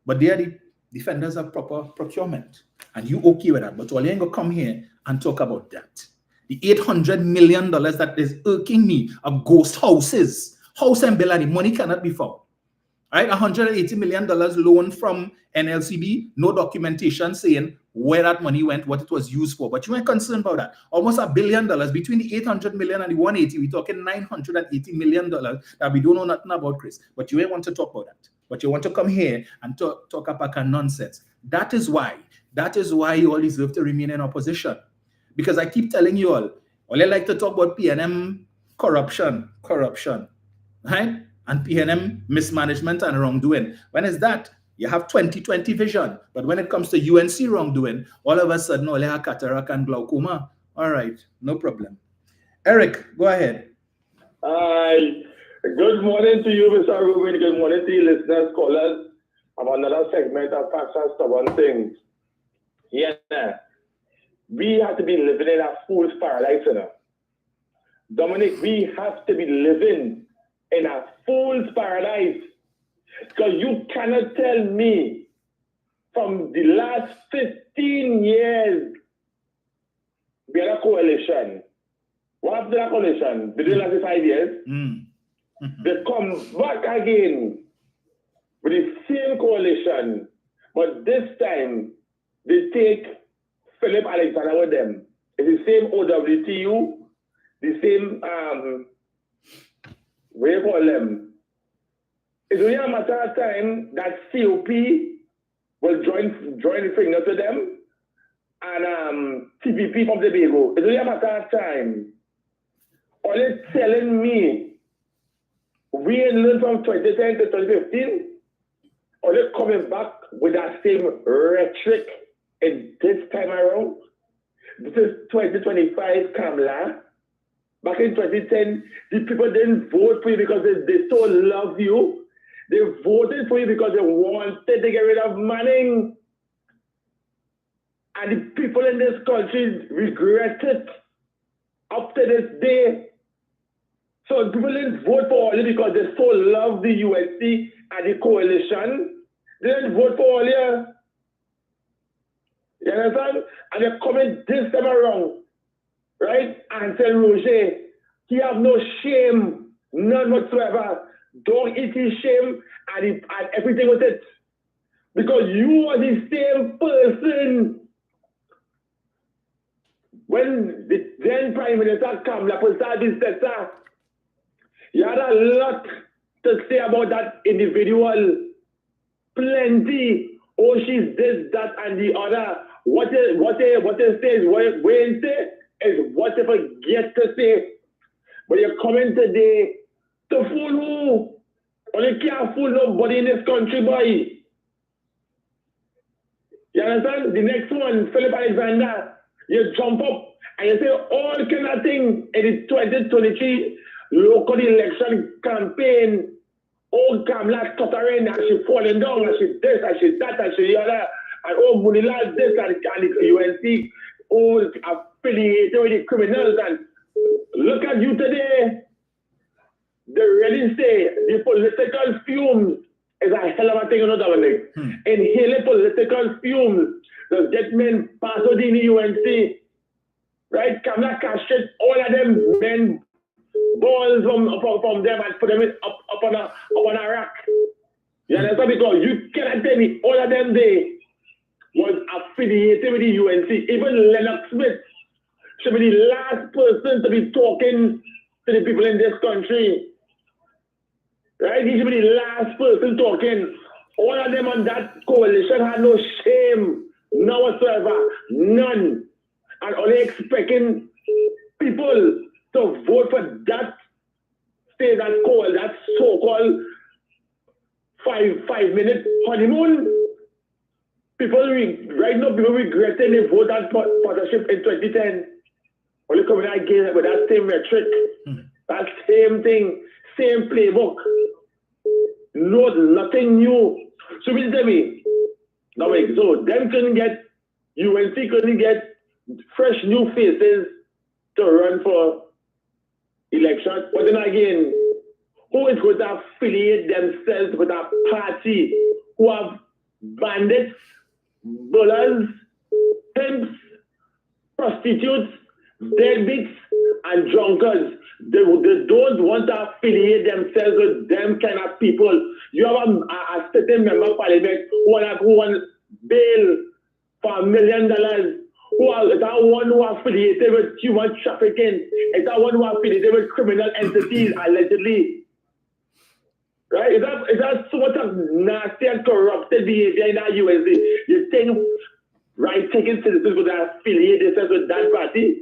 But they are the defenders of proper procurement. And you okay with that. But all you ain't gonna come here and talk about that. The $800 million that is irking me of ghost houses. House and bill, and the money cannot be found. All right, $180 million loan from NLCB, no documentation saying where that money went, what it was used for. But you ain't concerned about that. Almost $1 billion between the 800 million and the 180. We're talking $980 million that we don't know nothing about, Chris. But you ain't want to talk about that. But you want to come here and talk about nonsense. That is why you all deserve to remain in opposition. Because I keep telling you all you like to talk about PNM corruption, right? And PNM mismanagement and wrongdoing. When is that? You have 2020 vision. But when it comes to UNC wrongdoing, all of a sudden, all you have cataract and glaucoma. All right, no problem. Eric, go ahead. Good morning to you, Mr. Rubin. Good morning to you, listeners, callers. I'm on another segment of Facts and Stubborn Things. Yeah. We have to be living in a fool's paradise, Dominic, we have to be living in a fool's paradise. Because you cannot tell me from the last 15 years, we had a coalition. What happened to that coalition? Within the last 5 years, they come back again with the same coalition, but this time they take Philip Alexander with them. It's the same OWTU, the same, what do you call them? It's only a matter of time that COP will join the finger to them, and TPP from the Tobago. It's only a matter of time. All it's telling me, we ain't learned from 2010 to 2015, or they're coming back with that same rhetoric in this time around. This is 2025, Kamala. Back in 2010, the people didn't vote for you because they so love you. They voted for you because they wanted to get rid of Manning. And the people in this country regret it up to this day. So people didn't vote for Oli because they so love the USC and the coalition. They didn't vote for Oli. You understand? And they're coming this time around, right? And tell Roger, he have no shame, none whatsoever. Don't eat his shame and everything with it. Because you are the same person. When the then Prime Minister Kamala Persad, you had a lot to say about that individual. Plenty. Oh, she's this, that, and the other. What they say is Wednesday is what they forget to say. But you're coming today to fool who? Well, you can't fool nobody in this country, boy. You understand? The next one, Philip Alexander, you jump up and you say all kind of things in the 2023 local election campaign. Oh, Kamala stuttering and she falling down and she this and she that and she other. And oh, Munila this and the UNC, oh, affiliated with the criminals. And look at you today. They really say the political fumes is a hell of a thing, you know, Dominic. Inhaling political fumes does get men pass out in the UNC. Right? Kamala castrate all of them men balls from them and put them up on a rack. You understand? Because you cannot tell me all of them they was affiliated with the UNC. Even Lennox Smith should be the last person to be talking to the people in this country. Right? He should be the last person talking. All of them on that coalition had no shame, none whatsoever, none. And only expecting people to vote for that state that so-called 5-minute honeymoon. Right now, people regretting they voted that partnership in 2010. Only coming again with that same rhetoric, that same thing, same playbook. No, nothing new. So we tell me, so them couldn't get, UNC couldn't get fresh new faces to run for election. But then again, who is going to affiliate themselves with a party who have bandits, bullers, pimps, prostitutes, deadbeats, and drunkards? They don't want to affiliate themselves with them kind of people. You have a certain member of parliament who want bail for $1 million. Is that one who affiliated with human trafficking? Is that one who affiliated with criminal entities allegedly? Right? Is that so much of nasty and corrupted behavior in that USD? You think right-taking citizens would affiliate themselves with that party?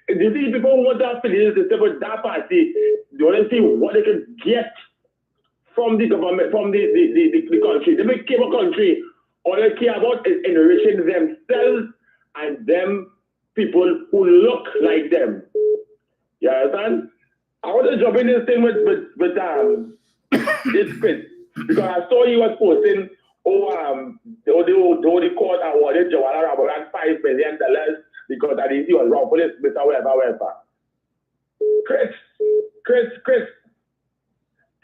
You see, people who want to affiliate themselves with that party, they want to see what they can get from the government, from the country. They make cable country. All they care about is enriching themselves and them people who look like them. You understand? I want to jump in this thing with this Chris, because I saw he was posting, the court awarded Jawala Rabaran $5 million because that he was wrong for this, whatever. Chris,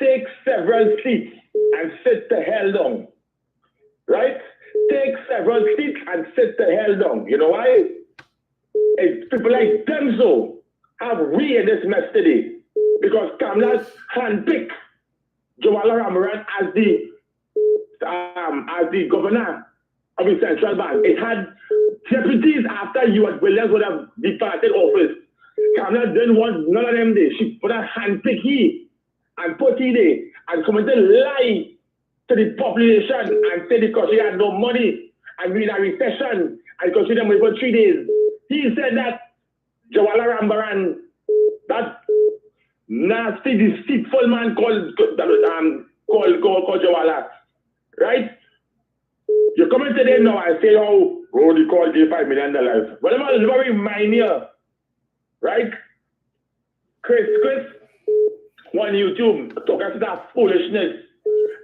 take several seats and sit the hell down. Right? Take several seats and sit the hell down. You know why? It's people like them so have we in this mess today. Because Kamala handpicked Jawala Ramaran as the governor of the central bank. It had deputies after U.S. Williams would have departed office. Kamala didn't want none of them there. She put a handpick he and put he there and committed lie to the population and said the country had no money and we in a recession and country them wait for 3 days. He said that Jawala Rambaran, that nasty, deceitful man called Jawala, right? You come in today now and say, oh, Rodi called you $5 million. But let me remind you, right? Chris, on YouTube, talking that foolishness.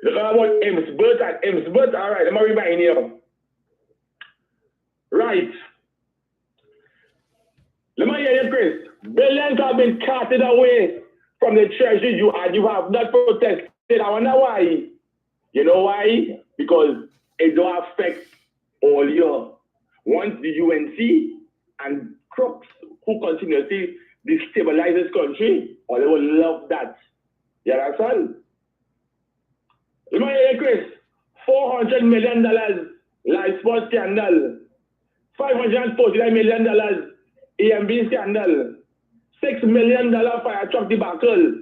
Look about Emsbert and Emsbert. All right, let me remind you. Right. Let me hear you, Chris. Billions have been carted away from the treasury and you have not protested. I wonder why. You know why? Because it don't affect all you. Once the UNC and crooks who continuously destabilize this country, or they will love that. You understand? Let me hear you, Chris. $400 million life support scandal. $549 million EMB scandal. $6 million fire truck debacle.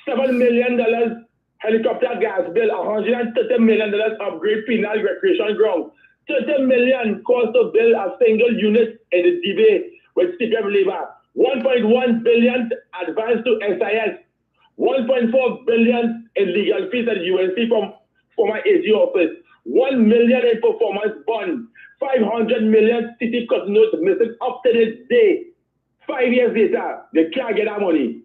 $7 million helicopter gas bill. $130 million upgrade penal recreation ground. $30 million cost to build a single unit in the debate with CPF labor. $1.1 billion advance to SIS. $1.4 billion in legal fees at UNC from former AG office. $1 million in performance bond. $500 million city cut notes missing up to this day. 5 years later, they can't get that money.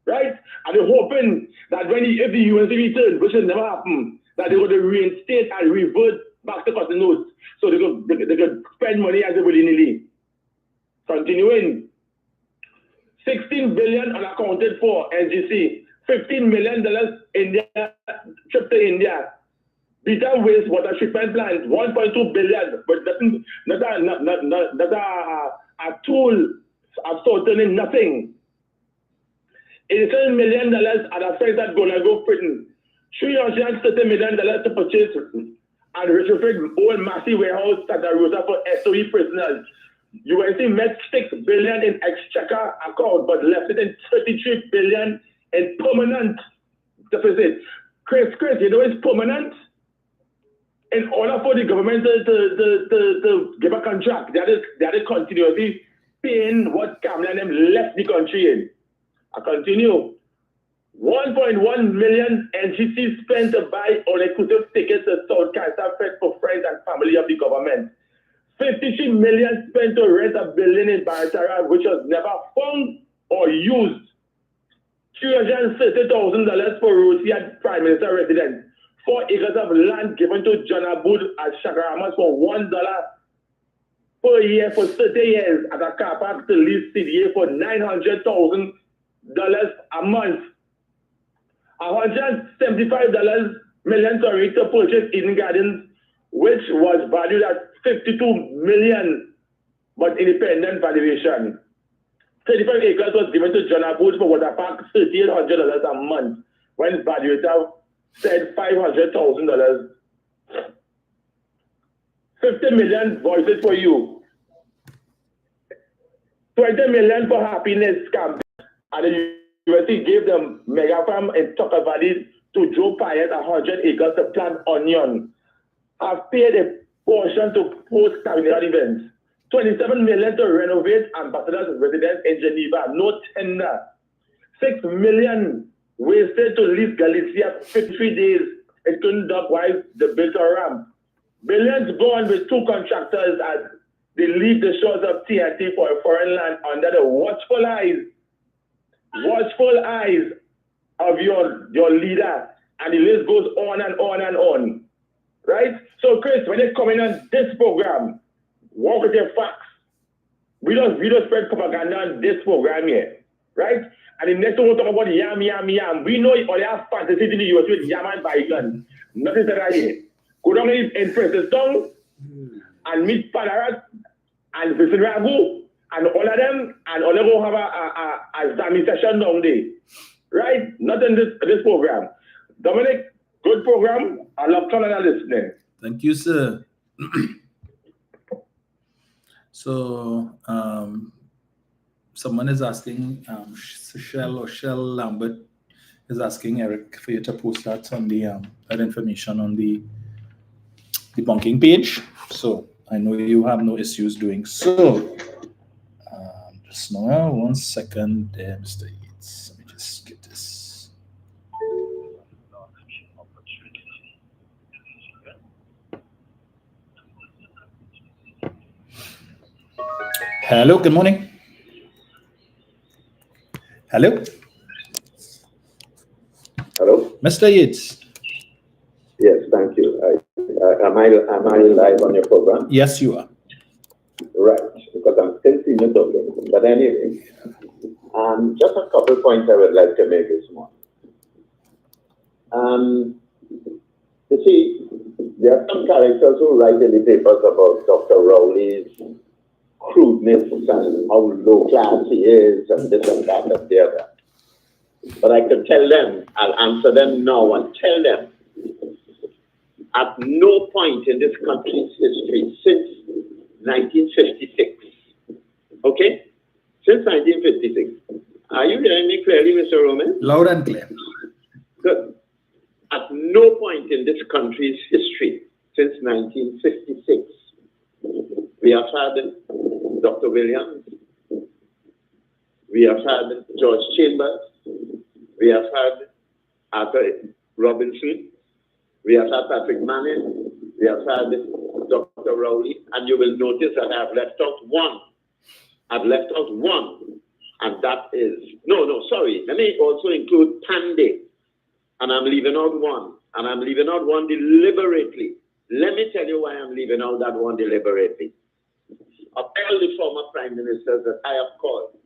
Right? And they're hoping that if the UNC return, which will never happen, that they would reinstate and revert back to cut notes. So they could spend money as they willy-nilly. Continuing. $16 billion unaccounted for NGC. $15 million India trip to India. Beta wastewater treatment plant, $1.2 billion, but not a tool of sorting nothing. $87 million at a site at Golago Britain. $330 million to purchase and retrofit old massive warehouse at the Rosa for SOE prisoners. UNC met $6 billion in exchequer account, but left it in $33 billion in permanent deficit. Chris, you know it's permanent? In order for the government to give a contract, they are continuously paying what Kamala and them left the country in. I continue. 1.1 million NGC spent to buy all-inclusive tickets to South Canada Fest for friends and family of the government. 53 million spent to rent a building in Baratara, which was never found or used. $330,000 for Rosia Prime Minister residence. 4 acres of land given to John Aboud at Shakaramas for $1 per year for 30 years at a car park to lease CDA for $900,000 a month. $175 million to purchase Eden Gardens, which was valued at $52 million, but independent valuation. 35 acres was given to John Aboud for water park, $3,800 a month, when valuator said $500,000. 50 million voices for you. 20 million for happiness campaign. And the university gave them mega farm in Tucker Valley to Joe Payet 100 acres to plant onion. Have paid a portion to host cabinet events. 27 million to renovate ambassador's residence in Geneva. No tender. 6 million wasted to leave Galicia 53 days. It couldn't dock while they built a ramp. Billions gone with 2 contractors as they leave the shores of TNT for a foreign land under the watchful eyes of your leader. And the list goes on and on and on. Right? So, Chris, when they come in on this program, walk with your facts. We don't spread propaganda on this program here. right? And the next one will talk about yam. We know all have fantasy in the US with yam and bacon. Nothing to that here. Go down in Princeton and meet Padarat and Vincent Ragu and all of them, and all of them have a Zami session down there, right? Not in this program. Dominic, good program. I love turning and listening. Thank you, sir. So, someone is asking, Shell Lambert is asking Eric for you to post that on the that information on the debunking page. So I know you have no issues doing so. Just now, 1 second there, Mr. Yates. Let me just get this. Hello, good morning. Hello? Hello? Mr. Yates. Yes, thank you. Am I live on your program? Yes, you are. Right, because I'm still seeing you talking. But anyway, just a couple points I would like to make this morning. You see, there are some characters who write in the papers about Dr. Rowley's crudeness and how low class he is and this and that and the other. But I could tell them, I'll answer them now and tell them, at no point in this country's history since 1956, okay? Since 1956. Are you hearing me clearly, Mr. Roman? Loud and clear. Good. At no point in this country's history since 1956, we have had Dr. Williams, we have had George Chambers, we have had Arthur Robinson, we have had Patrick Manning, we have had Dr. Rowley, and you will notice that I have left out one. I've left out one, and that is, sorry, let me also include Pandey, and I'm leaving out one, and I'm leaving out one deliberately. Let me tell you why I'm leaving out that one deliberately. Of all the former prime ministers that I have called,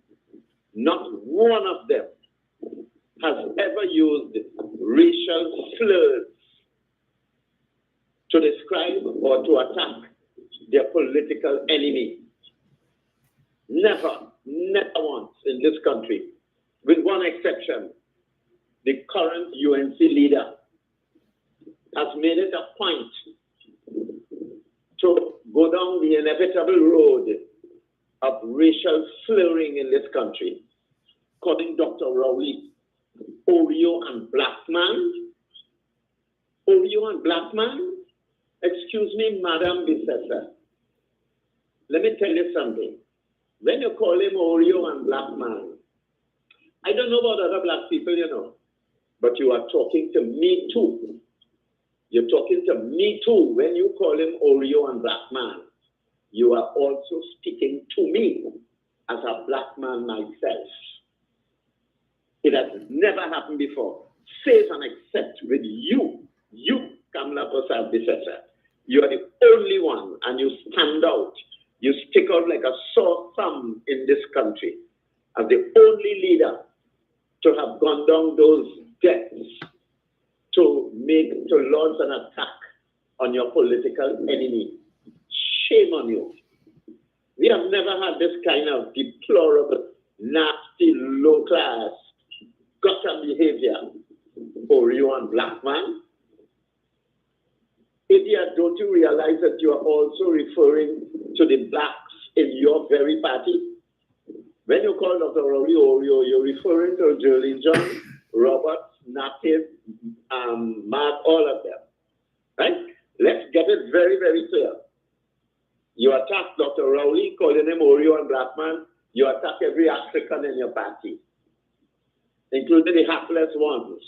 not one of them has ever used racial slurs to describe or to attack their political enemy. Never once in this country, with one exception. The current UNC leader has made it a point to go down the inevitable road of racial slurring in this country, calling Dr. Rowley Oreo and black man. Oreo and black man? Excuse me, Madam Bissessa. Let me tell you something. When you call him Oreo and black man, I don't know about other black people, but you are talking to me too. You're talking to me too. When you call him Oreo and black man, you are also speaking to me as a black man myself. It has never happened before. Save and except with you, Kamala Prasad Bissessa. You are the only one, and you stand out. You stick out like a sore thumb in this country as the only leader to have gone down those depths to launch an attack on your political enemy. Shame on you. We have never had this kind of deplorable, nasty, low-class, gutter behavior for you and black man. Idiot, don't you realize that you are also referring to the blacks in your very party? When you call Dr. Rowley Oreo, you're referring to Jolene John, Roberts, Native, Mark, all of them. Right? Let's get it very, very clear. You attack Dr. Rowley, calling him Oreo and black man. You attack every African in your party, including the hapless ones.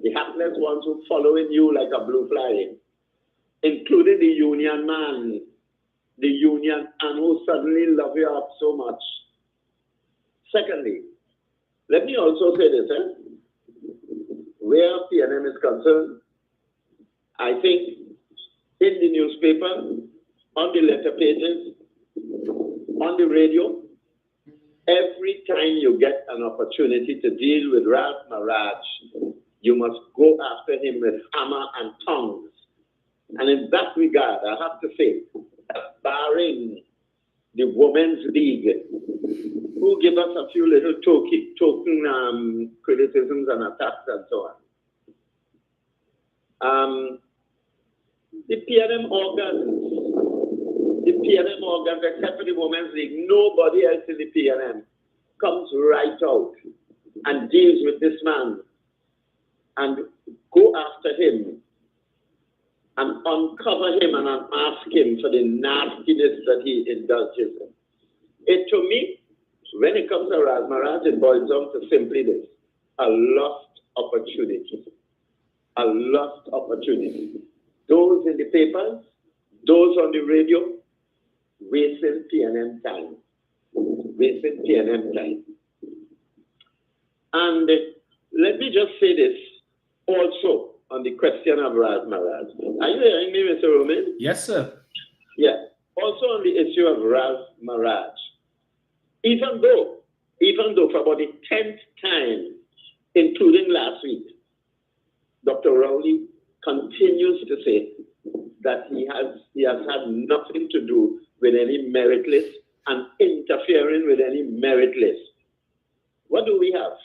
The hapless ones who following you like a blue fly, including the union man, the union, and who suddenly love you up so much. Secondly, let me also say this, where PNM is concerned, I think in the newspaper, on the letter pages, on the radio, every time you get an opportunity to deal with Ralph Maraj, you must go after him with hammer and tongs. And in that regard, I have to say, that barring the Women's League, who give us a few little token criticisms and attacks and so on. The PNM organs, except for the Women's League, nobody else in the PNM comes right out and deals with this man and go after him and uncover him and ask him for the nastiness that he indulges in. It, to me, when it comes to Maraj, it boils down to simply this: a lost opportunity. A lost opportunity. Those in the papers, those on the radio, wasting PNM time. Wasting PNM time. And let me just say this also on the question of Ralph Maraj. Are you hearing me, Mr. Roman? Yes, sir. Yeah. Also on the issue of Ralph Maraj. Even though for about the 10th time, including last week, Dr. Rowley continues to say that he has had nothing to do with any merit list and interfering with any merit list. What do we have?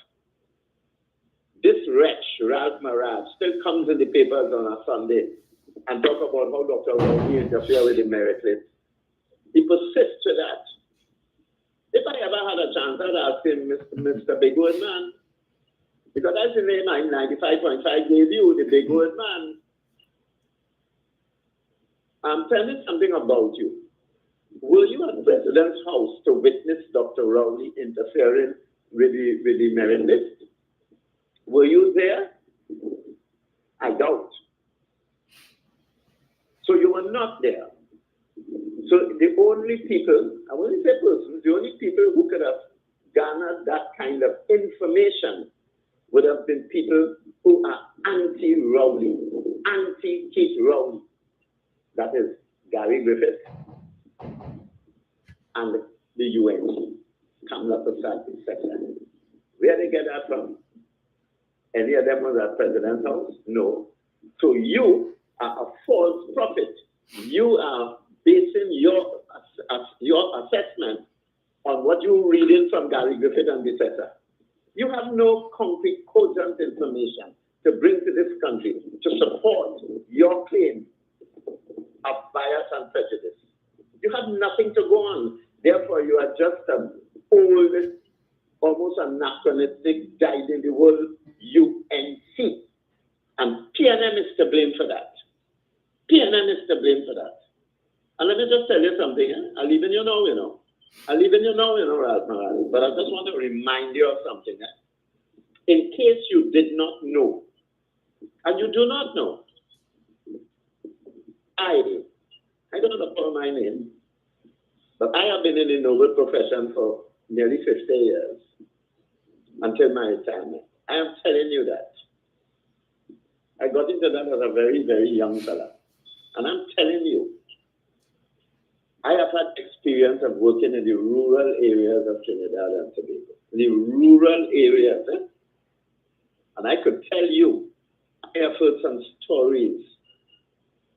This wretch, Ralph Maraj, still comes in the papers on a Sunday and talk about how Dr. Rowley interfered with the merit list. He persists with that. If I ever had a chance, I'd ask him, Mr. Big Word Man, because that's the name I 95.5 gave you, the Big Word Man. Tell me something about you. Were you at President's house to witness Dr. Rowley interfering with the merit list? Were you there? I doubt. So you were not there. So the only people, I won't say persons, the only people who could have garnered that kind of information would have been people who are anti-Rowley, anti-Keith Rowley. That is Gary Griffith and the UNC, Kamala Prasad, etc. Where did they get that from? Any of them was at President's house? No. So you are a false prophet. You are basing your assessment on what you're reading from Gary Griffith and etc. You have no concrete, cogent information to bring to this country to support your claim of bias and prejudice. You have nothing to go on. Therefore, you are just an old, almost anachronistic, dyed-in-the-wool UNC. And PNM is to blame for that. PNM is to blame for that. And let me just tell you something. I'll even you know. I'll even you know, Ralph Maraj. But I just want to remind you of something. In case you did not know, and you do not know, I don't know for my name, but I have been in the noble profession for nearly 50 years until my retirement. I am telling you that. I got into that as a very, very young fella. And I'm telling you, I have had experience of working in the rural areas of Trinidad and Tobago. The rural areas. And I could tell you, I have heard some stories,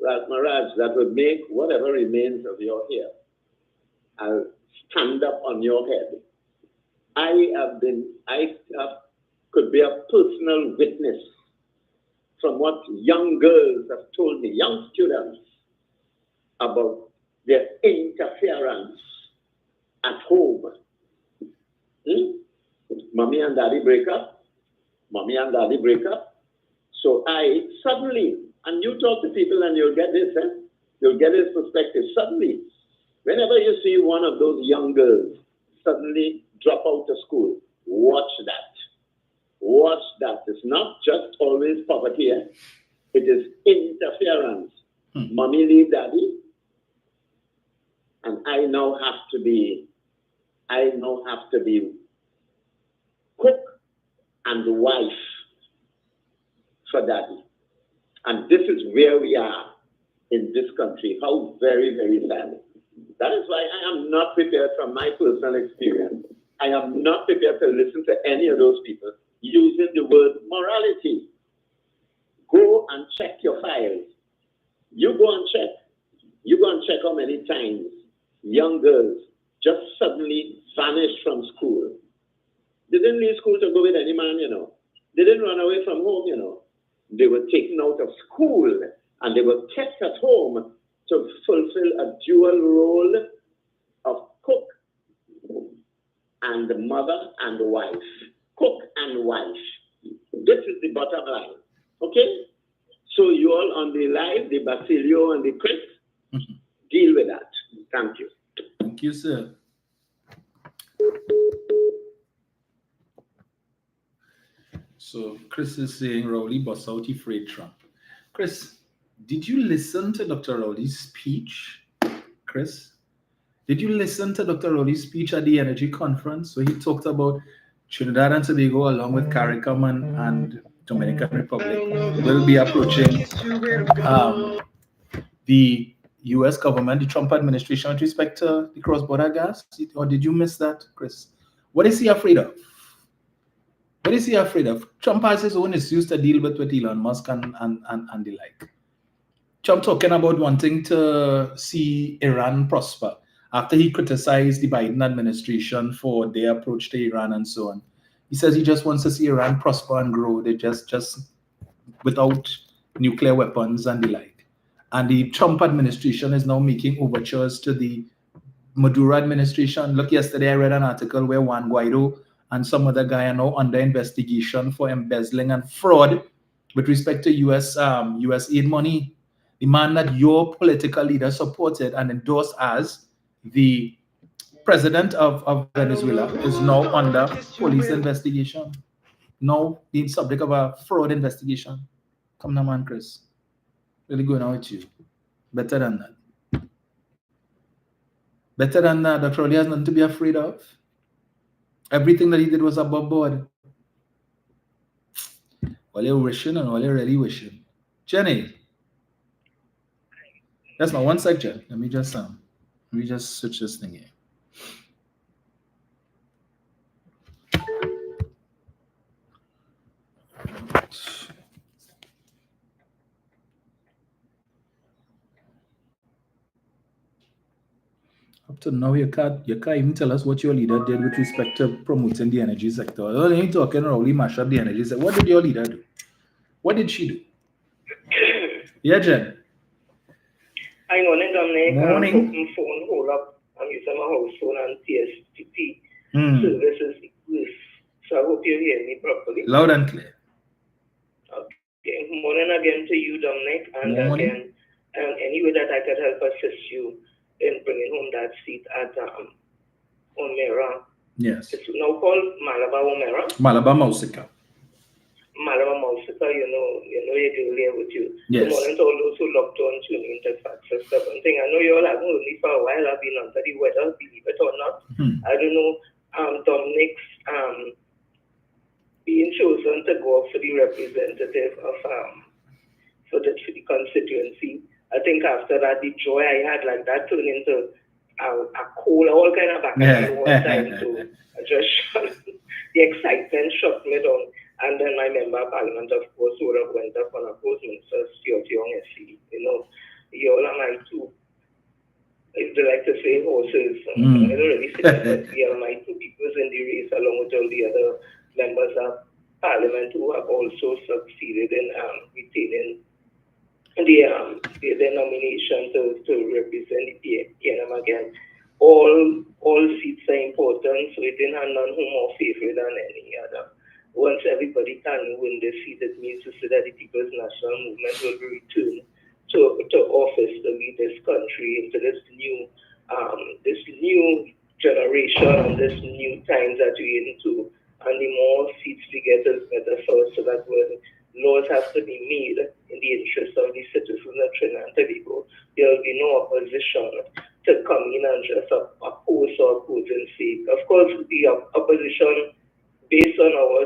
Ralph Maraj, that would make whatever remains of your hair stand up on your head. I could be a personal witness from what young girls have told me, young students, about their interference at home. Mommy and daddy break up. Mommy and daddy break up. So I suddenly, and you talk to people and you'll get this, you'll get this perspective. Suddenly, whenever you see one of those young girls suddenly drop out of school, watch that. Watch that. It's not just always poverty. It is interference. Mommy leave daddy. And I now have to be cook and wife for daddy. And this is where we are in this country. How very, very sad. That is why I am not prepared from my personal experience. I am not prepared to listen to any of those people using the word morality. Go and check your files. You go and check. You go and check how many times young girls just suddenly vanished from school. They didn't leave school to go with any man, They didn't run away from home, They were taken out of school and they were kept at home to fulfill a dual role of cook and mother and wife. Cook and wife. This is the bottom line. Okay? So you all on the live, the Basilio and the Chris, deal with that. Thank you. Thank you, sir. So Chris is saying Rowley bust out he afraid Trump. Chris, did you listen to Dr. Rowley's speech? Chris? Did you listen to Dr. Rowley's speech at the Energy Conference where he talked about Trinidad and Tobago along with CARICOM and Dominican Republic will be approaching the U.S. government, the Trump administration with respect to the cross-border gas? Or did you miss that, Chris? What is he afraid of? What is he afraid of? Trump has his own issues to deal with Elon Musk and the like. Trump talking about wanting to see Iran prosper after he criticized the Biden administration for their approach to Iran and so on. He says he just wants to see Iran prosper and grow. They just without nuclear weapons and the like. And the Trump administration is now making overtures to the Maduro administration. Look, yesterday I read an article where Juan Guaido and some other guy are now under investigation for embezzling and fraud with respect to US aid money. The man that your political leader supported and endorsed as the president of Venezuela is now under police investigation. Now being subject of a fraud investigation. Come now, man, Chris. Really going on with you. Better than that. Better than that. Dr. Rowley has nothing to be afraid of. Everything that he did was above board. All you're wishing and all you're really wishing. Jenny. That's my one sec, Jen. Let me just switch this thing here. Up to now, you can't even tell us what your leader did with respect to promoting the energy sector. I don't ain't talking Rowley mash up the energy sector. What did your leader do? What did she do? Yeah, Jen. Hi, morning, Dominic. Morning. I'm phone hold up. I'm using my house phone and TSTP services. So I hope you hear me properly. Loud and clear. Okay. Morning again to you, Dominic. And morning. Again, any way that I could help assist you in bringing home that seat at Omera. Yes. It's now called Malabar Omera. Malabar Mausika. Malabar Mausika, you know you're dealing with you. Yes. Good morning to all those who locked on tuning into Facts and stuff and thing. I know you all have known me for a while. I've been under the weather, believe it or not. I don't know, Dominic's being chosen to go up for the representative of for the constituency. I think after that, the joy I had like that turned into a cold, all kind of back and forth time. So I just the excitement shut me down. And then my member of parliament, of course, would have went up on opposed Minister Stuart Young SC. You all are my two, if they like to say horses. I don't really say that, but we are my two people in the race along with all the other members of parliament who have also succeeded in retaining their nomination to represent the PNM again. All seats are important, so it didn't have none who more favorite than any other. Once everybody can win this seat, it means to say that the People's National Movement will be returned to office to lead this country into this new generation and this new times that we're into. And the more seats we get, is better for us, so that when laws have to be made in the interest of the citizens of Trinidad and Tobago, there will be no opposition to come in and just oppose or opposing sake. Of course, the opposition based on our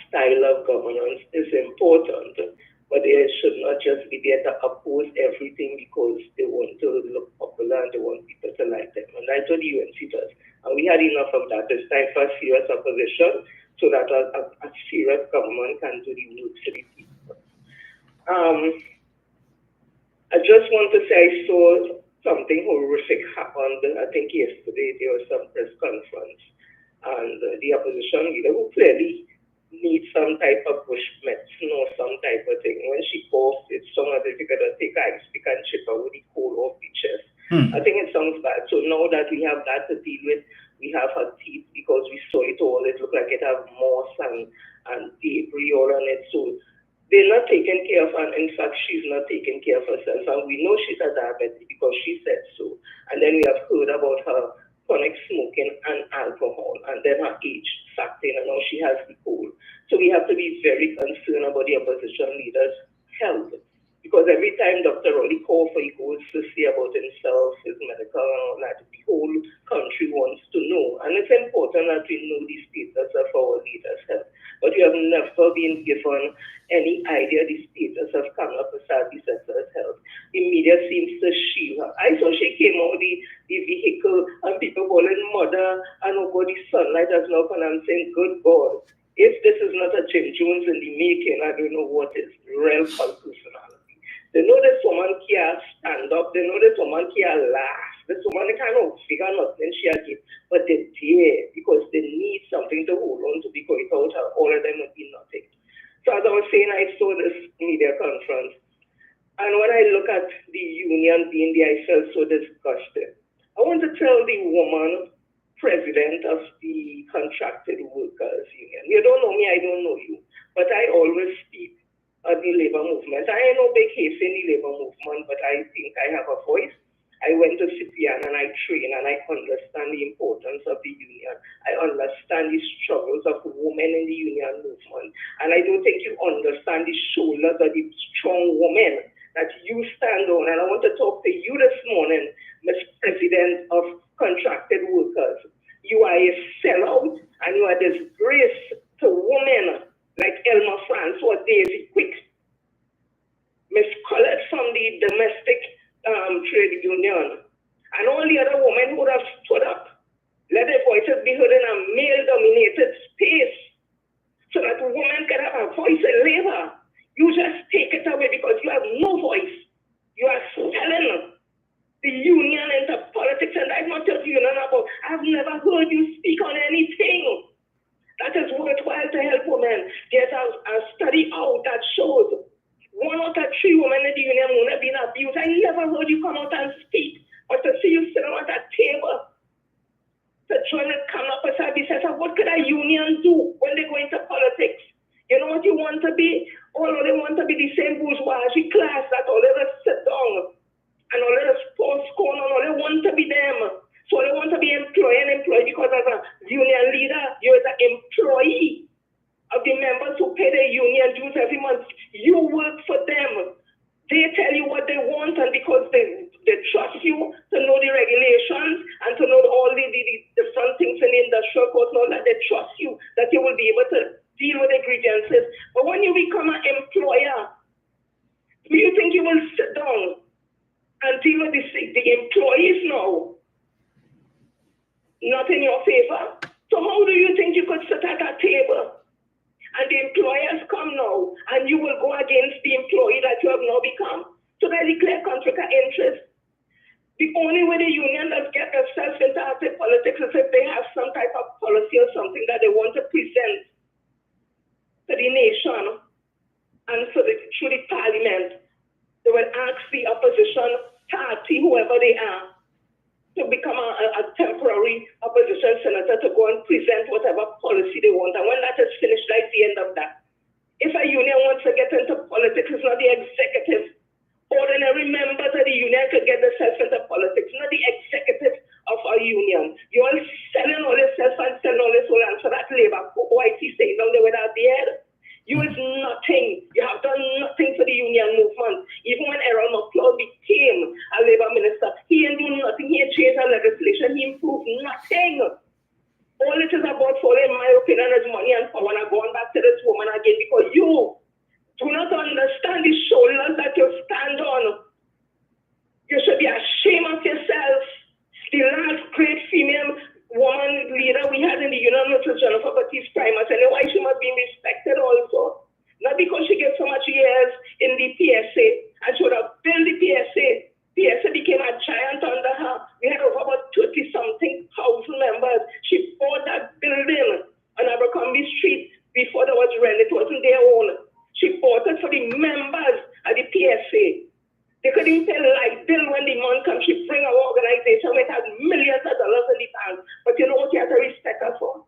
style of governance is important, but they should not just be there to oppose everything because they want to look popular and they want people to like them. And that's what the UNC does. And we had enough of that. It's time for serious opposition so that a serious government can do the work for the people. I just want to say I saw something horrific happened, I think yesterday. There was some press conference and the opposition leader who clearly need some type of bush medicine or some type of thing. When she coughs, it's somewhat difficult to take ice pick and chip her with the coal off the chest. I think it sounds bad. So now that we have that to deal with, we have her teeth because we saw it all. It looked like it had moss and debris all on it. So they're not taking care of her. In fact, she's not taking care of herself. And we know she's a diabetic because she said so. And then we have heard about her chronic smoking and alcohol, and then her age factor, and now she has the cold. So we have to be very concerned about the opposition leaders' health, because every time Dr. Rolly calls for, he goes to see about himself, his medical and all that. The whole country wants to know, and it's important that we know the status of our leaders' health. But we have never been given any idea the status of Kamala Prasad Biswa's health. The media seems to shield her. I saw she came out the vehicle and people calling mother and over the sunlight has now come. I'm saying, good God, if this is not a Jim Jones in the making, I don't know what is. Real personality. They know this woman can't stand up. They know this woman can't laugh. This woman kind of figure nothing she has, but they're there because they need something to hold on to, because without her, all of them would be nothing. So as I was saying, I saw this media conference, and when I look at the union being there, I felt so disgusted. I want to tell the woman president of the contracted workers union, you don't know me, I don't know you, but I always speak of the labor movement. I ain't no big case in the labor movement, but I think I have a voice. I went to CPN and I trained and I understand the importance of the union. I understand the struggles of women in the union movement. And I don't think you understand the shoulders of the strong women that you stand on. And I want to talk to you this morning, Ms. President of Contracted Workers. You are a sellout and you are a disgrace to women like Elma France or Daisy Quick. Ms. Collett from the domestic trade union, and all the other women who have stood up, let their voices be heard in a male-dominated space so that women can have a voice in labor. You just take it away because you have no voice. You are selling the union into politics, and I'm not just union about. I've never heard you speak on anything that is worthwhile to help women. There's a study out that shows 1 out of 3 women in the union would have been abused. I never heard you come out and speak. But to see you sitting at that table, to join the Kamala Prasad Biswas, what could a union do when they go into politics? You know what you want to be? All of them want to be the same bourgeoisie class that all of us sit down and all of us post corn and all they want to be them. So they want to be employee because as a union leader, you're the employee of the members who pay their union dues every month. You work for them. They tell you what they want, and because they trust you to know the regulations and to know all the different things in the industrial code, know that they trust you, that you will be able to deal with the grievances. But when you become an employer, do you think you will sit down and deal with the employees now? Not in your favor. So how do you think you could sit at a table and the employers come now, and you will go against the employee that you have now become? So they declare conflict of interest. The only way the union does get themselves into active politics is if they have some type of policy or something that they want to present to the nation and so through the parliament. They will ask the opposition party, whoever they are, to become a temporary opposition senator to go and present whatever policy they want. And when that is finished, that's the end of that. If a union wants to get into politics, it's not the executive. Ordinary members of the union could get themselves into politics, not the executive of a union. You're all selling all yourself and selling all this whole answer that labor. OIT saying down there without the head. You is nothing. You have done nothing for the union movement. Even when Aaron McLeod became a labor minister, he ain't doing nothing. He ain't changed our legislation. He improved nothing. All it is about for, in my opinion, is money and power. And I'm going back to this woman again because you do not understand the shoulders that you stand on. You should be ashamed of yourself. The last great female woman leader we had in the Union was Jennifer Baptiste Primus, and why she must be respected also. Not because she gets so much years in the PSA, and she would have built the PSA. PSA became a giant under her. We had over about 30-something thousand members. She bought that building on Abercrombie Street before there was rent. It wasn't their own. She bought it for the members of the PSA. They couldn't pay light bill when the month comes. She bring our organization which had millions of dollars in the bank. But you know what you have to respect her for?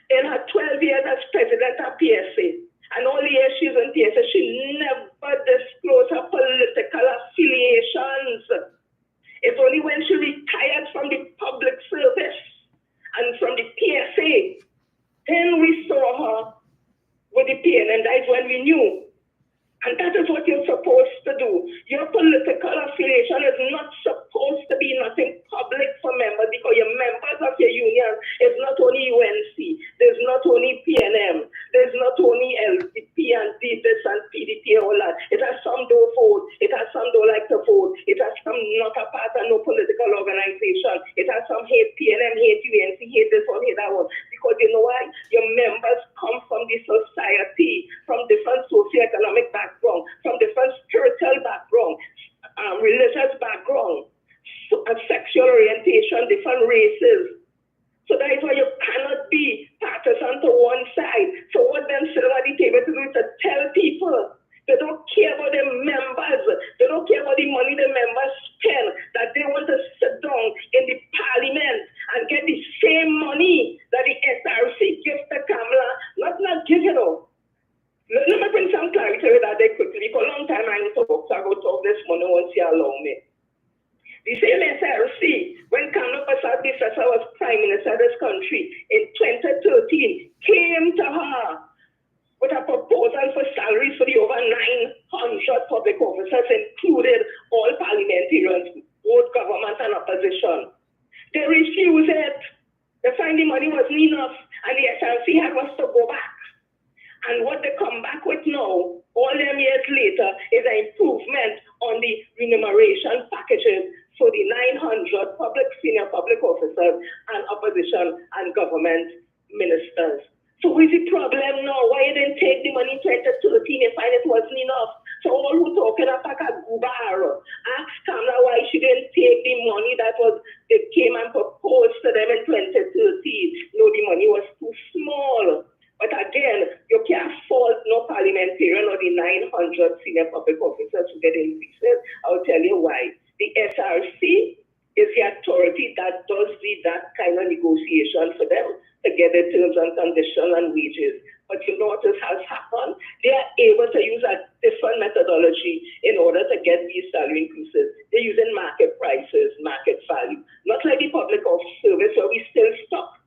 In her 12 years as president of PSA, and all the years she's in PSA, she never disclosed her political affiliations. It's only when she retired from the public service and from the PSA, then we saw her with the PN, and that's when we knew. And that is what you're supposed to do. Your political affiliation is not supposed to be nothing public for members, because your members of your union is not only UNC, there's not only PNM, there's not only LDP and DDIS and PDP and all that. It has some don't vote, it has some don't like to vote, it has some not a part of no political organization, it has some hate PNM, hate UNC, hate this one, hate that one. Because you know why? Your members come from the society, from different socioeconomic background, from different spiritual background, religious background, sexual orientation, different races. So that is why you cannot be partisan to one side. So what them sitting at the table to do is to tell people they don't care about their members, they don't care about the money the members spend, that they want to sit down in the parliament and get the same money that the SRC gives to Kamala. Not give it up. Let me bring some clarity with that quickly. For a long time I don't talk, so I go talk this morning once you allow me. The same SRC, when Kamala Persad-Bissessar was Prime Minister of this country in 2013, came to her with a proposal for salaries for the over 900 public officers, included all parliamentarians, both government and opposition. They refused it. They find the money wasn't enough, and the SRC had was to go back. And what they come back with now, all them years later, is an improvement on the remuneration packages for the 900 senior public officers and opposition and government ministers. So what is the problem now? Why you didn't take the money in 2013 and find it wasn't enough? So all who talking about Gubar, ask Kamala why she didn't take the money they came and proposed to them in 2013. No, the money was too small. But again, you can't fault no parliamentarian or the 900 senior public officers who get increases. I'll tell you why. The SRC is the authority that does that kind of negotiation for them to get their terms and conditions and wages. But you know what has happened? They are able to use a different methodology in order to get these salary increases. They're using market prices, market value. Not like the public service where we still stuck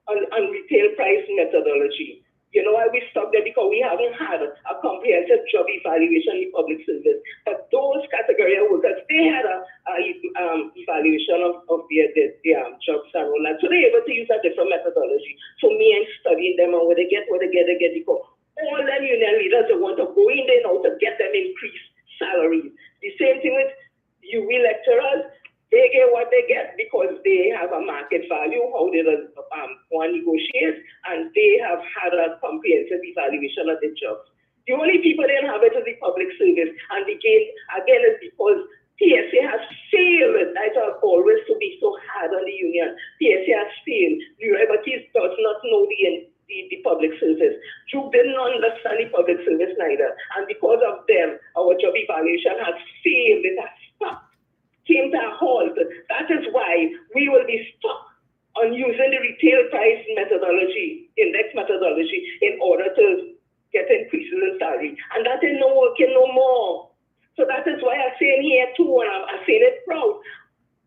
on retail price methodology. You know why we stopped there? Because we haven't had a comprehensive job evaluation in public service. But those category of workers, they had a evaluation of their jobs and all that. So they're able to use a different methodology. So me and studying them and what they get, because all them union leaders, they want to go in there now to get them increased salaries. The same thing with UV lecturers. They get what they get because they have a market value, how they want to negotiate, and they have had a comprehensive evaluation of the jobs. The only people they don't have it is the public service, and again is because PSA has failed. I thought always to be so hard on the union. PSA has failed. The Baptiste does not know the public service. Drew didn't understand the public service neither, and because of them, our job evaluation has failed. It has stopped. Came to a halt. That is why we will be stuck on using the retail price methodology, index methodology, in order to get increases in salary. And that is not working no more. So that is why I'm saying here too, and I'm saying it proud.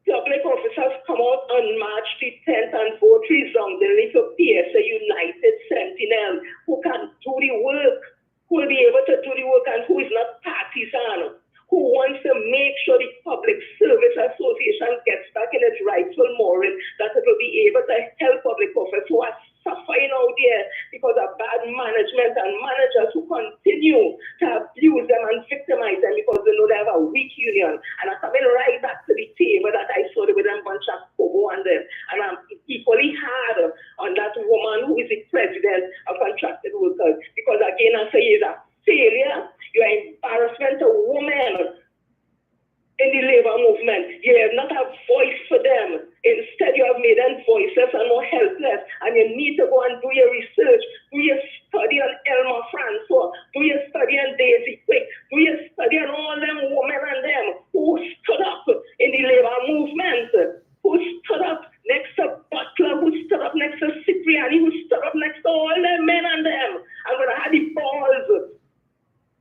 Public officers come out on March the 10th and vote resoundingly for PSA United Sentinel, who can do the work, who will be able to do the work, and who is not partisan, who wants to make sure the Public Service Association gets back in its rightful moral, that it will be able to help public officers who are suffering out there because of bad management and managers who continue to you need to go and do your research. Do your study on Elmer Francois. Do your study on Daisy Quick. Do your study on all them women and them who stood up in the labor movement, who stood up next to Butler, who stood up next to Cipriani, who stood up next to all them men and them. I'm going to have the balls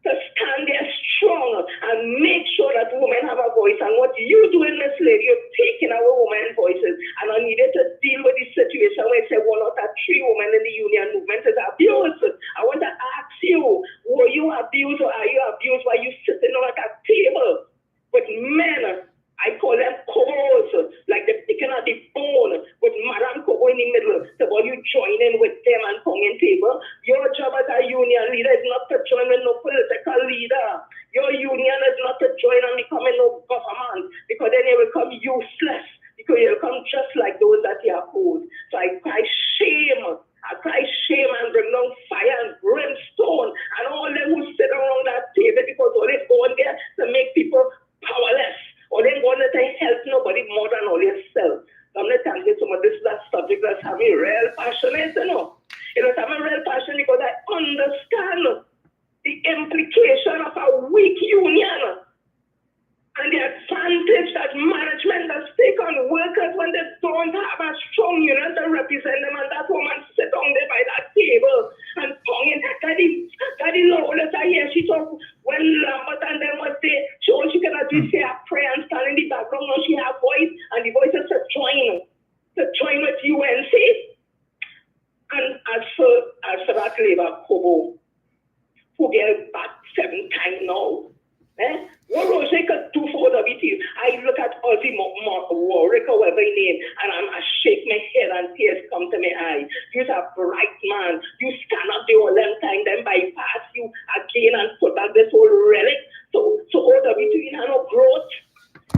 to stand there strong and make sure that women have a voice. And what you doing, Miss Lady, you're taking our women's voices. And I needed to deal with the situation where I said 1 out of 3 women in the union movement is abused. I want to ask you, were you abused or are you abused while you sitting on at a table with men? I call them cobos, like they're picking at the bone with Madame Kobo in the middle. So while you join in with them and tongue table, your job as a union leader is not to join with no political leader. Your union is not to join and becoming no government, because then you will become useless, because you'll come just like those that you oppose. So I cry shame. I cry shame and bring down fire and brimstone and all them who sit around that table, because all they go in there to make people powerless. Or they want to help nobody more than all yourself. I'm not telling you so much. This is a subject that's having real passion, you know. It is having real passion because I understand the implication of a weak union and the advantage that management does take on workers when they don't have a strong union to represent them, and that woman sit down there by that table and tonguing. Daddy Lawless, I hear she talk when Lambert and them was there, she cannot just say a prayer and stand in the background. Now she have voice, and the voice is to join with UNC. And as for that Labour Kobo, who get back 7 times now, what Roger could do for WT? I look at Ozzy Warwick or whatever his name, and I shake my head and tears come to my eye. You're a bright man. You stand up the whole time, then bypass you again and put back this whole relic. So OWT didn't have no growth.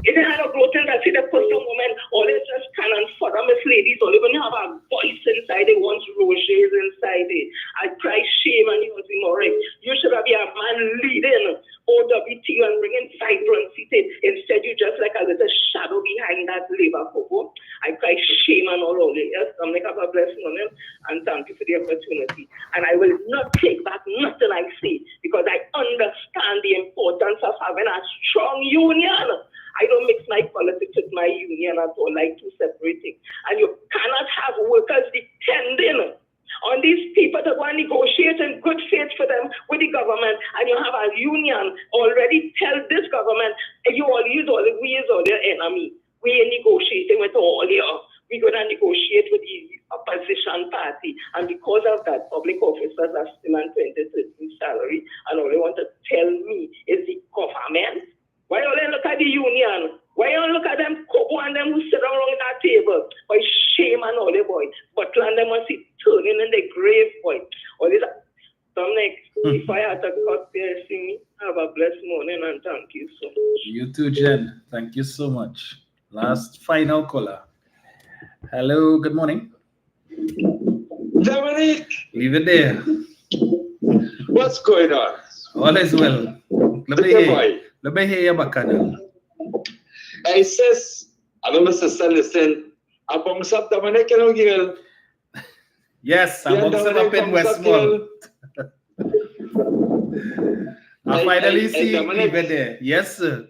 It didn't have no growth in that. See, the person woman always just stand and further Miss Ladies, or even have a voice inside. They want Roger's inside it. I cry shame on you, Ozzy Warwick. You should have been a man leading OWT and bringing vibrancy to it. Instead, you just like a little shadow behind that Labour Kobo. I cry shame on all of it. Yes, I'm like, have a blessing on him, and thank you for the opportunity. And I will not take back nothing I say, because I understand the importance of having a strong union. I don't mix my politics with my union at all, like two separate things. And you cannot have workers depending on these people to go and negotiate in good faith for them with the government, and you have a union already tell this government, we is all your enemy. We are negotiating with all you. We're going to negotiate with the opposition party, and because of that, public officers are still on 2013 salary, and all they want to tell me is the government. Why don't they look at the union? Why don't look at them Kobo and them who sit around that table? By shame and all the boy. But and them must be turning in the grave, boy. All this Dominic, if I had to cut there, see me, have a blessed morning and thank you so much. You too, Jen. Thank you so much. Last final caller. Hello, good morning. Dominic! Leave it there. What's going on? All is well. Let me hear your back now. I says, I don't know, sister, listen. Abong sap Dominic, you know, girl. Yes, I'm up in Westmore. I finally see you over there. Yes, sir.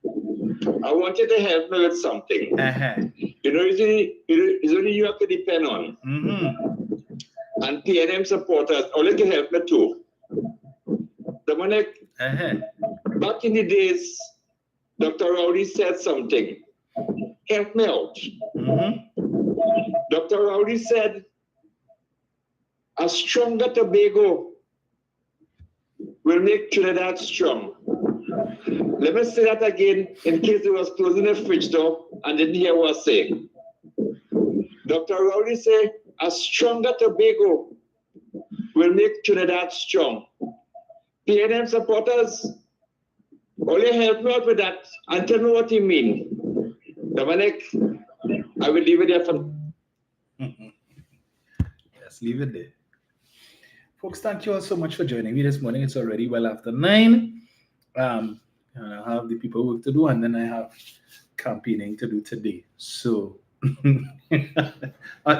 I want you to help me with something. You know, it's only you have to depend on. And PNM supporters, only can help me too. Dominic, back in the days, Dr. Rowley said something. Help me out. Dr. Rowley said, a stronger Tobago will make Trinidad strong. Let me say that again in case it was closing the fridge door and didn't hear what I was saying. Dr. Rowley said, a stronger Tobago will make Trinidad strong. PNM supporters, only help me out with that and tell me what you mean. Dominic, I will leave it there for. Yes, leave it there. Folks, thank you all so much for joining me this morning. It's already well after 9. And I have the people work to do, and then I have campaigning to do today. So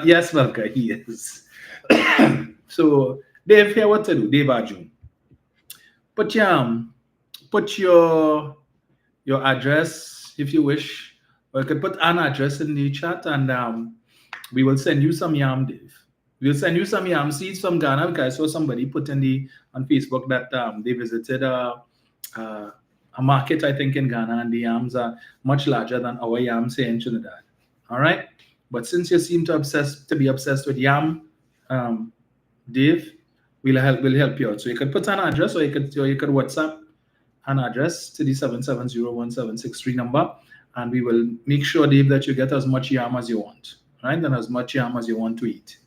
Yes, Malka, he is. So, Dave, here what to do? Dave Arjun. Put your address if you wish, or you could put an address in the chat, and we will send you some yam, Dave. We'll send you some yam seeds from Ghana because I saw somebody put on Facebook that they visited a market, I think, in Ghana, and the yams are much larger than our yams here in Trinidad. All right, but since you seem to be obsessed with yam, Dave, we'll help you out. So you can put an address, or you could WhatsApp an address to the 7701763 number, and we will make sure, Dave, that you get as much yam as you want, right? And as much yam as you want to eat.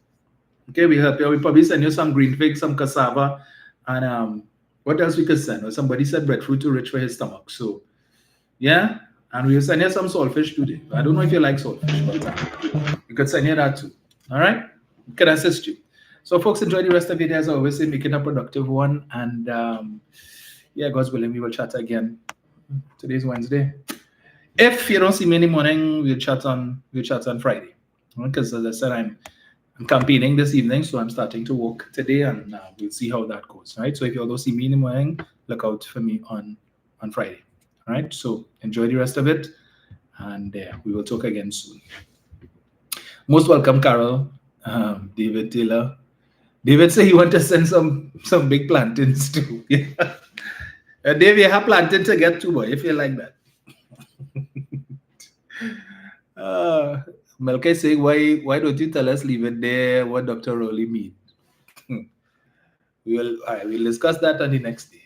Okay, we help you. We probably send you some green figs, some cassava, and what else we could send? Well, somebody said breadfruit too rich for his stomach. So yeah, and we'll send you some saltfish today. I don't know if you like saltfish, but we could send you that too. All right, we can assist you. So folks, enjoy the rest of your day. As I always say, make it a productive one, and yeah, God's willing, we will chat again. Today's Wednesday. If you don't see me in the morning, we'll chat on Friday. Because as I said, I'm campaigning this evening, so I'm starting to work today, and we'll see how that goes. Right. So if you all don't see me in the morning, look out for me on Friday. All right. So enjoy the rest of it, and we will talk again soon. Most welcome, Carol, David Taylor. David said he want to send some big plantains too. Yeah. Dave, you have plantain to get to, boy, if you like that. Melke saying, why don't you tell us, leave it there, what Dr. Rowley mean? We'll discuss that on the next day.